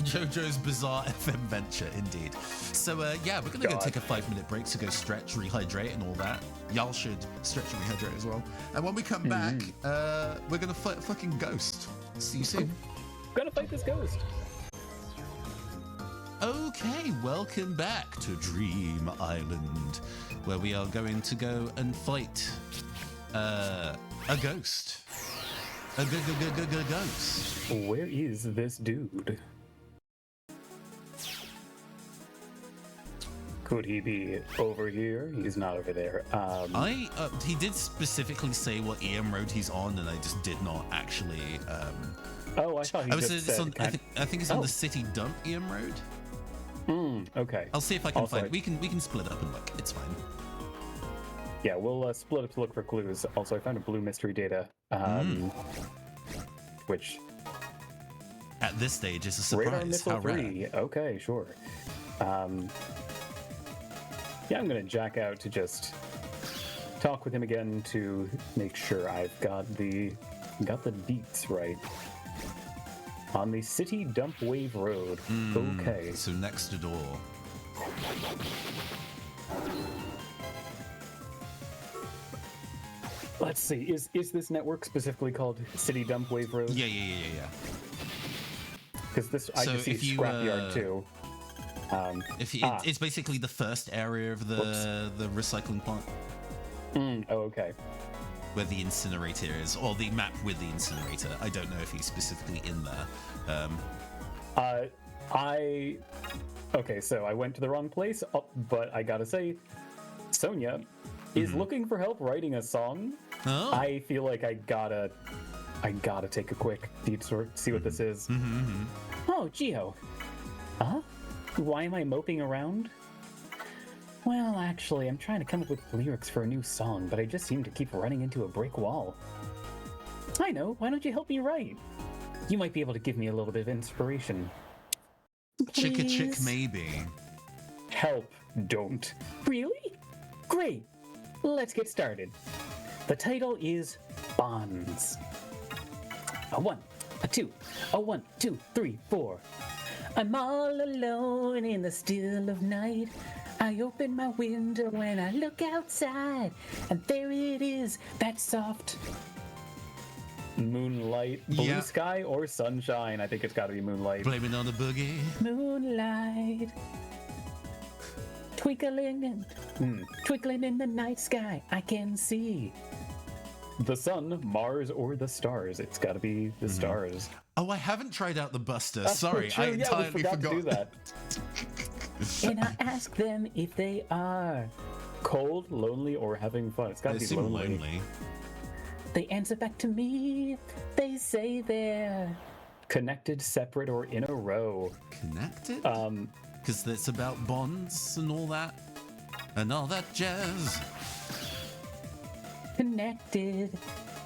JoJo's Bizarre FM Venture, indeed. So, yeah, we're going to go take a 5-minute break to go stretch, rehydrate, and all that. Y'all should stretch and rehydrate as well. And when we come back, we're going to fight a fucking ghost. See you soon. Gonna fight this ghost. Okay, welcome back to Dream Island, where we are going to go and fight a ghost. A ghost. Where is this dude? Could he be over here? He's not over there. He did specifically say what EM road he's on, and I just did not actually. Oh, I thought he just said. I think it's on the city dump EM road. Okay. I'll see if I can Also, find. We can split up and look. It's fine. Yeah, we'll split up to look for clues. Also, I found a blue mystery data, which At this stage is a radar surprise. missile How rare. 3. Okay, sure. Yeah, I'm gonna jack out to just talk with him again to make sure I've got the deets right. On the City Dump Wave Road. Okay. So next door. Let's see. Is this network specifically called City Dump Wave Road? Yeah. Because this I So just see if you, Scrapyard too. It's basically the first area of the recycling plant Oh, okay. where the incinerator is, or the map with the incinerator. I don't know if he's specifically in there. Okay, so I went to the wrong place, but I gotta say, Sonia is looking for help writing a song. Oh. I feel like I gotta take a quick detour, see what this is. Oh, Geo. Huh? Why am I moping around? Well, actually, I'm trying to come up with lyrics for a new song, but I just seem to keep running into a brick wall. I know, why don't you help me write? You might be able to give me a little bit of inspiration. Chicka chick Please? maybe. Help, don't. Really? Great. Let's get started. The title is Bonds. A 1, a 2, a 1, 2, 3, 4. I'm all alone in the still of night. I open my window and I look outside, and there it is, that soft moonlight, blue Yeah. sky or sunshine. I think it's got to be moonlight. Blame it on the boogie. Moonlight, twinkling in the night sky, I can see. The sun, Mars, or the stars. It's got to be the stars. Oh, I haven't tried out the Buster. That's Sorry, true. I Yeah, we entirely forgot to do that. And I ask them if they are. Cold, lonely, or having fun. It's got They to be seem lonely. lonely. They answer back to me. They say they're Connected, separate, or in a row. Connected? Because it's about bonds and all that. And all that jazz. connected.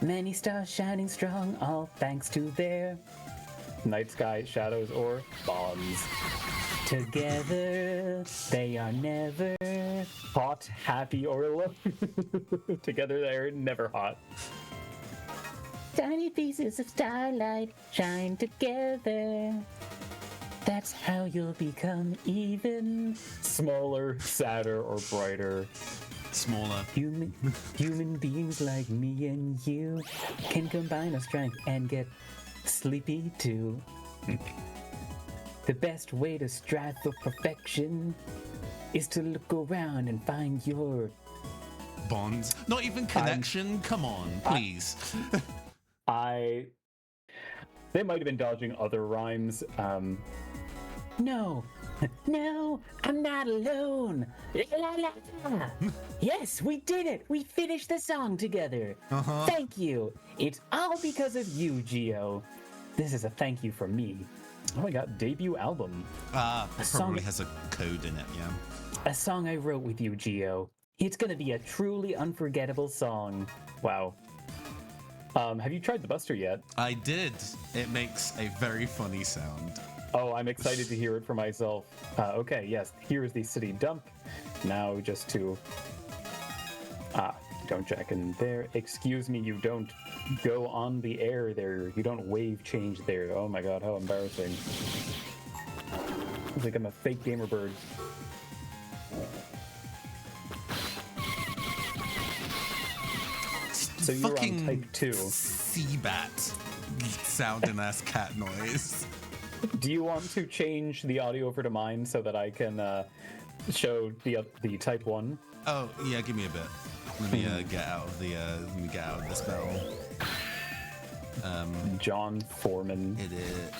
Many stars shining strong, all thanks to their Night sky, shadows, or bonds. together. They are never. Hot, happy, or alone. Together they're never hot. Tiny pieces of starlight shine together. That's how you'll become even. Smaller, sadder, or brighter. Smaller. Human beings like me and you can combine our strength and get sleepy too. The best way to strive for perfection is to look around and find your Bonds. Not even connection. Come on, please. They might have been dodging other rhymes. No, no, I'm not alone. La, la, la. Yes, we did it. We finished the song together. Thank you. It's all because of you, Geo. This is a thank you from me. Oh my god, debut album. It song- probably has a code in it, yeah. A song I wrote with you, Geo. It's gonna be a truly unforgettable song. Wow. Have you tried the Buster yet? I did. It makes a very funny sound. Oh, I'm excited to hear it for myself. Okay, yes, here is the city dump. Now just to... don't check in there. Excuse me, you don't go on the air there. You don't wave change there. Oh my god, how embarrassing. like I'm a fake gamer bird. So you're on Fucking type 2. Seabat sounding ass cat noise. Do you want to change the audio over to mine so that I can show the type 1? Oh yeah, give me a bit. Let me get out of the spell. John Foreman. It is.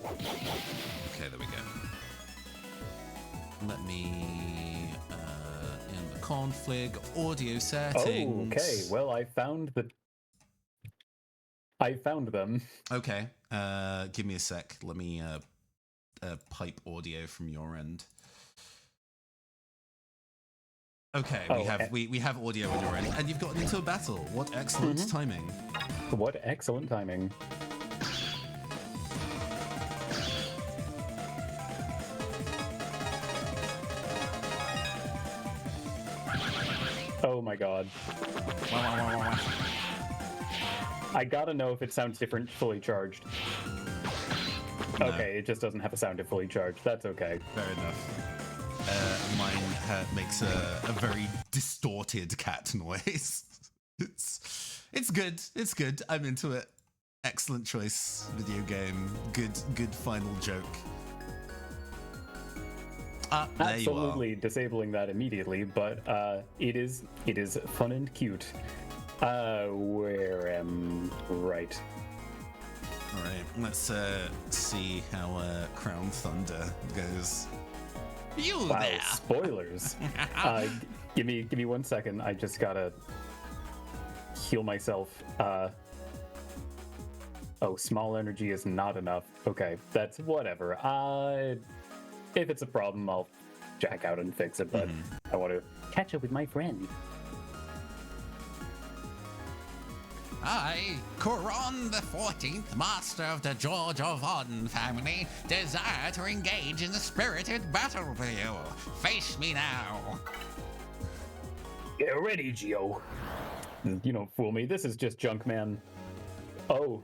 Okay, there we go. Let me in the config audio settings. Oh, okay. Well, I found them. Okay. Give me a sec. Let me pipe audio from your end. Okay, we have audio on your end, and you've gotten into a battle. What excellent timing! What excellent timing! Oh my god! I gotta know if it sounds different fully charged. No. Okay, it just doesn't have a sound if fully charged. That's okay. Fair enough. Mine makes a very distorted cat noise. It's good. It's good. I'm into it. Excellent choice, video game. Good final joke. There you are. Absolutely disabling that immediately, but it is fun and cute. Where am right? All right, let's see how Crown Thunder goes. You Wow, there? spoilers. Give me 1 second. I just gotta heal myself. Oh, small energy is not enough. Okay, that's whatever. If it's a problem, I'll jack out and fix it, but I want to catch up with my friend. I, Coron the 14th, master of the George of Auden family, desire to engage in the spirited battle with you. Face me now. Get ready, Geo. You don't fool me. This is just Junkman. Oh,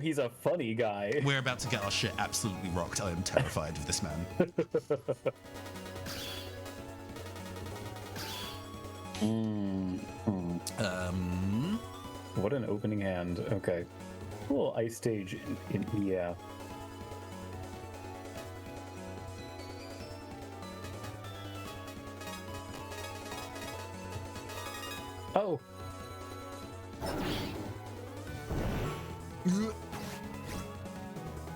he's a funny guy. We're about to get our shit absolutely rocked. I am terrified of this man. What an opening hand. Okay. Cool ice stage yeah. Oh.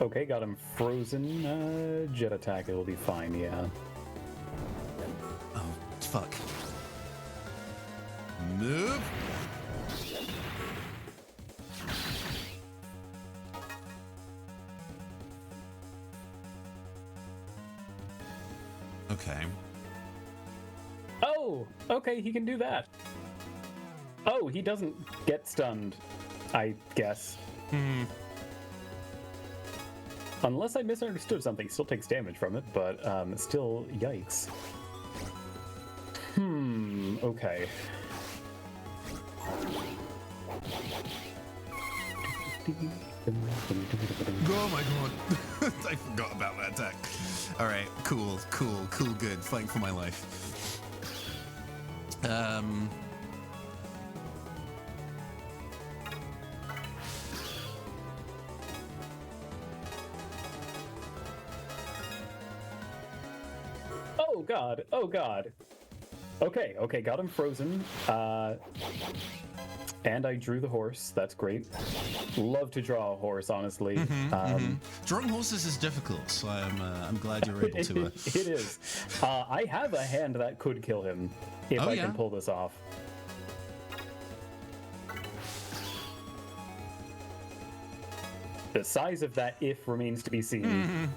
Okay, got him frozen. Jet attack, it'll be fine, yeah. Oh, fuck. Move. Okay. Oh, okay, he can do that. Oh, he doesn't get stunned, I guess. Unless I misunderstood something, he still takes damage from it, but still, yikes. Okay. Oh my god. I forgot about that attack. Alright, cool, good. Fighting for my life. Oh god. Okay, got him frozen. And I drew the horse. That's great. Love to draw a horse, honestly. Drawing horses is difficult, so I'm glad you're able to. It is. I have a hand that could kill him if I can pull this off. The size of that if remains to be seen.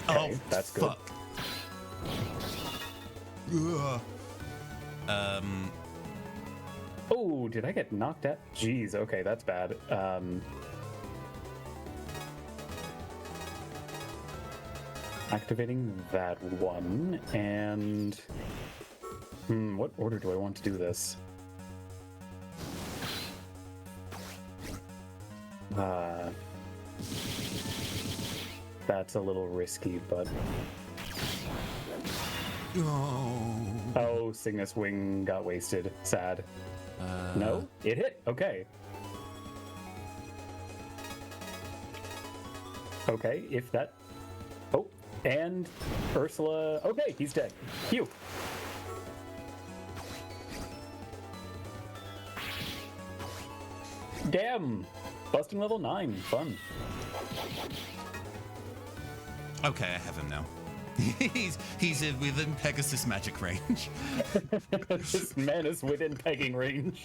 Okay, that's good. Fuck. Ugh. Oh, did I get knocked out? Jeez, okay, that's bad. activating that one, and what order do I want to do this? That's a little risky, but oh, Cygnus Wing got wasted. Sad. No, it hit. Okay. Okay, if that. Oh, and Ursula. Okay, he's dead. Phew. Damn. Busting level 9. Fun. Okay, I have him now. he's within Pegasus magic range. This man is within pegging range.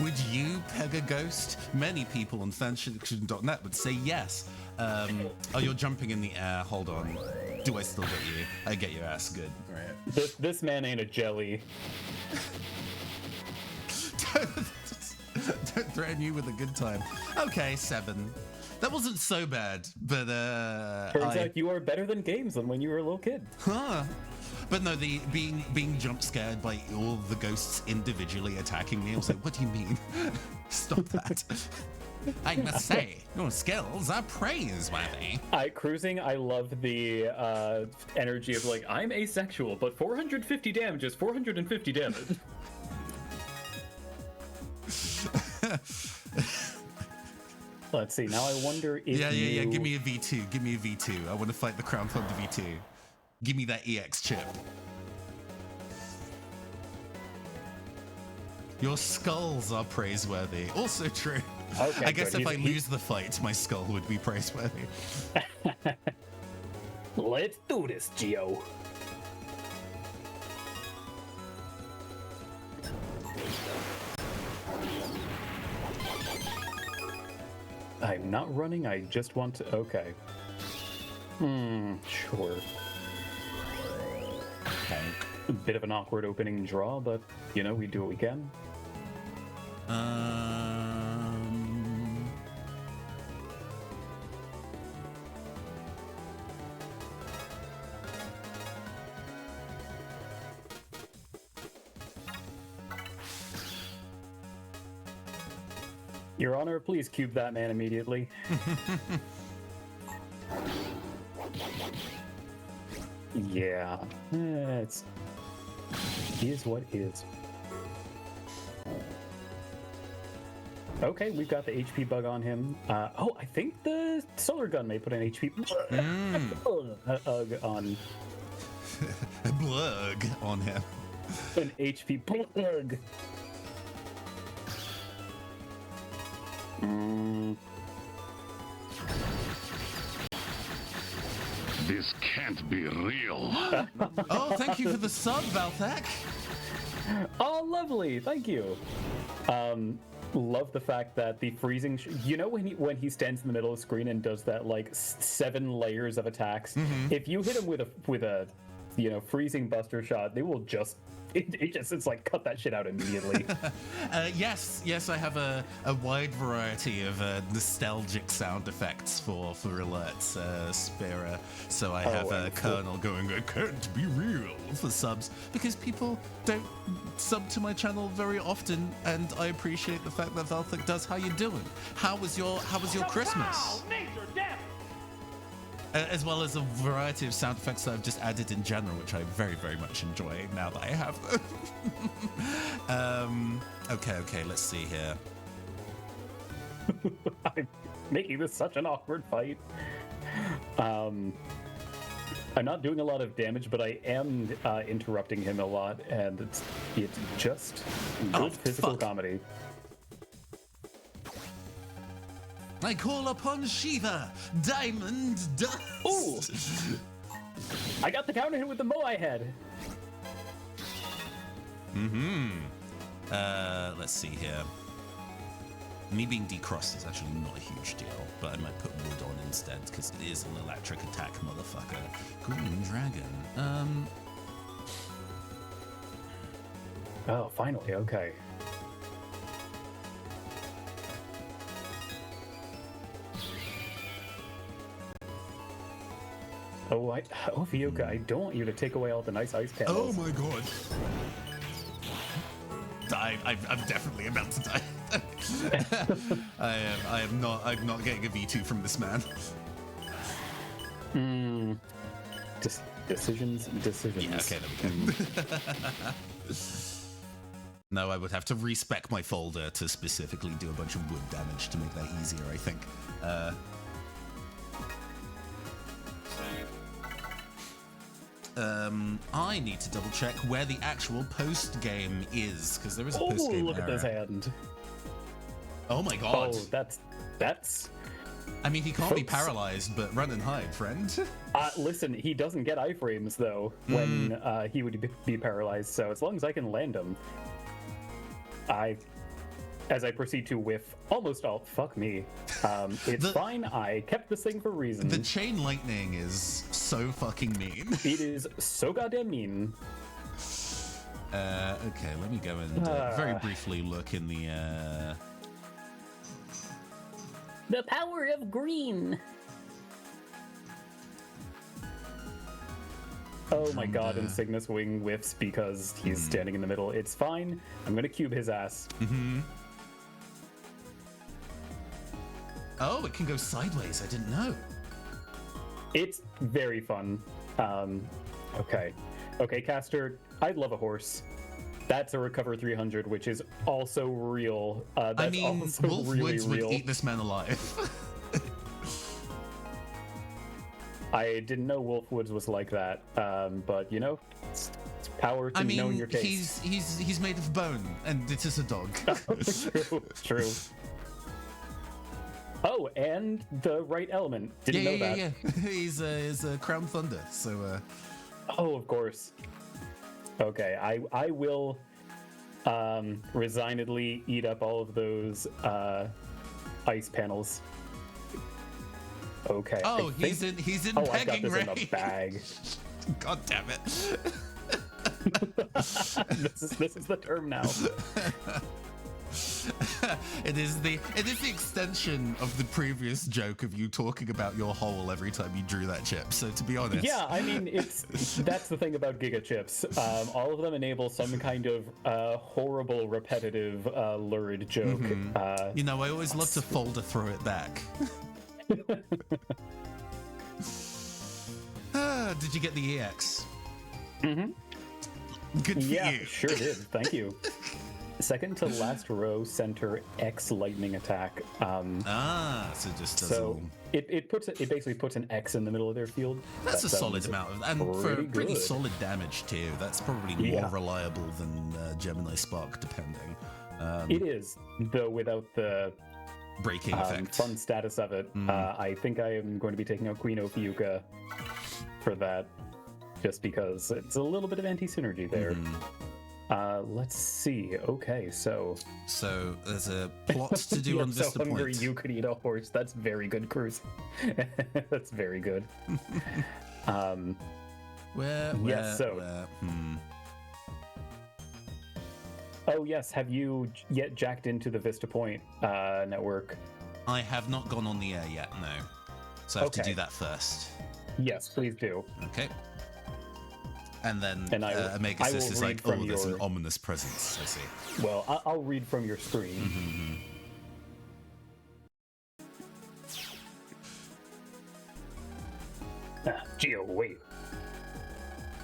Would you peg a ghost? Many people on fanfiction.net would say yes. Oh, you're jumping in the air. Hold on. Do I still get you? I get your ass good. Right. This man ain't a jelly. Don't threaten you with a good time. Okay, 7. That wasn't so bad, but Turns out you are better than games than when you were a little kid. Huh. But no, the being jump scared by all the ghosts individually attacking me, I was like, what do you mean? Stop that. I must say, your skills are praiseworthy. Cruising, I love the energy of like, I'm asexual, but 450 damage is 450 damage. Let's see, now I wonder if Yeah, give me a V2, give me a V2. I want to fight the Crown Thunder V2. Give me that EX chip. Your skulls are praiseworthy. Also true. Okay, I guess good. if I lose the fight, my skull would be praiseworthy. Let's do this, Geo. I'm not running, I just want to... Okay. Sure. Okay. A bit of an awkward opening draw, but, you know, we do what we can. Your Honor, please cube that man immediately. Yeah, it's is what is. Okay, we've got the HP bug on him. Oh, I think the solar gun may put an HP bug on. Blug on him. An HP bug. This can't be real. Oh, thank you for the sub, Valthak. Oh, lovely. Thank you. Love the fact that the freezing... you know when he stands in the middle of the screen and does that, like, 7 layers of attacks? Mm-hmm. If you hit him with a freezing buster shot, they will just... It's like, cut that shit out immediately. Yes, I have a wide variety of nostalgic sound effects for alerts, Spira. So I have a Colonel going, it can't be real for subs, because people don't sub to my channel very often, and I appreciate the fact that Valthak does. How you doing? How was your Christmas? As well as a variety of sound effects that I've just added in general, which I very, very much enjoy now that I have them. Okay, let's see here. I'm making this such an awkward fight. I'm not doing a lot of damage, but I am interrupting him a lot, and it's just good physical comedy. I call upon Shiva, Diamond Dust. Ooh! I got the counter hit with the Moai head. Let's see here. Me being decrossed is actually not a huge deal, but I might put wood on instead because it is an electric attack, motherfucker. Green Dragon. Oh, finally, okay. Fiuka, I don't want you to take away all the nice ice Oh panels. my god. I'm definitely about to die. I'm not getting a V2 from this man. Decisions. Yeah, okay, there we go. No, I would have to respec my folder to specifically do a bunch of wood damage to make that easier, I think. I need to double check where the actual post game is, because there is a Oh, post game look at this hand. Oh my god. Oh, that's. I mean, he can't be Folks. paralyzed, but run and hide, friend. Listen, he doesn't get iframes though when he would be paralyzed. So as long as I can land him, as I proceed to whiff almost all. Fuck me. It's fine. I kept this thing for a reason. The chain lightning is so fucking mean. It is so goddamn mean. Okay, let me go and very briefly look in the. The power of green. Oh my god, and Cygnus Wing whiffs because he's standing in the middle. It's fine. I'm gonna cube his ass. Oh, it can go sideways. I didn't know. It's very fun. Okay, Caster, I'd love a horse. That's a Recover 300, which is also real. That's I mean, also Wolf really Woods real. would eat this man alive. I didn't know Wolf Woods was like that, but you know, it's power to I mean, knowing your taste. he's made of bone, and it is a dog. True. Oh, and the right element. Didn't know that. Yeah. He's a Crown Thunder, so. Oh, of course. Okay, I will resignedly eat up all of those ice panels. Okay. Oh, I he's think- in Oh, I've got pegging this in the range. bag. God damn it. this is the term now. It is the extension of the previous joke of you talking about your hole every time you drew that chip. So to be honest, Yeah, I mean, that's the thing about Giga Chips. All of them enable some kind of horrible, repetitive, lurid joke. you know, I always love to folder throw it back. Did you get the EX? Mm-hmm. Good for Yeah, you. sure did. Thank you. Second to last row, center X lightning attack. So just does So it basically puts an X in the middle of their field. that's That a solid sounds amount, and for pretty good. solid damage too. That's probably more Yeah. reliable than Gemini Spark, depending. It is, though, without the Breaking effect. fun status of it. I think I am going to be taking out Queen Ophiuka for that, just because it's a little bit of anti-synergy there. Let's see. Okay, so there's a plot to do you're on so Vista hungry Point. you could eat a horse. That's very good, Cruz. That's very good. Where? Yes, so- Oh yes, have you yet jacked into the Vista Point network? I have not gone on the air yet, no. So I have to Okay. do that first. Yes, please do. Okay. And then And I Omegasis will is read like, from oh, there's an your- ominous presence. I see. Well, I'll read from your screen. Geo, wait.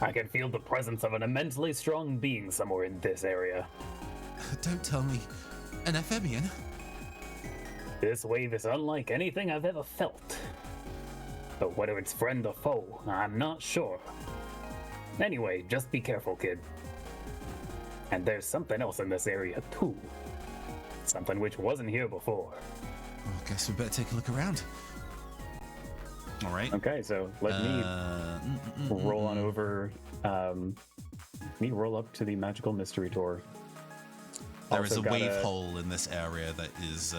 I can feel the presence of an immensely strong being somewhere in this area. Don't tell me. An Ephemian? This wave is unlike anything I've ever felt. But whether it's friend or foe, I'm not sure. Anyway, just be careful, kid. And there's something else in this area, too. Something which wasn't here before. I guess we better take a look around. All right. Okay, so let me roll on over. Let me roll up to the magical mystery door. There is Also a got wave hole in this area that is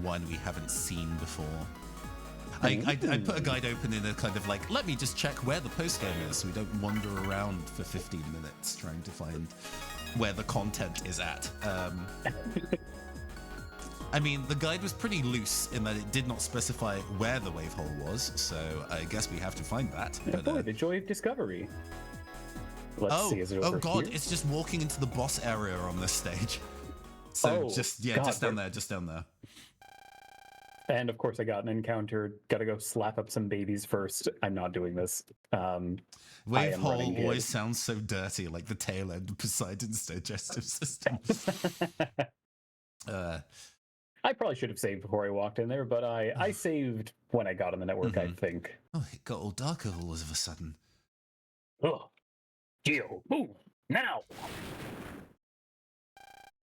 one we haven't seen before. I put a guide open in a kind of like, let me just check where the post game is so we don't wander around for 15 minutes trying to find where the content is at. I mean, the guide was pretty loose in that it did not specify where the wave hole was, so I guess we have to find that. Oh boy, the joy of discovery. Let's see, is it over oh god, here? it's just walking into the boss area on this stage. So Oh, just God, just down there, just down there. And of course, I got an encounter. Gotta go slap up some babies first. I'm not doing this. Wave am hole running good. always sounds so dirty, like the tail end of Poseidon's digestive system. I probably should have saved before I walked in there, but I saved when I got on the network, I think. Oh, it got all darker all of a sudden. Oh, Geo, move now!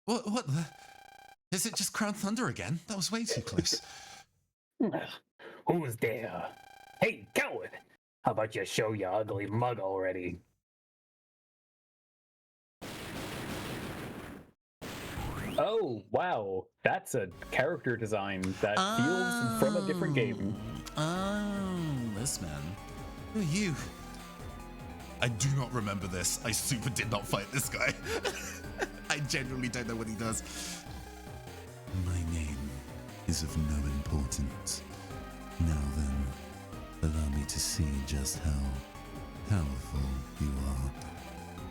What the? Is it just Crown Thunder again? That was way too close. Who's there? Hey, coward! How about you show your ugly mug already? Oh, wow. That's a character design that feels from a different game. Oh, this man. Who are you? I do not remember this. I super did not fight this guy. I genuinely don't know what he does. My name is of no importance. Now then, allow me to see just how powerful you are.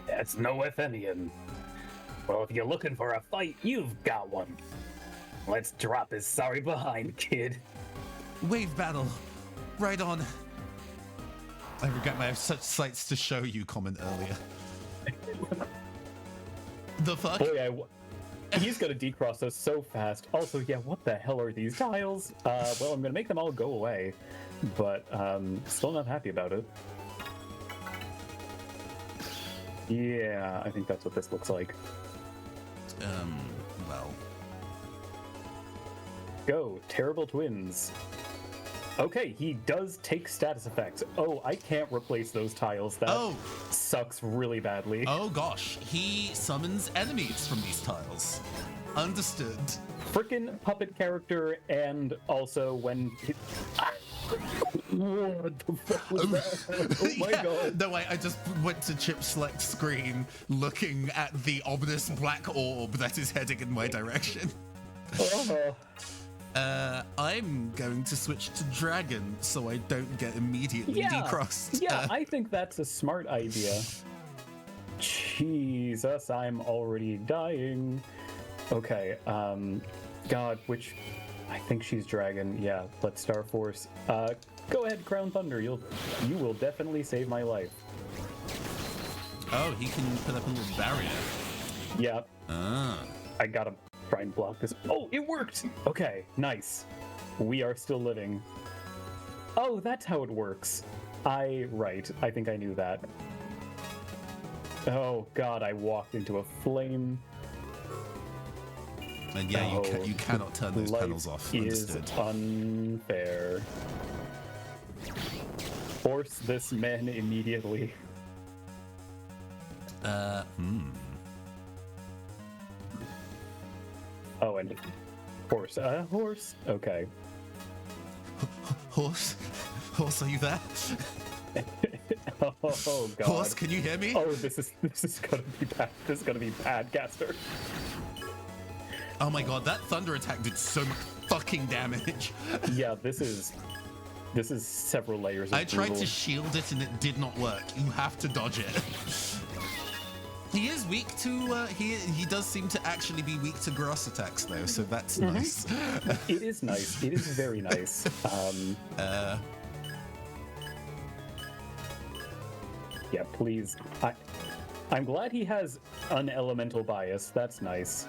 That's no Athenian. Well, if you're looking for a fight, you've got one. Let's drop his sorry behind, kid. Wave battle. Right on. I regret my such sights to show you comment earlier. The fuck? Boy, he's gonna decross us so fast. Also, yeah, what the hell are these tiles? Well, I'm gonna make them all go away, but still not happy about it. Yeah, I think that's what this looks like. Well. Go, terrible twins. Okay, he does take status effects. Oh, I can't replace those tiles. That sucks really badly. Oh gosh, he summons enemies from these tiles. Understood. Frickin' puppet character, and also when what the fuck was that? Oh my god. No, I just went to Chip's select screen looking at the ominous black orb that is heading in my direction. I'm going to switch to Dragon so I don't get immediately decrossed. Yeah, I think that's a smart idea. Jesus, I'm already dying. Okay, God, which... I think she's Dragon. Yeah, let's Star Force. Go ahead, Crown Thunder. You will definitely save my life. Oh, he can put up a little barrier. Yeah. Ah. I gotta try and block this. Oh, it worked! Okay, nice. We are still living. Oh, that's how it works. Right. I think I knew that. Oh, God, I walked into a flame. And yeah, you cannot turn those panels off. Understood. Is unfair. Force this man immediately. Oh, and horse. Horse. Okay. Horse? Horse, are you there? Oh God. Horse, can you hear me? Oh, this is gonna be bad. This is gonna be bad, Gaster. Oh my god, that thunder attack did so much fucking damage. Yeah, this is several layers of I tried brutal. to shield it and it did not work. You have to dodge it. He is weak to, he does seem to actually be weak to grass attacks though, so that's nice. It is nice. It is very nice. Yeah, please. I'm glad he has an elemental bias. That's nice.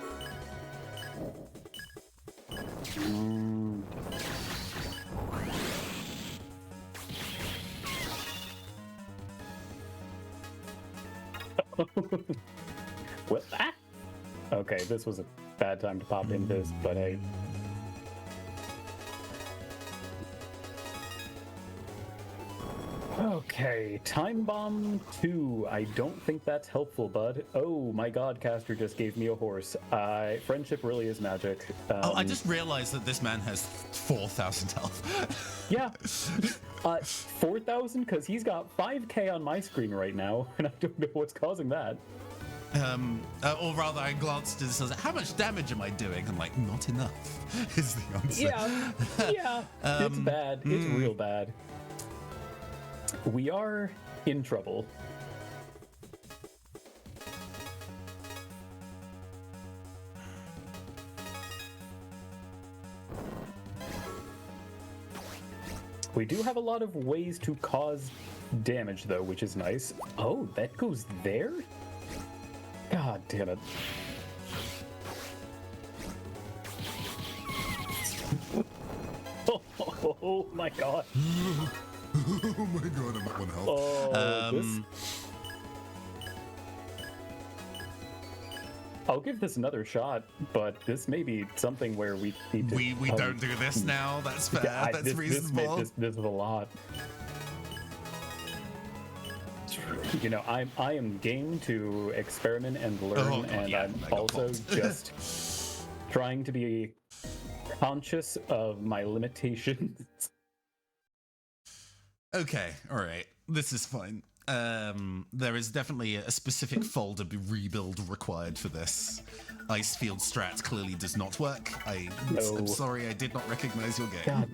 Well, okay, this was a bad time to pop in this, but hey. Okay, Time Bomb 2. I don't think that's helpful, bud. Oh my god, Caster just gave me a horse. Friendship really is magic. I just realized that this man has 4,000 health. Yeah. 4,000? Because he's got 5k on my screen right now, and I don't know what's causing that. Or rather, I glanced at this. I was like, "How much damage am I doing?" I'm like, "Not enough." Is the answer? Yeah, it's bad. It's real bad. We are in trouble. We do have a lot of ways to cause damage, though, which is nice. Oh, that goes there? God damn it. Oh my god. Oh my god, I'm at 1 health. Oh, this... I'll give this another shot, but this may be something where we need to... We don't do this now. That's fair. That's reasonable. This is a lot. You know, I am game to experiment and learn, I'm also just trying to be conscious of my limitations. Okay, all right. This is fine. There is definitely a specific folder rebuild required for this. Icefield Strat clearly does not work. I'm sorry, I did not recognize your game. God.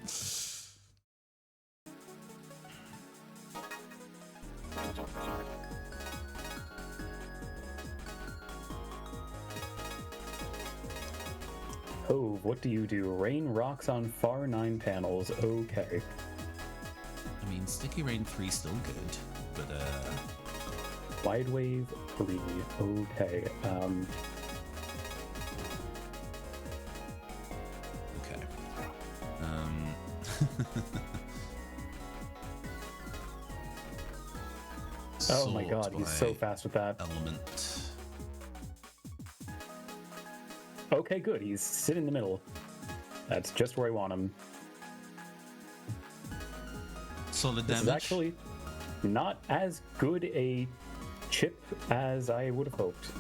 Oh, what do you do? Rain rocks on far 9 panels. Okay. I mean, Sticky Rain 3 still good, but Wide Wave 3. Okay. Okay. Oh my god, he's so fast with that. Element. Okay, good. He's sitting in the middle. That's just where I want him. Solid This damage. is actually not as good a chip as I would have hoped.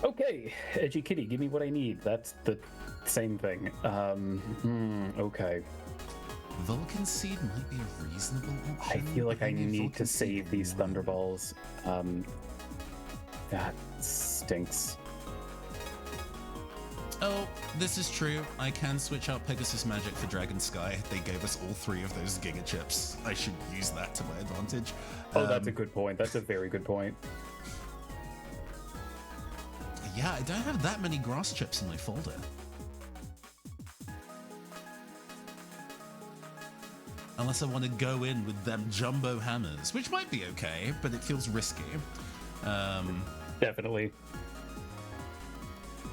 Okay, Edgy Kitty, give me what I need. That's the same thing. Okay. Vulcan Seed might be a reasonable I option. feel like I mean, need Vulcan to Seed save these would- Thunderballs. That stinks. Oh, this is true. I can switch out Pegasus Magic for Dragon Sky. They gave us all 3 of those Giga Chips. I should use that to my advantage. Oh, that's a good point. That's a very good point. Yeah, I don't have that many Grass Chips in my folder. Unless I want to go in with them Jumbo Hammers, which might be okay, but it feels risky. Definitely.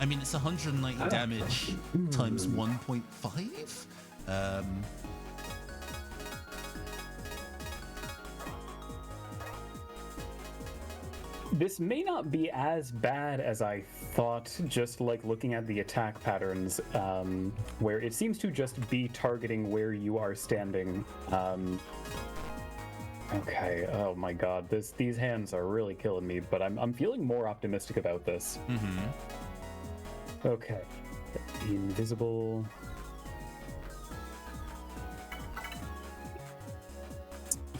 I mean, it's 190 damage times 1.5. This may not be as bad as I thought, just like looking at the attack patterns, where it seems to just be targeting where you are standing. Okay, oh my god, these hands are really killing me, but I'm feeling more optimistic about this. Okay, invisible.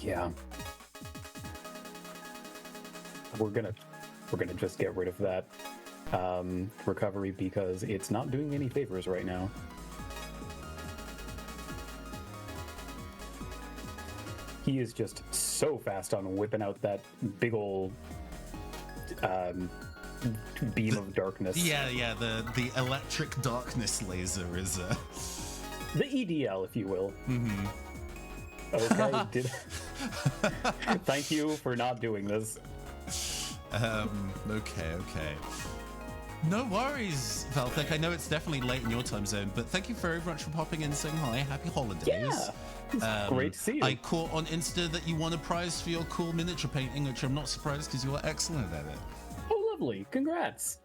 Yeah. We're gonna just get rid of that recovery because it's not doing any favors right now. He is just so fast on whipping out that big ol' beam of darkness. Yeah, the electric darkness laser is The EDL, if you will. Okay, Thank you for not doing this. okay. No worries, Valthek. I know it's definitely late in your time zone, but thank you very much for popping in, saying hi. Happy holidays. Yeah, it's great to see you. I caught on Insta that you won a prize for your cool miniature painting, which I'm not surprised because you are excellent at it. Oh, lovely. Congrats.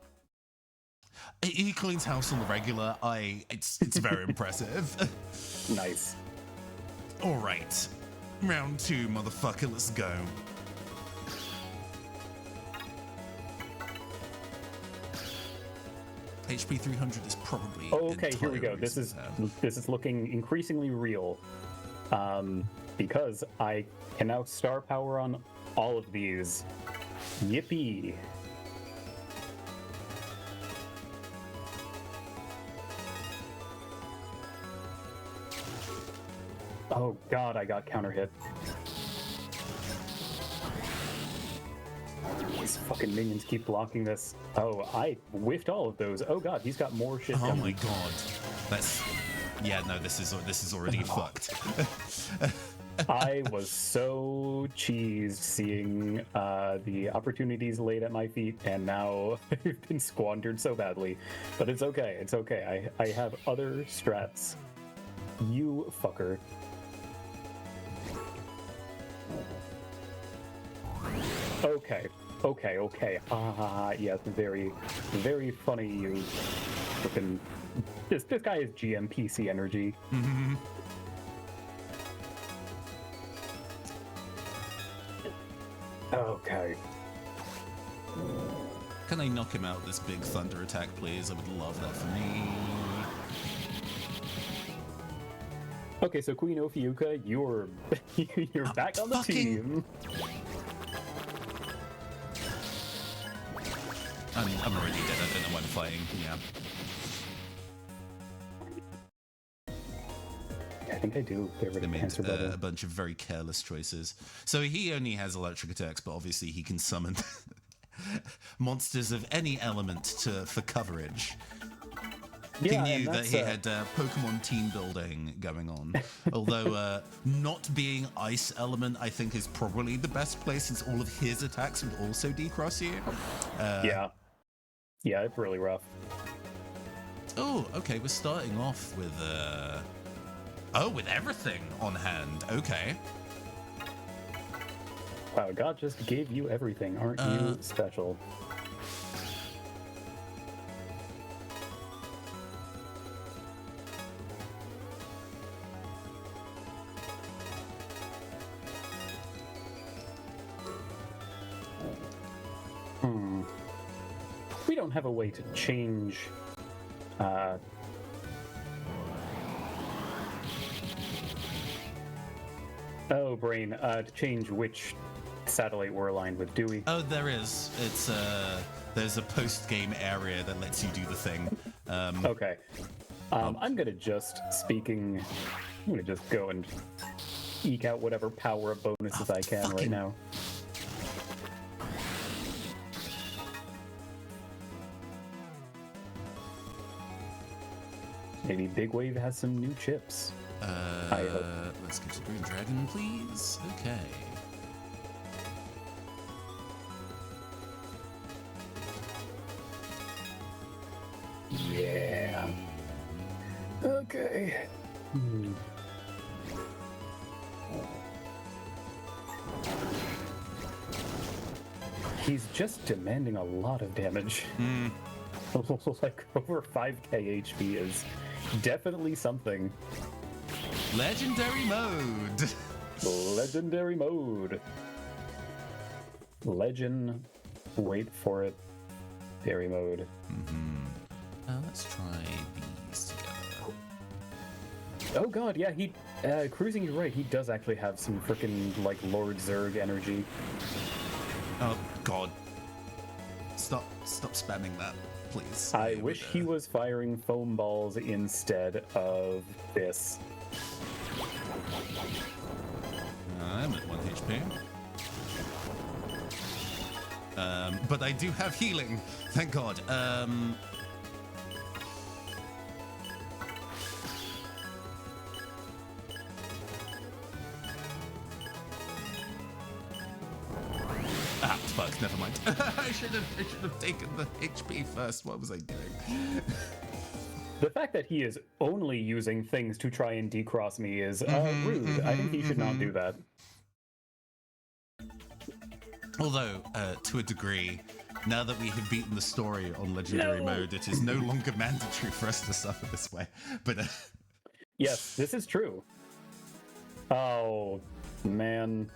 He cleans house on the regular. It's very impressive. Nice. All right, round 2, motherfucker. Let's go. HP 300 is probably. Oh, okay, here we go. entirely This is reasonable. looking increasingly real, because I can now star power on all of these. Yippee. Oh god, I got counter hit. These fucking minions keep blocking this. Oh, I whiffed all of those. Oh god, he's got more shit Oh coming. my god. That's... Yeah, no, this is already fucked. I was so cheesed seeing the opportunities laid at my feet, and now they've been squandered so badly. But it's okay, it's okay. I have other strats. You fucker. Okay, okay. Yes, very, very funny. You fucking. This guy is GMPC energy. Okay. Can I knock him out with this big thunder attack, please? I would love that for me. Okay, so Queen Ophiuka, you're back on the fucking- team. I'm already dead. I don't know why I'm fighting. Yeah. I think I do. Get rid They of made Cancer Brother. a bunch of very careless choices. So he only has electric attacks, but obviously he can summon monsters of any element for coverage. He Yeah, knew and that that's, he had Pokemon team building going on. Although not being Ice Element, I think, is probably the best place, since all of his attacks would also decross you. Yeah, it's really rough. Oh, okay, we're starting off with... Oh, with everything on hand. Okay. Wow, God just gave you everything. Aren't you special? We don't have a way to change oh, Brain, to change which satellite we're aligned with, do we? Oh, there is. It's there's a post-game area that lets you do the thing. Okay. I'm gonna just go and eke out whatever power-up bonuses I can right now. Maybe Big Wave has some new chips. I hope. Let's get to Green Dragon, please. Okay. Yeah. Okay. He's just demanding a lot of damage. Like over 5k HP is definitely something. Legendary mode. Legendary mode. Legend. Wait for it. Dairy mode. Let's try these together. Oh god, yeah, he Cruising, you're right, he does actually have some freaking like Lord Zerg energy. Oh god. Stop spamming that, please. I wish he was firing foam balls instead of this. I'm at 1 HP. But I do have healing, thank god. Fuck, never mind. I should have taken the HP first. What was I doing? The fact that he is only using things to try and decross me is rude. I think he should not do that. Although, to a degree, now that we have beaten the story on Legendary Mode, it is no longer mandatory for us to suffer this way. But yes, this is true. Oh, man.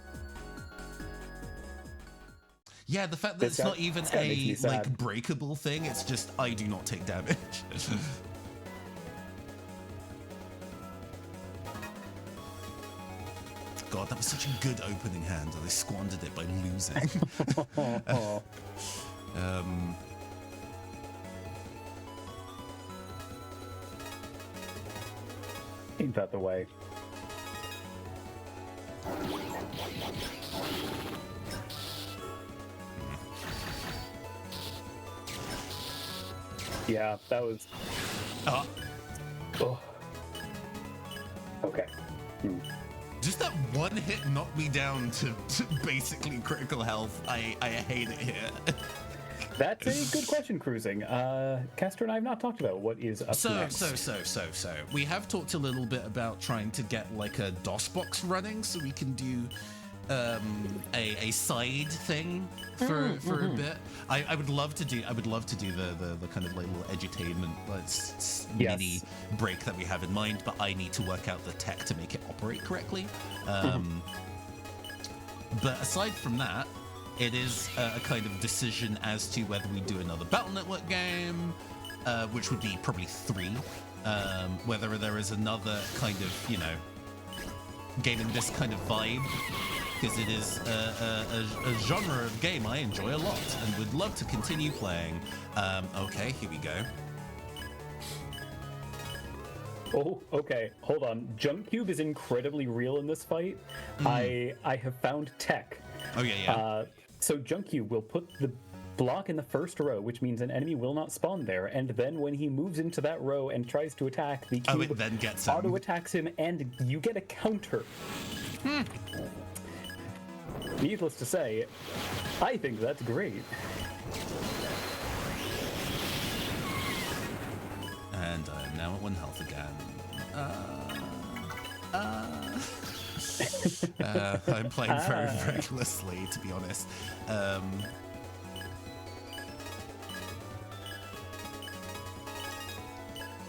yeah, the fact that it's not even a like breakable thing, it's just I do not take damage. God, that was such a good opening hand, and I squandered it by losing. Ain't that the way? Yeah, that was. Oh. Okay. Just that one hit knocked me down to basically critical health. I hate it here. That's a good question, Cruising. Castor and I have not talked about what is up next. So we have talked a little bit about trying to get like a DOS box running so we can do a side thing for a bit. I would love to do the kind of like little edutainment mini break that we have in mind, but I need to work out the tech to make it operate correctly. But aside from that, it is a kind of decision as to whether we do another Battle Network game, which would be probably 3. Whether there is another kind of, you know, game in this kind of vibe, because it is a genre of game I enjoy a lot and would love to continue playing. Okay, here we go. Oh, okay. Hold on. Junk Cube is incredibly real in this fight. I have found tech. Oh, yeah. So Junk Cube will put the block in the first row, which means an enemy will not spawn there, and then when he moves into that row and tries to attack, the cube it then gets him. auto-attacks him, and you get a counter. Needless to say, I think that's great. And I am now at 1 health again. I'm playing very recklessly, to be honest.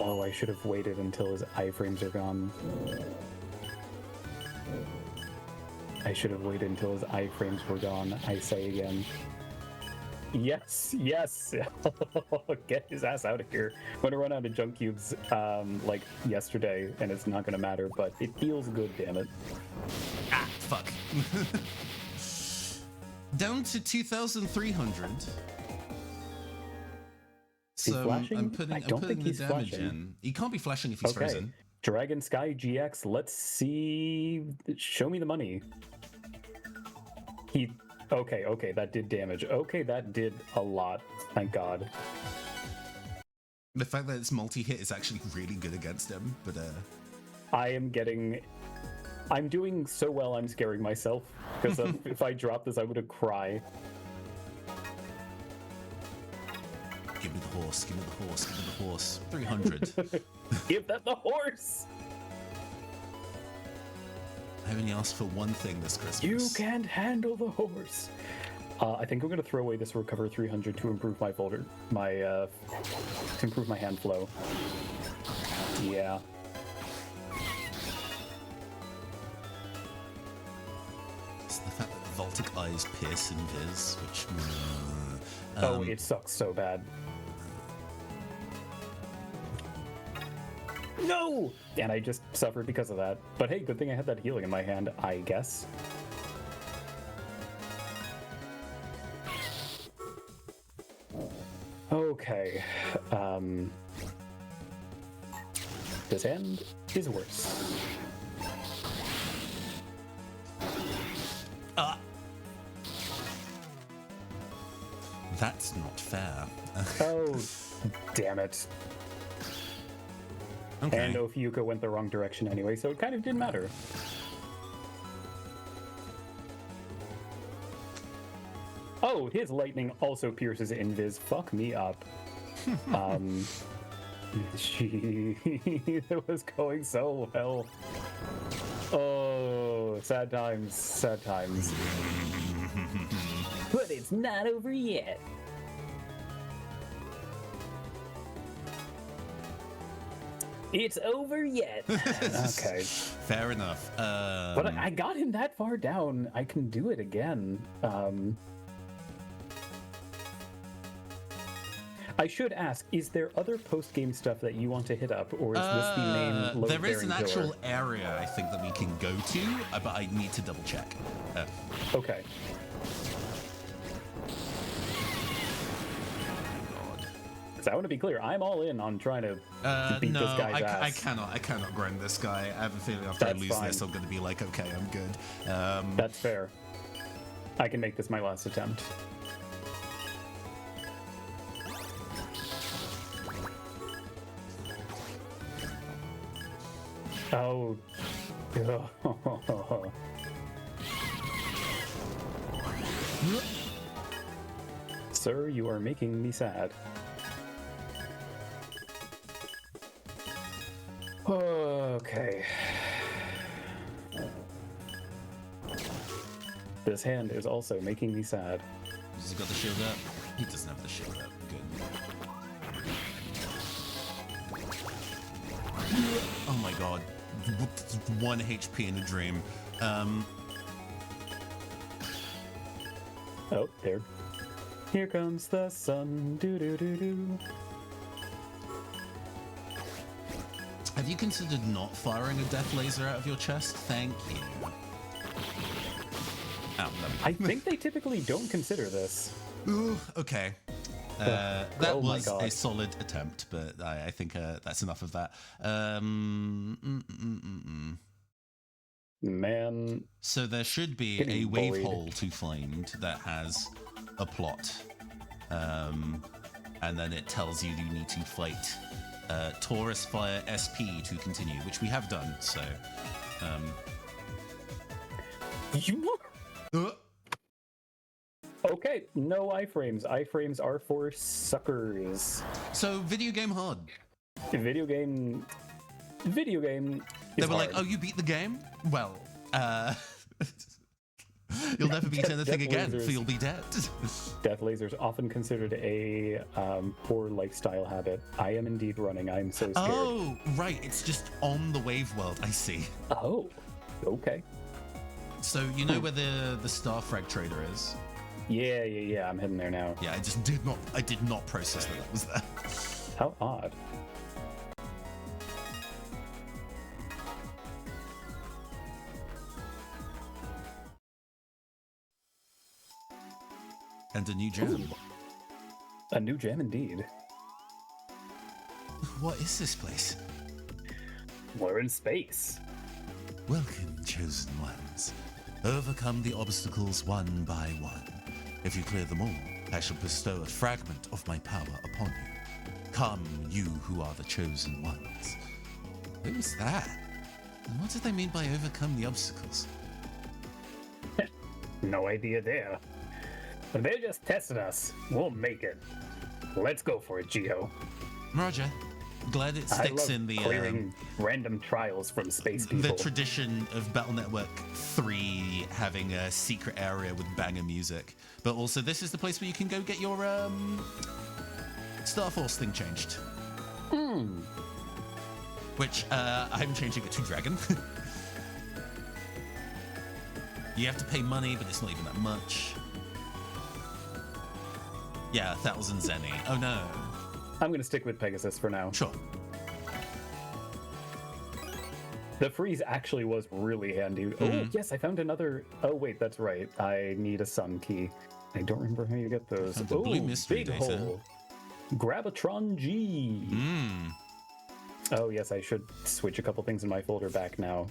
Oh, I should have waited until his iframes are gone. I should have waited until his iframes were gone, I say again. Yes! Get his ass out of here. I'm gonna run out of junk cubes like yesterday, and it's not gonna matter, but it feels good, damn it. Ah, fuck. Down to 2,300. So flashing? I'm putting the damage in. He can't be flashing if he's frozen. Dragon Sky GX, let's see. Show me the money. Okay, that did damage. Okay, that did a lot. Thank God. The fact that it's multi-hit is actually really good against him, but I'm doing so well I'm scaring myself, because if I drop this, I'm gonna cry. Give me the horse, give me the horse, give me the horse. 300. Give them the horse! I only asked for one thing this Christmas. You can't handle the horse. I think I'm gonna throw away this recover 300 to improve my to improve my hand flow. Yeah. It's the fact that the Voltic eyes pierce Invis, which. It sucks so bad. No! And I just suffered because of that. But hey, good thing I had that healing in my hand, I guess. Okay. This hand is worse. That's not fair. Oh, damn it. Okay. And Ophiuka went the wrong direction anyway, so it kind of didn't matter. Oh, his lightning also pierces Invis. Fuck me up. It was going so well. Oh, sad times, sad times. But it's not over yet. It's over yet. Okay. Fair enough. But I got him that far down. I can do it again. I should ask, is there other post-game stuff that you want to hit up, or is this the main load There is an bearing actual pillar? area I think that we can go to, but I need to double check. Okay. So I want to be clear, I'm all in on trying to beat no, this guy's ass. I cannot grind this guy. I have a feeling after That's I lose this, fine. I'm going to be like, okay, I'm good. That's fair. I can make this my last attempt. Oh. Sir, you are making me sad. Okay. This hand is also making me sad. Has he got the shield up? He doesn't have the shield up. Good. Oh my god. 1 HP in a dream. Oh, there. Here comes the sun. Do do do do. Have you considered not firing a death laser out of your chest? Thank you. Oh, no. I think they typically don't consider this. Ooh, okay. That Oh my was God. a solid attempt, but I think that's enough of that. Man, So there should be Getting a wave bullied. hole to find that has a plot. And then it tells you you need to fight Taurus Fire SP to continue, which we have done, so... Okay, no iframes. Iframes are for suckers. So, video game hard. Video game. Video game. They Is were like, hard. oh, you beat the game? Well, you'll never beat anything Death again, lasers. for you'll be dead. Death lasers often considered a poor lifestyle habit. I am indeed running. I'm so scared. Oh, right, it's just on the wave world, I see. Oh, okay. So, you know where the Starfrag trader is? Yeah. I'm heading there now. Yeah, I did not process that was there. How odd. And a new gem. A new gem indeed. What is this place? We're in space. Welcome, chosen ones. Overcome the obstacles one by one. If you clear them all, I shall bestow a fragment of my power upon you. Come, you who are the chosen ones. Who's that? And what do they mean by overcome the obstacles? No idea there. They're just testing us. We'll make it. Let's go for it, Geo. Roger. Glad it I sticks love in the clearing random trials from space people. the tradition of Battle Network 3 having a secret area with banger music. But also, this is the place where you can go get your Star Force thing changed. Which I'm changing it to Dragon. You have to pay money, but it's not even that much. Yeah, 1,000 Zenny. Oh no. I'm gonna stick with Pegasus for now. Sure. The freeze actually was really handy. Oh, yes, I found another. Oh, wait, that's right. I need a sun key. I don't remember how you get those. found a blue Oh, mystery big data. hole. Grabatron G. Oh, yes, I should switch a couple things in my folder back now.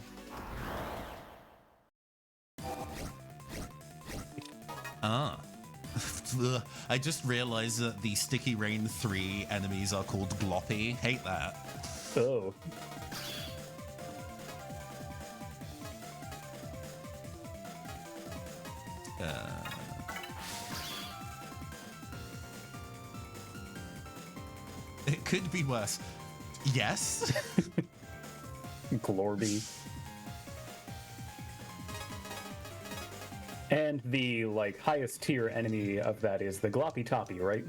Ah. I just realized that the Sticky Rain 3 enemies are called Gloppy. Hate that. Oh. It could be worse. Yes. Glorby. And the highest tier enemy of that is the Gloppy Toppy, right?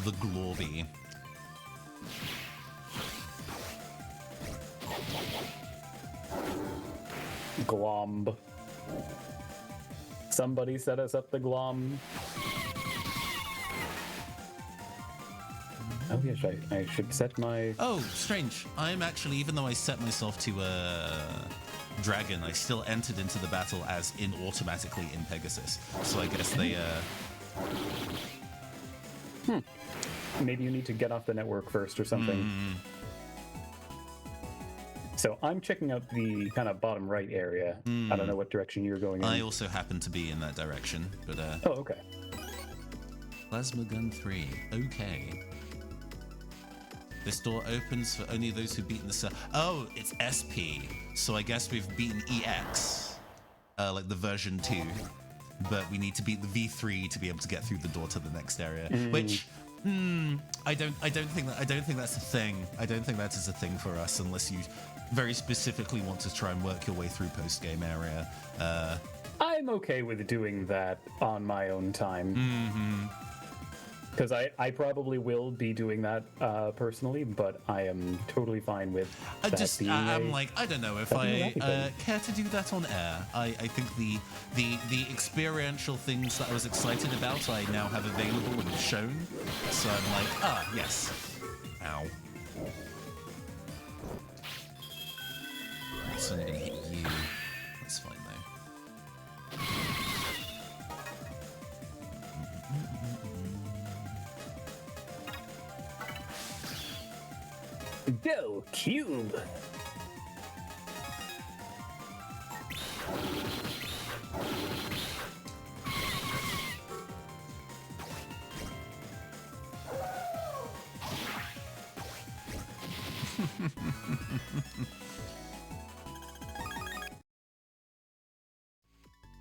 The Glorby. Glomb. somebody set us up the glom. Oh yes, I should set my... Oh, strange. I'm actually, even though I set myself to dragon, I still entered into the battle as in automatically in Pegasus. So I guess they Maybe you need to get off the network first or something. So I'm checking out the kind of bottom right area. I don't know what direction you're going in. I also happen to be in that direction, but Oh, okay. Plasma Gun 3. Okay. This door opens for only those who've beaten the cell. Oh, it's SP. So I guess we've beaten EX, like the version 2, but we need to beat the V3 to be able to get through the door to the next area. Which, I don't think that's a thing. I don't think that is a thing for us unless you very specifically want to try and work your way through post-game area. I'm okay with doing that on my own time. Because I probably will be doing that personally, but I am totally fine with that being I'm like, I don't know if I care to do that on air. I think the experiential things that I was excited about I now have available and shown. So I'm like, yes. Ow. It's only gonna hit you. That's fine though. Go, Cube!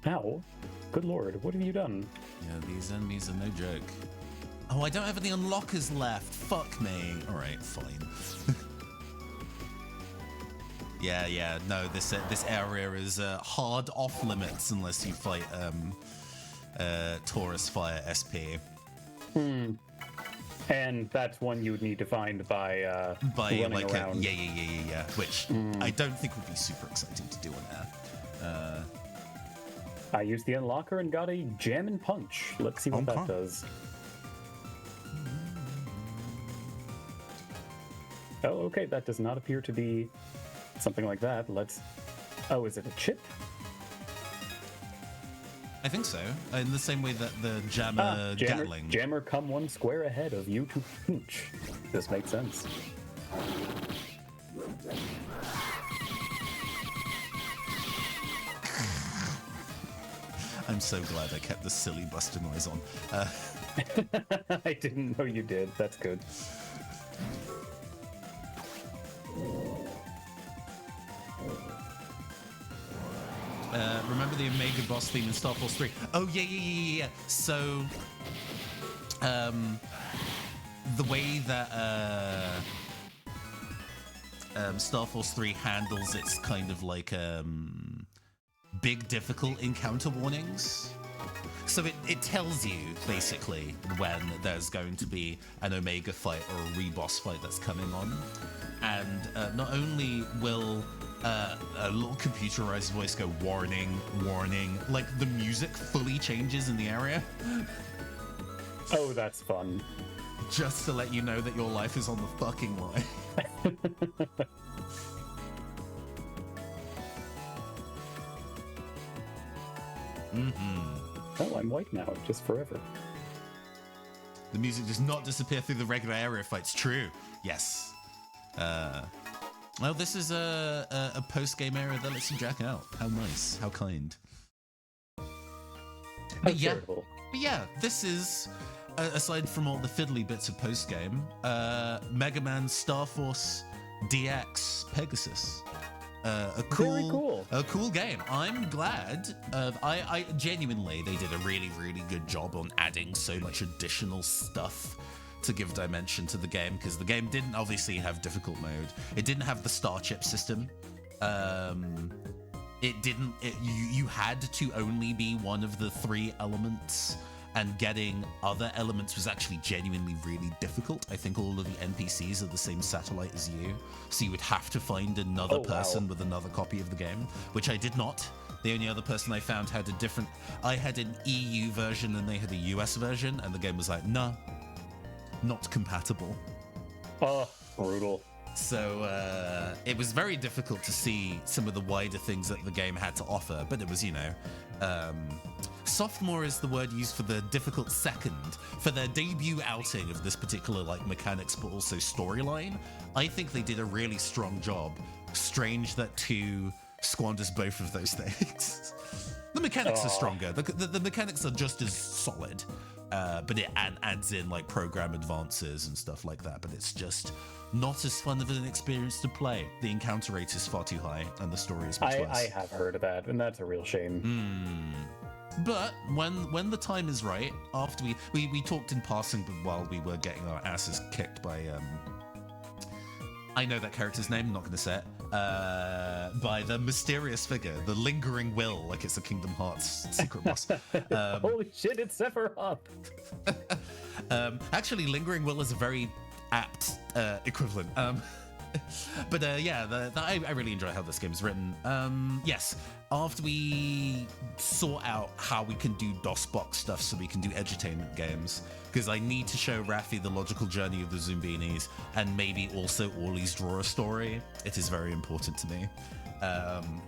Ow. Good lord, what have you done? Yeah, these enemies are no joke. Oh, I don't have any unlockers left. Fuck me. Alright, fine. Yeah, no, this area is hard off limits unless you fight Taurus Fire SP. And that's one you would need to find by running like around. Yeah. Which I don't think would be super exciting to do on air. I used the unlocker and got a jam and punch. Let's see what that does. Oh, okay, that does not appear to be something like that. Let's... Oh, is it a chip? I think so. In the same way that the Jammer Gatling. Jammer come one square ahead of you to pinch. This makes sense. I'm so glad I kept the silly Buster noise on. I didn't know you did. That's good. Remember the Omega boss theme in Star Force 3? Oh, yeah. So, the way that Star Force 3 handles its kind of like big difficult encounter warnings. So it tells you basically when there's going to be an Omega fight or a reboss fight that's coming on. And not only will a little computerized voice go warning, like the music fully changes in the area. Oh, that's fun. Just to let you know that your life is on the fucking line. Oh, I'm white now, just forever. The music does not disappear through the regular area fights. True. Yes. Well, this is a post-game area that lets you jack out. How nice. How kind. But yeah, this is, aside from all the fiddly bits of post-game, Mega Man Star Force DX Pegasus. A cool game. I'm glad. I genuinely, they did a really, really good job on adding so much additional stuff to give dimension to the game, because the game didn't obviously have difficult mode. It didn't have the star chip system. You had to only be one of the 3 elements, and getting other elements was actually genuinely really difficult. I think all of the NPCs are the same satellite as you, so you would have to find another person with another copy of the game, which I did not. The only other person I found had a different. I had an EU version and they had a US version, and the game was like, nah, not compatible. Oh, brutal. So it was very difficult to see some of the wider things that the game had to offer, but it was, sophomore is the word used for the difficult second. For their debut outing of this particular mechanics but also storyline, I think they did a really strong job. Strange that 2 squanders both of those things. The mechanics are stronger. The mechanics are just as solid, but it adds in program advances and stuff like that, but it's just not as fun of an experience to play. The encounter rate is far too high and the story is much worse. I have heard of that, and that's a real shame. But when the time is right, after we talked in passing while we were getting our asses kicked by I know that character's name, I'm not going to say it, by the mysterious figure, the Lingering Will, like it's a Kingdom Hearts secret boss. Holy shit, it's Sephiroth! Actually, Lingering Will is a very apt equivalent. But I really enjoy how this game is written. Yes, after we sort out how we can do DOSBox stuff so we can do edutainment games, because I need to show Raffi the logical journey of the Zumbinis and maybe also Orly's draw a story. It is very important to me.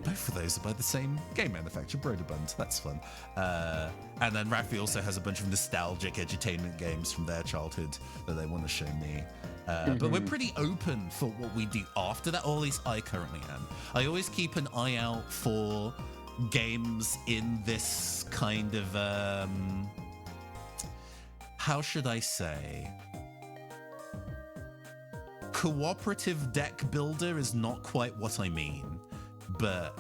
Both of those are by the same game manufacturer, Broderbund. That's fun. And then Raffi also has a bunch of nostalgic edutainment games from their childhood that they want to show me. But we're pretty open for what we do after that, or at least I currently am. I always keep an eye out for games in this kind of, how should I say? Cooperative deck builder is not quite what I mean, but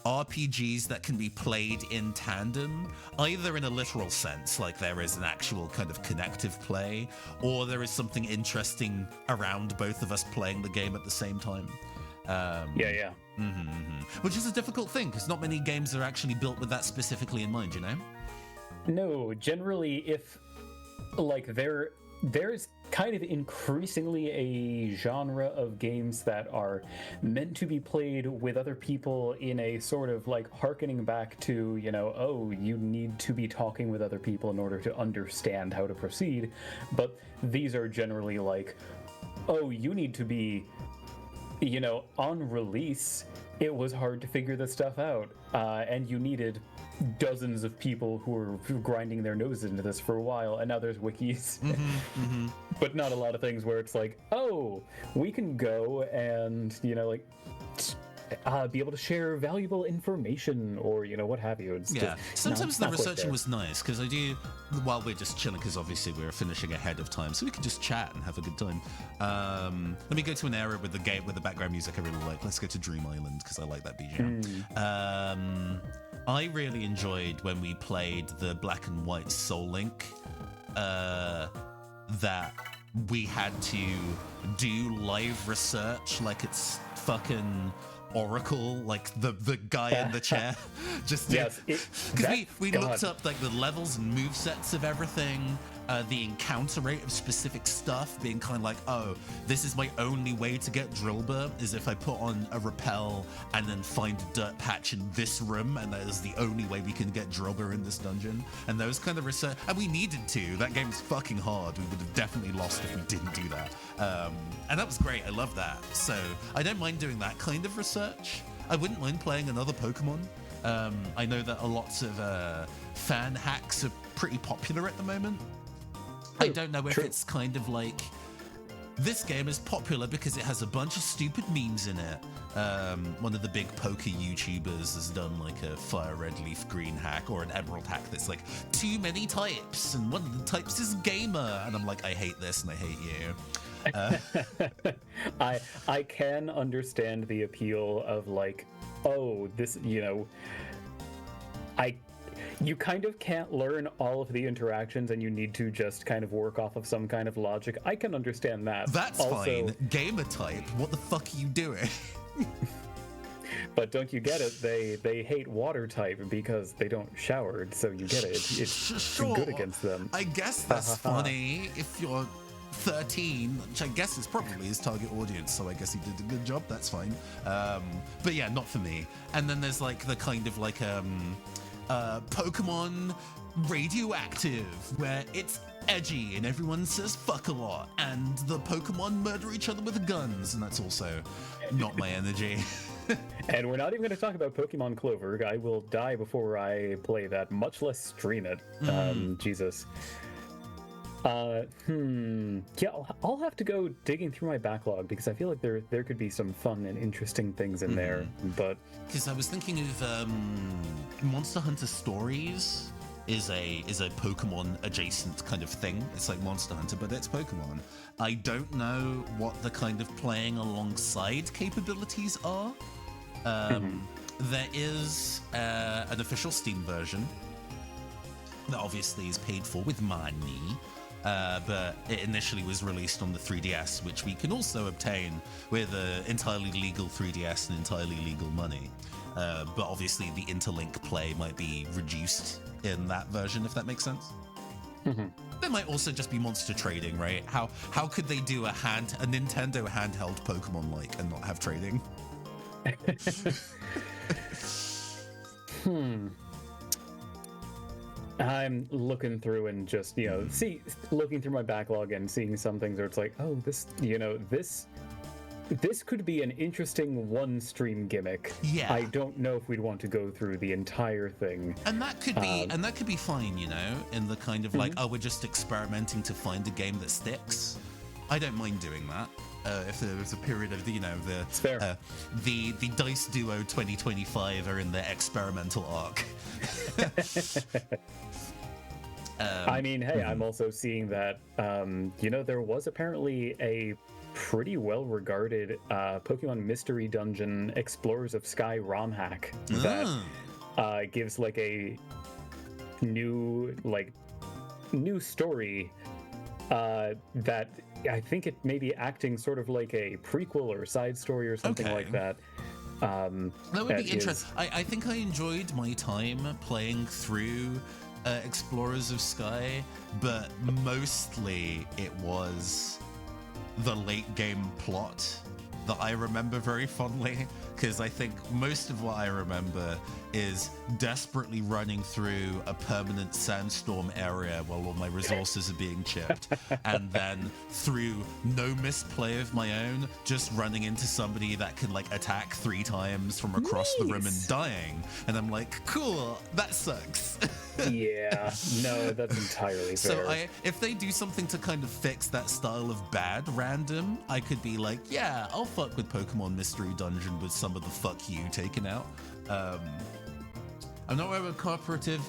RPGs that can be played in tandem, either in a literal sense, like there is an actual kind of connective play, or there is something interesting around both of us playing the game at the same time. Yeah. Which is a difficult thing, because not many games are actually built with that specifically in mind, No, generally, if, there's kind of increasingly a genre of games that are meant to be played with other people in a sort of hearkening back to, you need to be talking with other people in order to understand how to proceed. But these are generally you need to be, on release, it was hard to figure this stuff out. And you needed dozens of people who were grinding their noses into this for a while, and now there's wikis. But not a lot of things where it's we can go and be able to share valuable information or what have you. It's sometimes the researching was nice, because I do, while we're just chilling, because obviously we're finishing ahead of time, so we could just chat and have a good time. Let me go to an area with the background music I really like. Let's go to Dream Island, because I like that BGM. I really enjoyed when we played the Black and White Soul Link, that we had to do live research like it's fucking Oracle, the guy in the chair. Just because we looked up the levels and movesets of everything, the encounter rate of specific stuff, being kind of this is my only way to get Drillbur is if I put on a rappel and then find a dirt patch in this room, and that is the only way we can get Drillbur in this dungeon. And those kind of research, and we needed to. That game's fucking hard. We would have definitely lost if we didn't do that. And that was great. I love that. So I don't mind doing that kind of research. I wouldn't mind playing another Pokemon. I know that a lot of fan hacks are pretty popular at the moment. I don't know if it's kind of this game is popular because it has a bunch of stupid memes in it. One of the big poker YouTubers has done a fire red leaf green hack or an emerald hack that's too many types, and one of the types is gamer, and I'm I hate this and I hate you. I can understand the appeal of this, you kind of can't learn all of the interactions and you need to just kind of work off of some kind of logic. I can understand that. That's also fine. Gamer type, what the fuck are you doing? But don't you get it? They hate water type because they don't shower, so you get it. It's sure. good against them. I guess that's funny if you're 13, which I guess is probably his target audience, so I guess he did a good job. That's fine. But yeah, not for me. And then there's like the kind of like Pokemon Radioactive, where it's edgy and everyone says fuck a lot, and the Pokemon murder each other with guns, and that's also not my energy. And we're not even going to talk about Pokemon Clover. I will die before I play that, much less stream it. Jesus. Yeah, I'll have to go digging through my backlog because I feel like there could be some fun and interesting things in there. But because I was thinking of Monster Hunter Stories is a Pokemon adjacent kind of thing. It's like Monster Hunter, but it's Pokemon. I don't know what the kind of playing alongside capabilities are. There is an official Steam version that obviously is paid for with money, but it initially was released on the 3DS, which we can also obtain with an entirely legal 3DS and entirely legal money. But obviously the interlink play might be reduced in that version, if that makes sense. There might also just be monster trading, right? How could they do a Nintendo handheld Pokemon like and not have trading? I'm looking through and just, looking through my backlog and seeing some things where it's like, oh, this could be an interesting one stream gimmick. Yeah. I don't know if we'd want to go through the entire thing. And that could be fine, in the kind of like, oh, we're just experimenting to find a game that sticks. I don't mind doing that. If there was a period of the Dice Duo 2025 are in their experimental arc. I mean, hey, I'm also seeing that, there was apparently a pretty well-regarded Pokemon Mystery Dungeon Explorers of Sky ROM hack that gives like a new story that I think it may be acting sort of like a prequel or side story or something like that. That would be interesting. I think I enjoyed my time playing through Explorers of Sky, but mostly it was the late game plot that I remember very fondly, because I think most of what I remember is desperately running through a permanent sandstorm area while all my resources are being chipped, and then through no misplay of my own, just running into somebody that can like attack 3 times from across the room and dying, and I'm like, cool, that sucks. Yeah, no, that's entirely fair. So if they do something to kind of fix that style of bad random, I could be like, yeah, I'll fuck with Pokemon Mystery Dungeon with some of the fuck you taken out. I'm not aware of a cooperative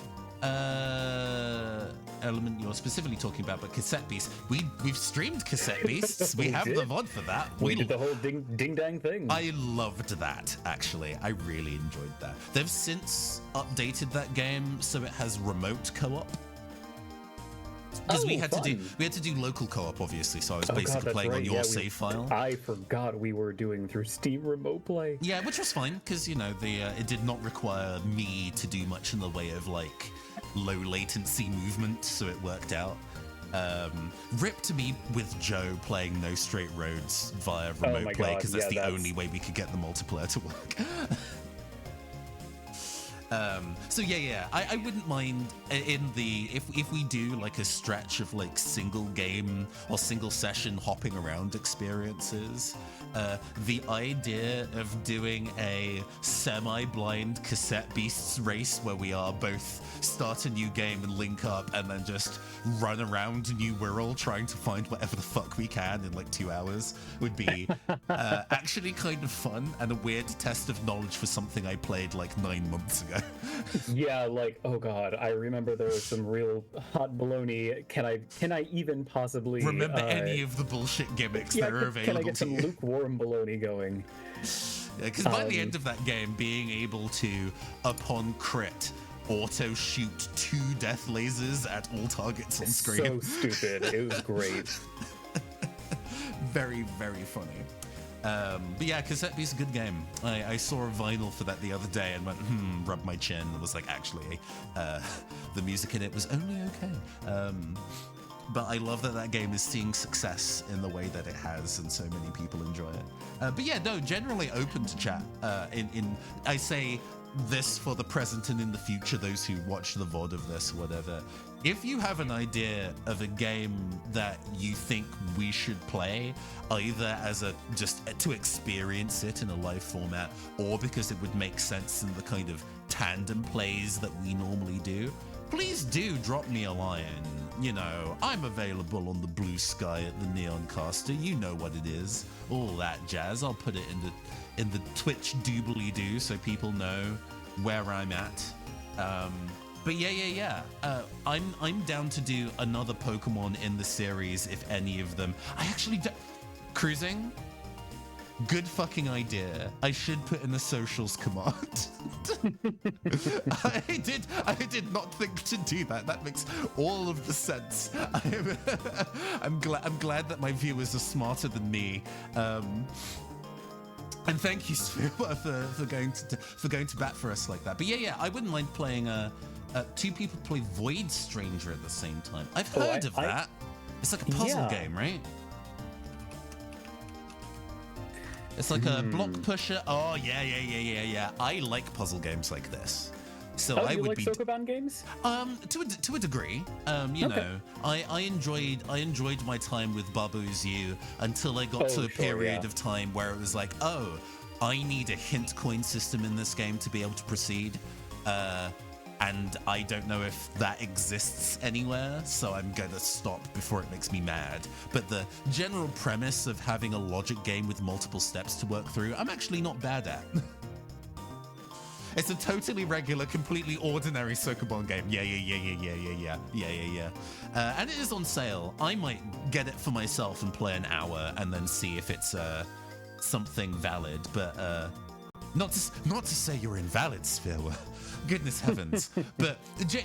element you're specifically talking about, but Cassette Beasts. We've streamed Cassette Beasts. We have the VOD for that. We did the whole ding dang thing. I loved that, actually. I really enjoyed that. They've since updated that game so it has remote co-op. Because we had to do local co-op, obviously, so I was basically playing on your save file. I forgot we were doing through Steam Remote Play. Yeah, which was fine, because it did not require me to do much in the way of like low latency movement, so it worked out. Rip to me with Joe playing No Straight Roads via remote play, because that's the only way we could get the multiplayer to work. So yeah, I wouldn't mind if we do like a stretch of like single game or single session hopping around experiences. The idea of doing a semi-blind Cassette Beasts race where we are both start a new game and link up and then just run around New World trying to find whatever the fuck we can in like 2 hours would be actually kind of fun and a weird test of knowledge for something I played like 9 months ago. Yeah, like, oh god, I remember there was some real hot baloney. Can I even possibly remember any of the bullshit gimmicks that are available? Can I get some lukewarm baloney going? Because by the end of that game, being able to, upon crit, auto shoot 2 death lasers at all targets on screen. So stupid. It was great. Very, very funny. But yeah, Cassette Beast is a good game. I saw a vinyl for that the other day and went, rubbed my chin and was like, actually, the music in it was only okay. but I love that that game is seeing success in the way that it has, and so many people enjoy it. But yeah, no, generally open to chat. I say this for the present and in the future, those who watch the VOD of this or whatever. If you have an idea of a game that you think we should play, either as just to experience it in a live format, or because it would make sense in the kind of tandem plays that we normally do, please do drop me a line. You know, I'm available on the Blue Sky at the Neon Caster. You know what it is, all that jazz. I'll put it in the Twitch doobly-doo so people know where I'm at. But yeah. I'm down to do another Pokemon in the series if any of them. I actually cruising. Good fucking idea. I should put in a socials command. I did not think to do that. That makes all of the sense. I'm glad that my viewers are smarter than me. And thank you, Sphere, for going to bat for us like that. But yeah, I wouldn't mind playing two people play Void Stranger at the same time. I've heard of that. It's like a puzzle game, right? It's like a block pusher. Oh yeah. I like puzzle games like this. So I you would like be Sokoban games? to a degree. You know, I enjoyed my time with Babu's You until I got to a period of time where it was like, oh, I need a hint coin system in this game to be able to proceed. And I don't know if that exists anywhere, so I'm gonna stop before it makes me mad. But the general premise of having a logic game with multiple steps to work through, I'm actually not bad at. It's a totally regular, completely ordinary Sokoban game. Yeah. And it is on sale. I might get it for myself and play an hour and then see if it's something valid. But not to say you're invalid, Sphere. Goodness heavens. But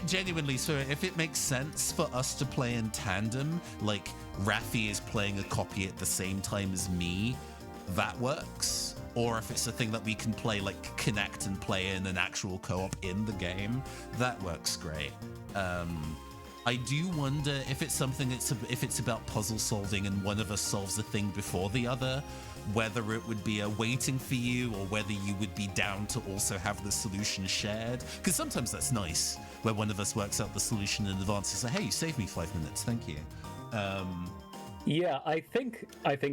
genuinely, so if it makes sense for us to play in tandem, like Raffi is playing a copy at the same time as me, that works. Or if it's a thing that we can play, like connect and play in an actual co-op in the game, that works great. I do wonder if it's something if it's about puzzle solving and one of us solves the thing before the other, whether it would be a waiting for you or whether you would be down to also have the solution shared. Because sometimes that's nice, where one of us works out the solution in advance and says, hey, you saved me 5 minutes, thank you. Yeah, I think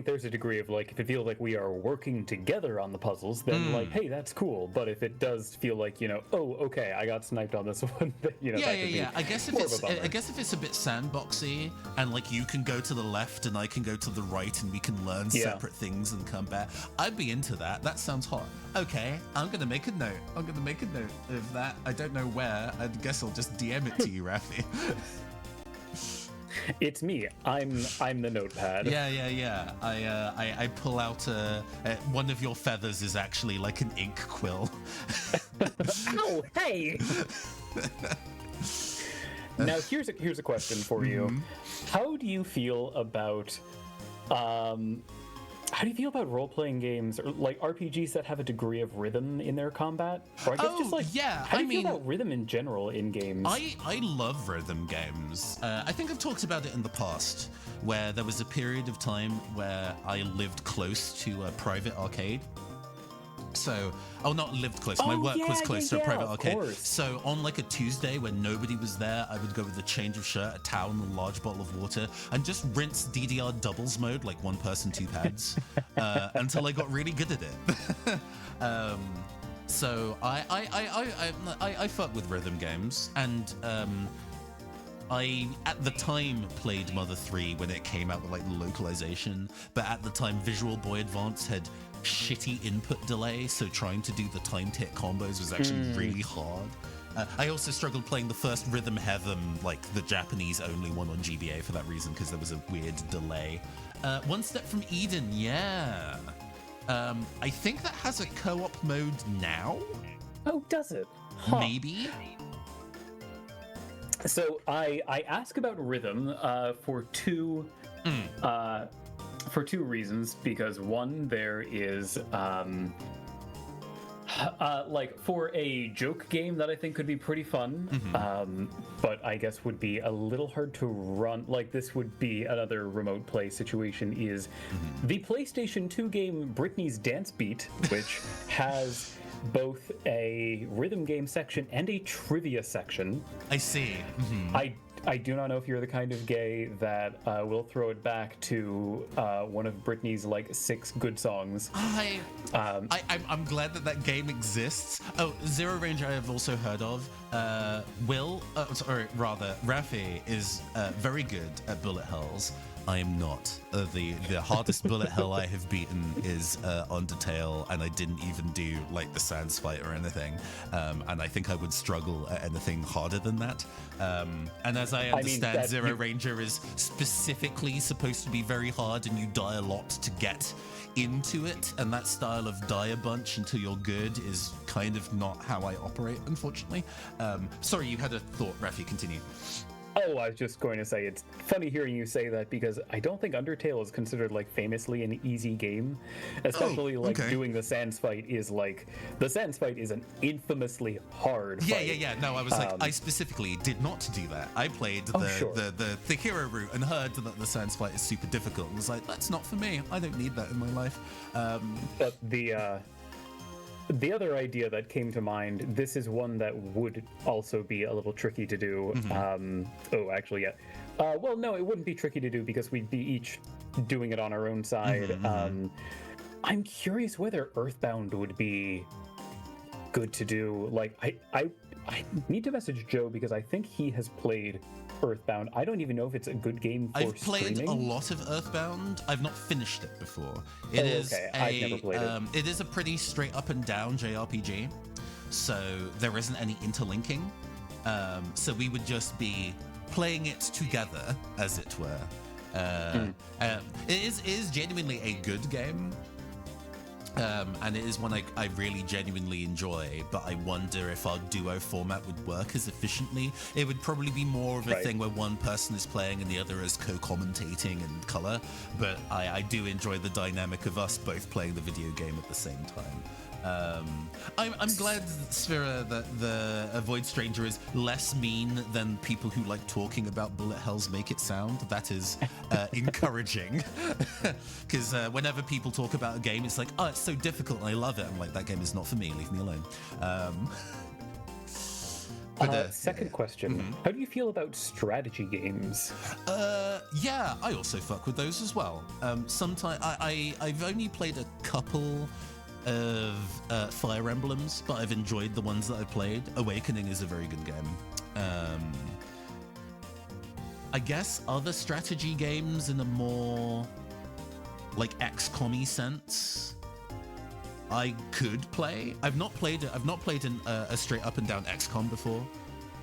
there's a degree of like, if it feels like we are working together on the puzzles, then like, hey, that's cool. But if it does feel like, you know, oh, okay, I got sniped on this one, you know, yeah. I guess if it's a bit sandboxy and like you can go to the left and I can go to the right and we can learn separate things and come back, I'd be into that. That sounds hot. Okay, I'm gonna make a note. Of that. I don't know where. I guess I'll just DM it to you, Raffi. It's me. I'm the notepad. Yeah. I pull out one of your feathers is actually like an ink quill. Ow! Hey. Now here's a question for you. How do you feel about role-playing games or like RPGs that have a degree of rhythm in their combat? Or I guess just like, how do you feel about rhythm in general in games? I love rhythm games. I think I've talked about it in the past, where there was a period of time where I lived close to a private arcade. So, not lived close. My work was close to a private arcade. So on like a Tuesday when nobody was there, I would go with a change of shirt, a towel, and a large bottle of water, and just rinse DDR doubles mode, like 1 person, 2 pads, until I got really good at it. So I fuck with rhythm games, and I at the time played Mother 3 when it came out with like the localization, but at the time Visual Boy Advance had shitty input delay, so trying to do the timed hit combos was actually really hard. I also struggled playing the first Rhythm Heaven, like the Japanese only one on GBA for that reason, because there was a weird delay. One Step from Eden, yeah. I think that has a co-op mode now. Oh, does it? Huh. Maybe. So I ask about rhythm for two reasons. Because one, there is Like for a joke game that I think could be pretty fun, but I guess would be a little hard to run. Like this would be another remote play situation. Is the PlayStation 2 game Britney's Dance Beat, which has both a rhythm game section and a trivia section. I see. I do not know if you're the kind of gay that will throw it back to one of Britney's like 6 good songs. I'm glad that that game exists. Oh, Zero Range I have also heard of. Rafi is very good at bullet hells. I am not. The hardest bullet hell I have beaten is Undertale, and I didn't even do like the Sans fight or anything. And I think I would struggle at anything harder than that. And as I understand, Zero Ranger is specifically supposed to be very hard, and you die a lot to get into it. And that style of die a bunch until you're good is kind of not how I operate, unfortunately. Sorry, you had a thought, Rafi. Continue. Oh, I was just going to say, it's funny hearing you say that because I don't think Undertale is considered like famously an easy game, especially doing the Sans fight is like, the Sans fight is an infamously hard fight. Yeah. No, I was I specifically did not do that. I played the hero route and heard that the Sans fight is super difficult and was like, that's not for me. I don't need that in my life. But the other idea that came to mind, this is one that would also be a little tricky to do. Well, no, it wouldn't be tricky to do because we'd be each doing it on our own side. I'm curious whether Earthbound would be good to do. Like, I need to message Joe because I think he has played Earthbound. I don't even know if it's a good game for I've played streaming. a lot of Earthbound. I've not finished it before. I've never played it. It is a pretty straight up and down JRPG, so there isn't any interlinking. So we would just be playing it together, as it were. It is genuinely a good game. And it is one I really genuinely enjoy, but I wonder if our duo format would work as efficiently. It would probably be more of a thing where one person is playing and the other is co-commentating in color, but I do enjoy the dynamic of us both playing the video game at the same time. I'm glad, Sphera, that the Avoid Stranger is less mean than people who like talking about bullet hells make it sound. That is encouraging. Because whenever people talk about a game, it's like, oh, it's so difficult and I love it. I'm like, that game is not for me. Leave me alone. Second question. How do you feel about strategy games? Yeah, I also fuck with those as well. Sometimes I've only played a couple of Fire Emblems, but I've enjoyed the ones that I've played. Awakening is a very good game. I guess other strategy games in a more like XCOM-y sense I could play. I've not played a straight up and down XCOM before.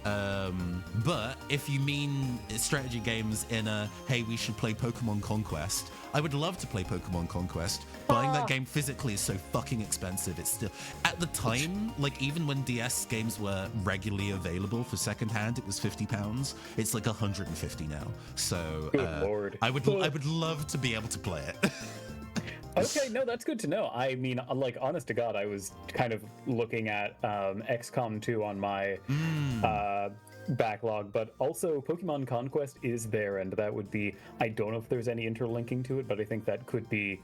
But if you mean strategy games in a, hey, we should play Pokemon Conquest, I would love to play Pokemon Conquest. Buying that game physically is so fucking expensive. It's still, at the time, like even when DS games were regularly available for secondhand, it was £50. It's like 150 now. So Lord. I would love to be able to play it. Okay, no, that's good to know. I mean, like, honest to God, I was kind of looking at XCOM 2 on my backlog, but also Pokemon Conquest is there, and that would be, I don't know if there's any interlinking to it, but I think that could be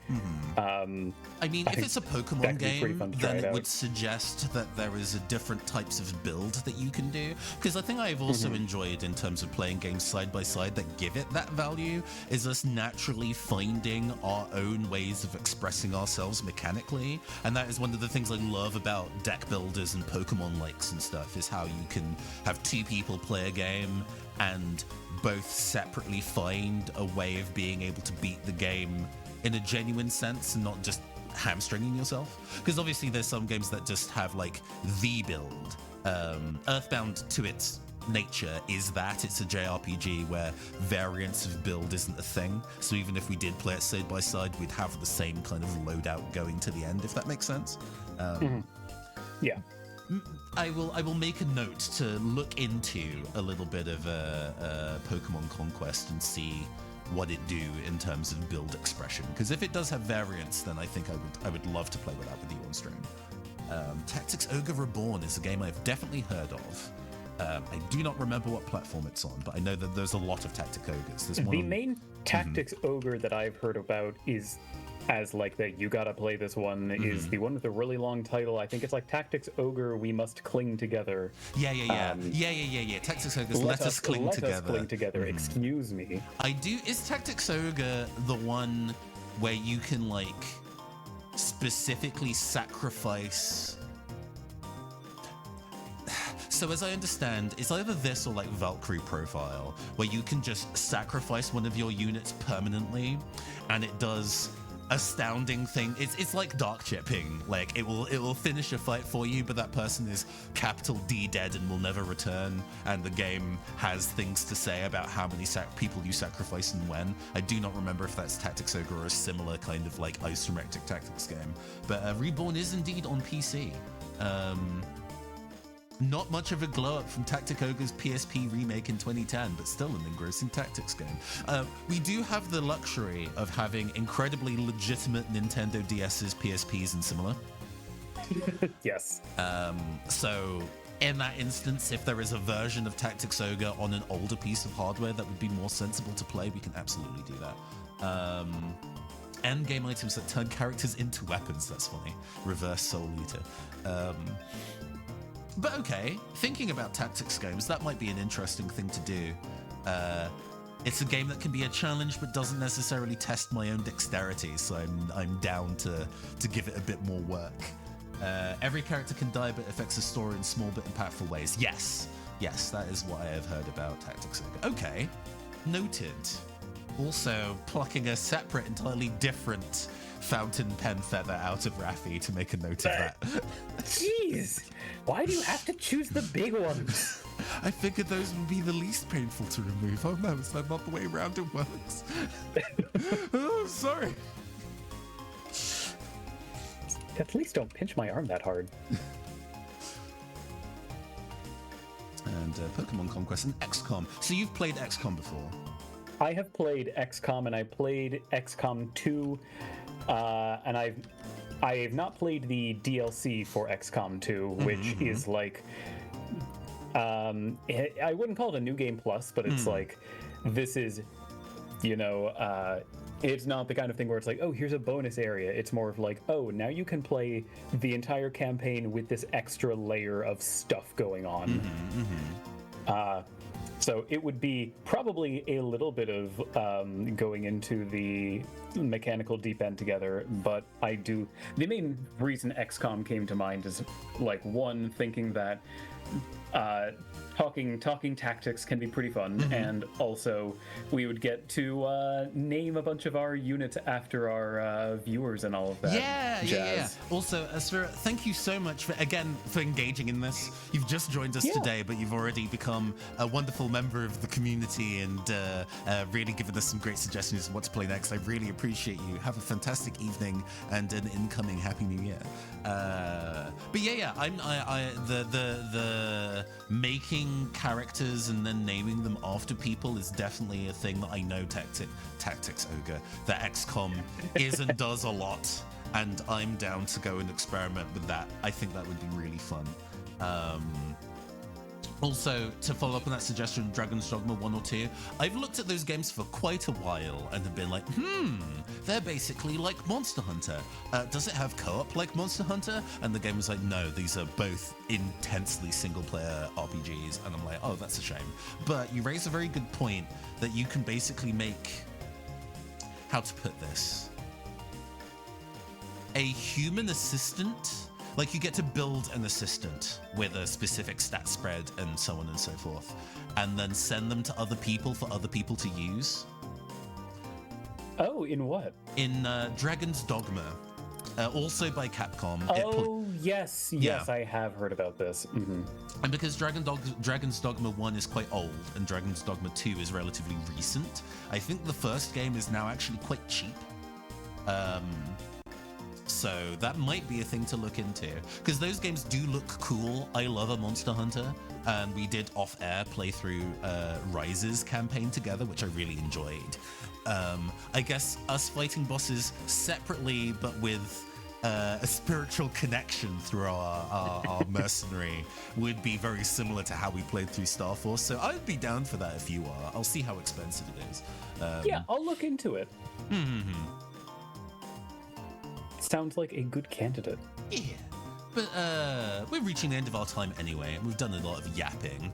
I mean, if it's a Pokemon game, then it would suggest that there is different types of build that you can do, because I think I've also enjoyed, in terms of playing games side by side that give it that value, is us naturally finding our own ways of expressing ourselves mechanically. And that is one of the things I love about deck builders and Pokemon likes and stuff, is how you can have two people play a game and both separately find a way of being able to beat the game in a genuine sense and not just hamstringing yourself. Because obviously there's some games that just have like the build. Earthbound, to its nature, is that it's a JRPG where variance of build isn't a thing. So even if we did play it side by side, we'd have the same kind of loadout going to the end, if that makes sense. Yeah. I will make a note to look into a little bit of Pokemon Conquest and see what it do in terms of build expression. Because if it does have variance, then I think I would love to play with that with you on stream. Tactics Ogre Reborn is a game I've definitely heard of. I do not remember what platform it's on, but I know that there's a lot of Tactic Ogres. There's one The main Tactics Ogre that I've heard about is as like the you gotta play this one is the one with the really long title. I think it's like Tactics Ogre We Must Cling Together. Yeah. Tactics Ogres Let Us Cling Together. Let us cling together. Excuse me. Is Tactics Ogre the one where you can like specifically sacrifice? So as I understand, it's either this or like Valkyrie Profile, where you can just sacrifice one of your units permanently, and it does astounding thing. It's like dark chipping. Like it will finish a fight for you, but that person is capital D dead and will never return. And the game has things to say about how many people you sacrifice and when. I do not remember if that's Tactics Ogre or a similar kind of like isometric tactics game. But Reborn is indeed on PC. Not much of a glow up from Tactic Ogre's PSP remake in 2010, but still an engrossing tactics game. We do have the luxury of having incredibly legitimate Nintendo DS's, PSPs, and similar. Yes. So in that instance, if there is a version of Tactics Ogre on an older piece of hardware that would be more sensible to play, we can absolutely do that. End game items that turn characters into weapons. That's funny. Reverse Soul Eater. But okay, thinking about tactics games, that might be an interesting thing to do. It's a game that can be a challenge, but doesn't necessarily test my own dexterity, so I'm down to give it a bit more work. Every character can die, but affects the story in small but impactful ways. Yes, that is what I have heard about Tactics Ogre. Okay, noted. Also, plucking a separate, entirely different fountain pen feather out of Raffi to make a note of that. Jeez, why do you have to choose the big ones? I figured those would be the least painful to remove. Oh no, is that not the way around it works? Oh, sorry. At least don't pinch my arm that hard. And Pokemon Conquest and XCOM. So you've played XCOM before? I have played XCOM, and I played XCOM 2, and I have not played the DLC for XCOM 2, which is like, I wouldn't call it a New Game Plus, but it's like, this is, it's not the kind of thing where it's like, oh, here's a bonus area. It's more of like, oh, now you can play the entire campaign with this extra layer of stuff going on. So it would be probably a little bit of going into the mechanical deep end together, but the main reason XCOM came to mind is like, one, thinking that talking tactics can be pretty fun, and also we would get to name a bunch of our units after our viewers and all of that. Yeah. Also, Asphira, thank you so much for engaging in this. You've just joined us today, but you've already become a wonderful member of the community and really given us some great suggestions of what to play next. I really appreciate you. Have a fantastic evening and an incoming Happy New Year. But the making characters and then naming them after people is definitely a thing that I know Tactics Ogre, that XCOM is and does a lot, and I'm down to go and experiment with that. I think that would be really fun. Also, to follow up on that suggestion of Dragon's Dogma 1 or 2, I've looked at those games for quite a while and have been like, they're basically like Monster Hunter. Does it have co-op like Monster Hunter? And the game was like, no, these are both intensely single-player RPGs. And I'm like, oh, that's a shame. But you raise a very good point that you can basically make, how to put this, a human assistant. Like, you get to build an assistant with a specific stat spread and so on and so forth, and then send them to other people for other people to use. Oh, in what? In Dragon's Dogma, also by Capcom. Yes, I have heard about this. And because Dragon's Dogma 1 is quite old and Dragon's Dogma 2 is relatively recent, I think the first game is now actually quite cheap. So that might be a thing to look into, because those games do look cool. I love a Monster Hunter, and we did off-air play through Rise's campaign together, which I really enjoyed. I guess us fighting bosses separately, but with a spiritual connection through our mercenary would be very similar to how we played through Star Force. So I'd be down for that if you are. I'll see how expensive it is. Yeah, I'll look into it. Sounds like a good candidate. Yeah. But we're reaching the end of our time anyway, and we've done a lot of yapping.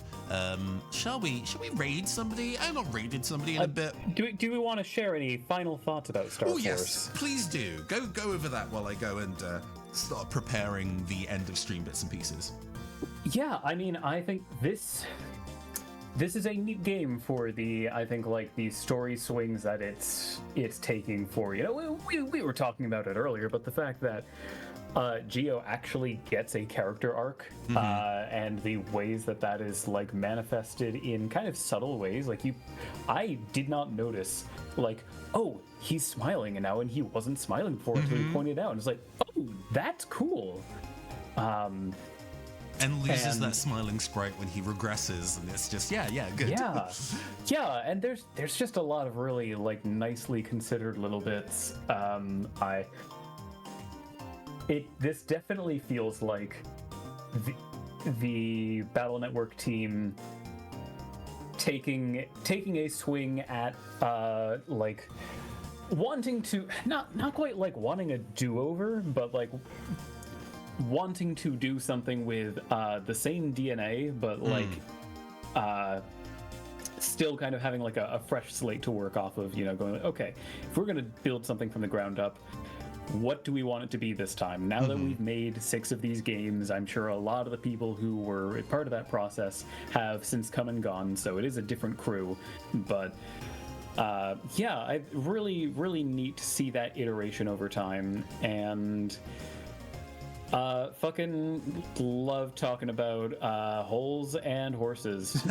Shall we raid somebody? I've not raided somebody in a bit. Do we want to share any final thoughts about Star Oh Force? yes, please do. Go over that while I go and start preparing the end of stream bits and pieces. Yeah, I mean, I think this is a neat game for the story swings that it's taking for, you know, we were talking about it earlier, but the fact that Geo actually gets a character arc, and the ways that is like manifested in kind of subtle ways. Like I did not notice, like, oh, he's smiling now, and he wasn't smiling before until you pointed out. And it's like, oh, that's cool. And loses that smiling sprite when he regresses, and it's just good. Yeah, and there's just a lot of really like nicely considered little bits. This definitely feels like the Battle Network team taking a swing at like wanting to not quite like wanting a do-over, but like wanting to do something with the same DNA, but like still kind of having like a fresh slate to work off of, you know, going, okay, if we're going to build something from the ground up, what do we want it to be this time? Now that we've made 6 of these games, I'm sure a lot of the people who were part of that process have since come and gone, so it is a different crew. But I really, really neat to see that iteration over time, and fucking love talking about holes and horses.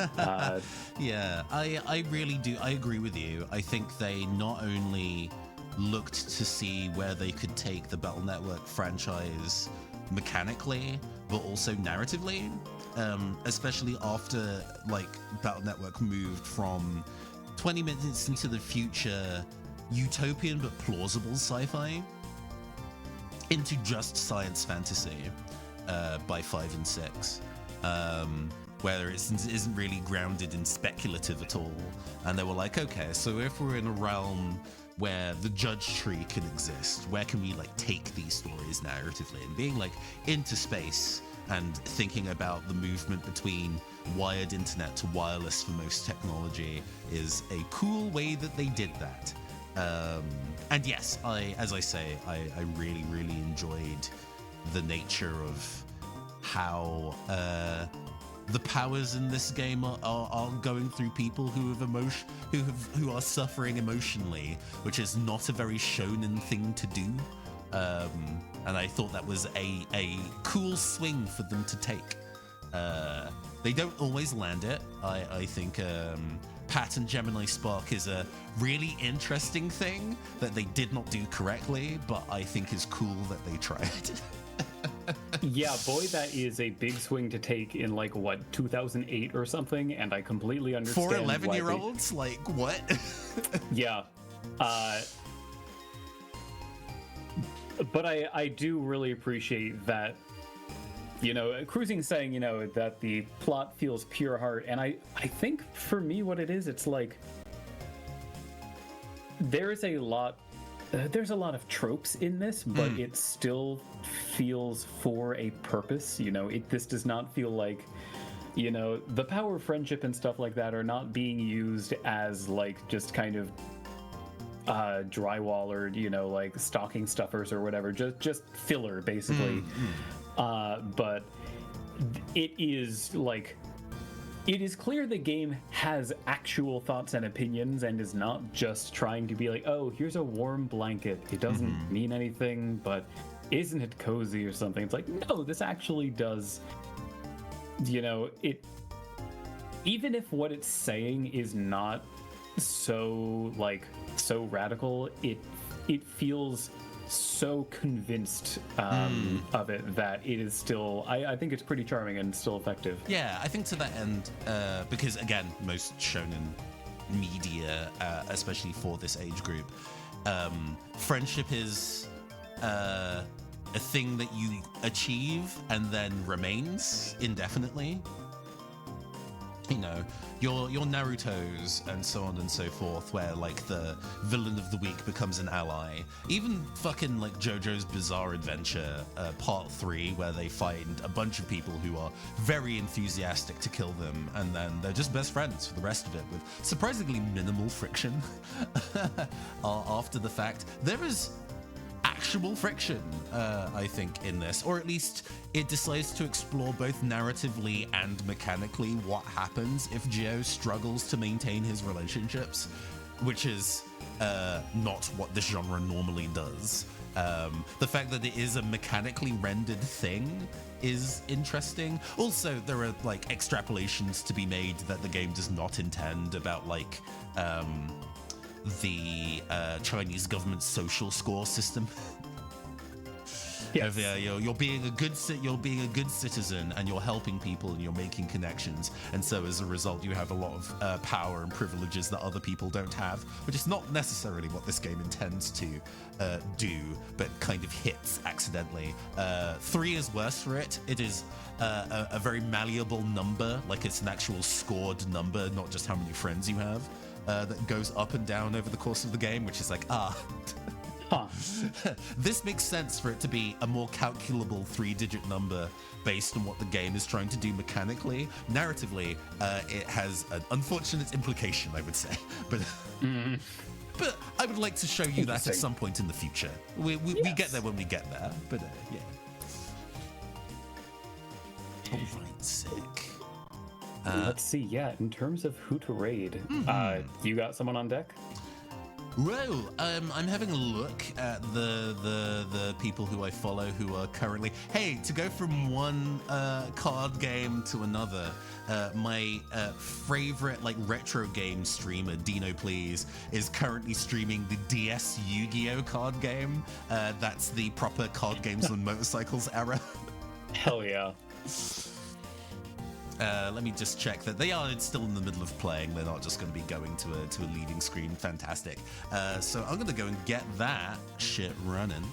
Yeah, I really do. I agree with you. I think they not only looked to see where they could take the Battle Network franchise mechanically, but also narratively, especially after like Battle Network moved from 20 minutes into the future utopian but plausible sci-fi into just science fantasy by 5 and 6, where it isn't really grounded in speculative at all. And they were like, okay, so if we're in a realm where the judge tree can exist, where can we like take these stories narratively? And being like into space and thinking about the movement between wired internet to wireless for most technology is a cool way that they did that. And yes, as I say, I really, really enjoyed the nature of how the powers in this game are going through people who are suffering emotionally, which is not a very shonen thing to do. And I thought that was a cool swing for them to take. They don't always land it. I think Pat and Gemini Spark is a really interesting thing that they did not do correctly, but I think is cool that they tried. Yeah, boy, that is a big swing to take in like what, 2008 or something, and I completely understand. For 11-year-olds, like what? Yeah, but I do really appreciate that. You know, Cruising saying, you know, that the plot feels pure heart, and I think for me what it is, it's like there's a lot of tropes in this, but it still feels for a purpose. You know, this does not feel like, you know, the power of friendship and stuff like that are not being used as like just kind of drywall or, you know, like stocking stuffers or whatever, just filler basically. But it is like, it is clear the game has actual thoughts and opinions and is not just trying to be like, oh, here's a warm blanket. It doesn't mean anything, but isn't it cozy or something? It's like, no, this actually does, you know, it, even if what it's saying is not so like, so radical, it feels so convinced of it that it is still, I think it's pretty charming and still effective. Yeah, I think to that end, because again, most shonen media, especially for this age group, friendship is a thing that you achieve and then remains indefinitely. You know, your Narutos and so on and so forth, where like the villain of the week becomes an ally. Even fucking like JoJo's Bizarre Adventure Part 3, where they find a bunch of people who are very enthusiastic to kill them, and then they're just best friends for the rest of it with surprisingly minimal friction after the fact. There is actual friction, I think, in this, or at least it decides to explore both narratively and mechanically what happens if Geo struggles to maintain his relationships, which is not what this genre normally does. The fact that it is a mechanically rendered thing is interesting. Also, there are like extrapolations to be made that the game does not intend about like the Chinese government's social score system. Yes. You're being a good citizen, and you're helping people, and you're making connections, and so as a result, you have a lot of power and privileges that other people don't have, which is not necessarily what this game intends to do, but kind of hits accidentally. 3 is worse for it. It is a very malleable number, like it's an actual scored number, not just how many friends you have. That goes up and down over the course of the game, which is like, this makes sense for it to be a more calculable 3-digit number based on what the game is trying to do mechanically. Narratively, it has an unfortunate implication, I would say. But but I would like to show you that at some point in the future. We get there when we get there, but yeah. All right, sick. Let's see. Yeah, in terms of who to raid, you got someone on deck? Well, I'm having a look at the people who I follow who are currently. Hey, to go from one card game to another, my favorite like retro game streamer, Dino Please, is currently streaming the DS Yu-Gi-Oh card game. That's the proper card games on motorcycles era. Hell yeah. Let me just check that they are still in the middle of playing. They're not just going to be going to a leading screen. Fantastic. So I'm going to go and get that shit running.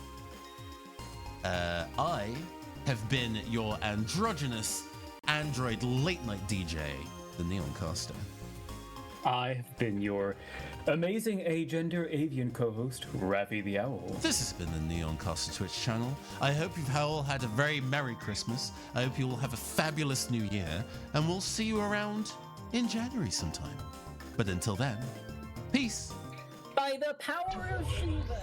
I have been your androgynous android late night DJ, the Neoncaster. I have been your amazing agender avian co-host, Ravi the Owl. This has been the Neoncaster Twitch channel. I hope you've all had a very Merry Christmas. I hope you all have a fabulous New Year, and we'll see you around in January sometime. But until then, peace. By the power of Shiva.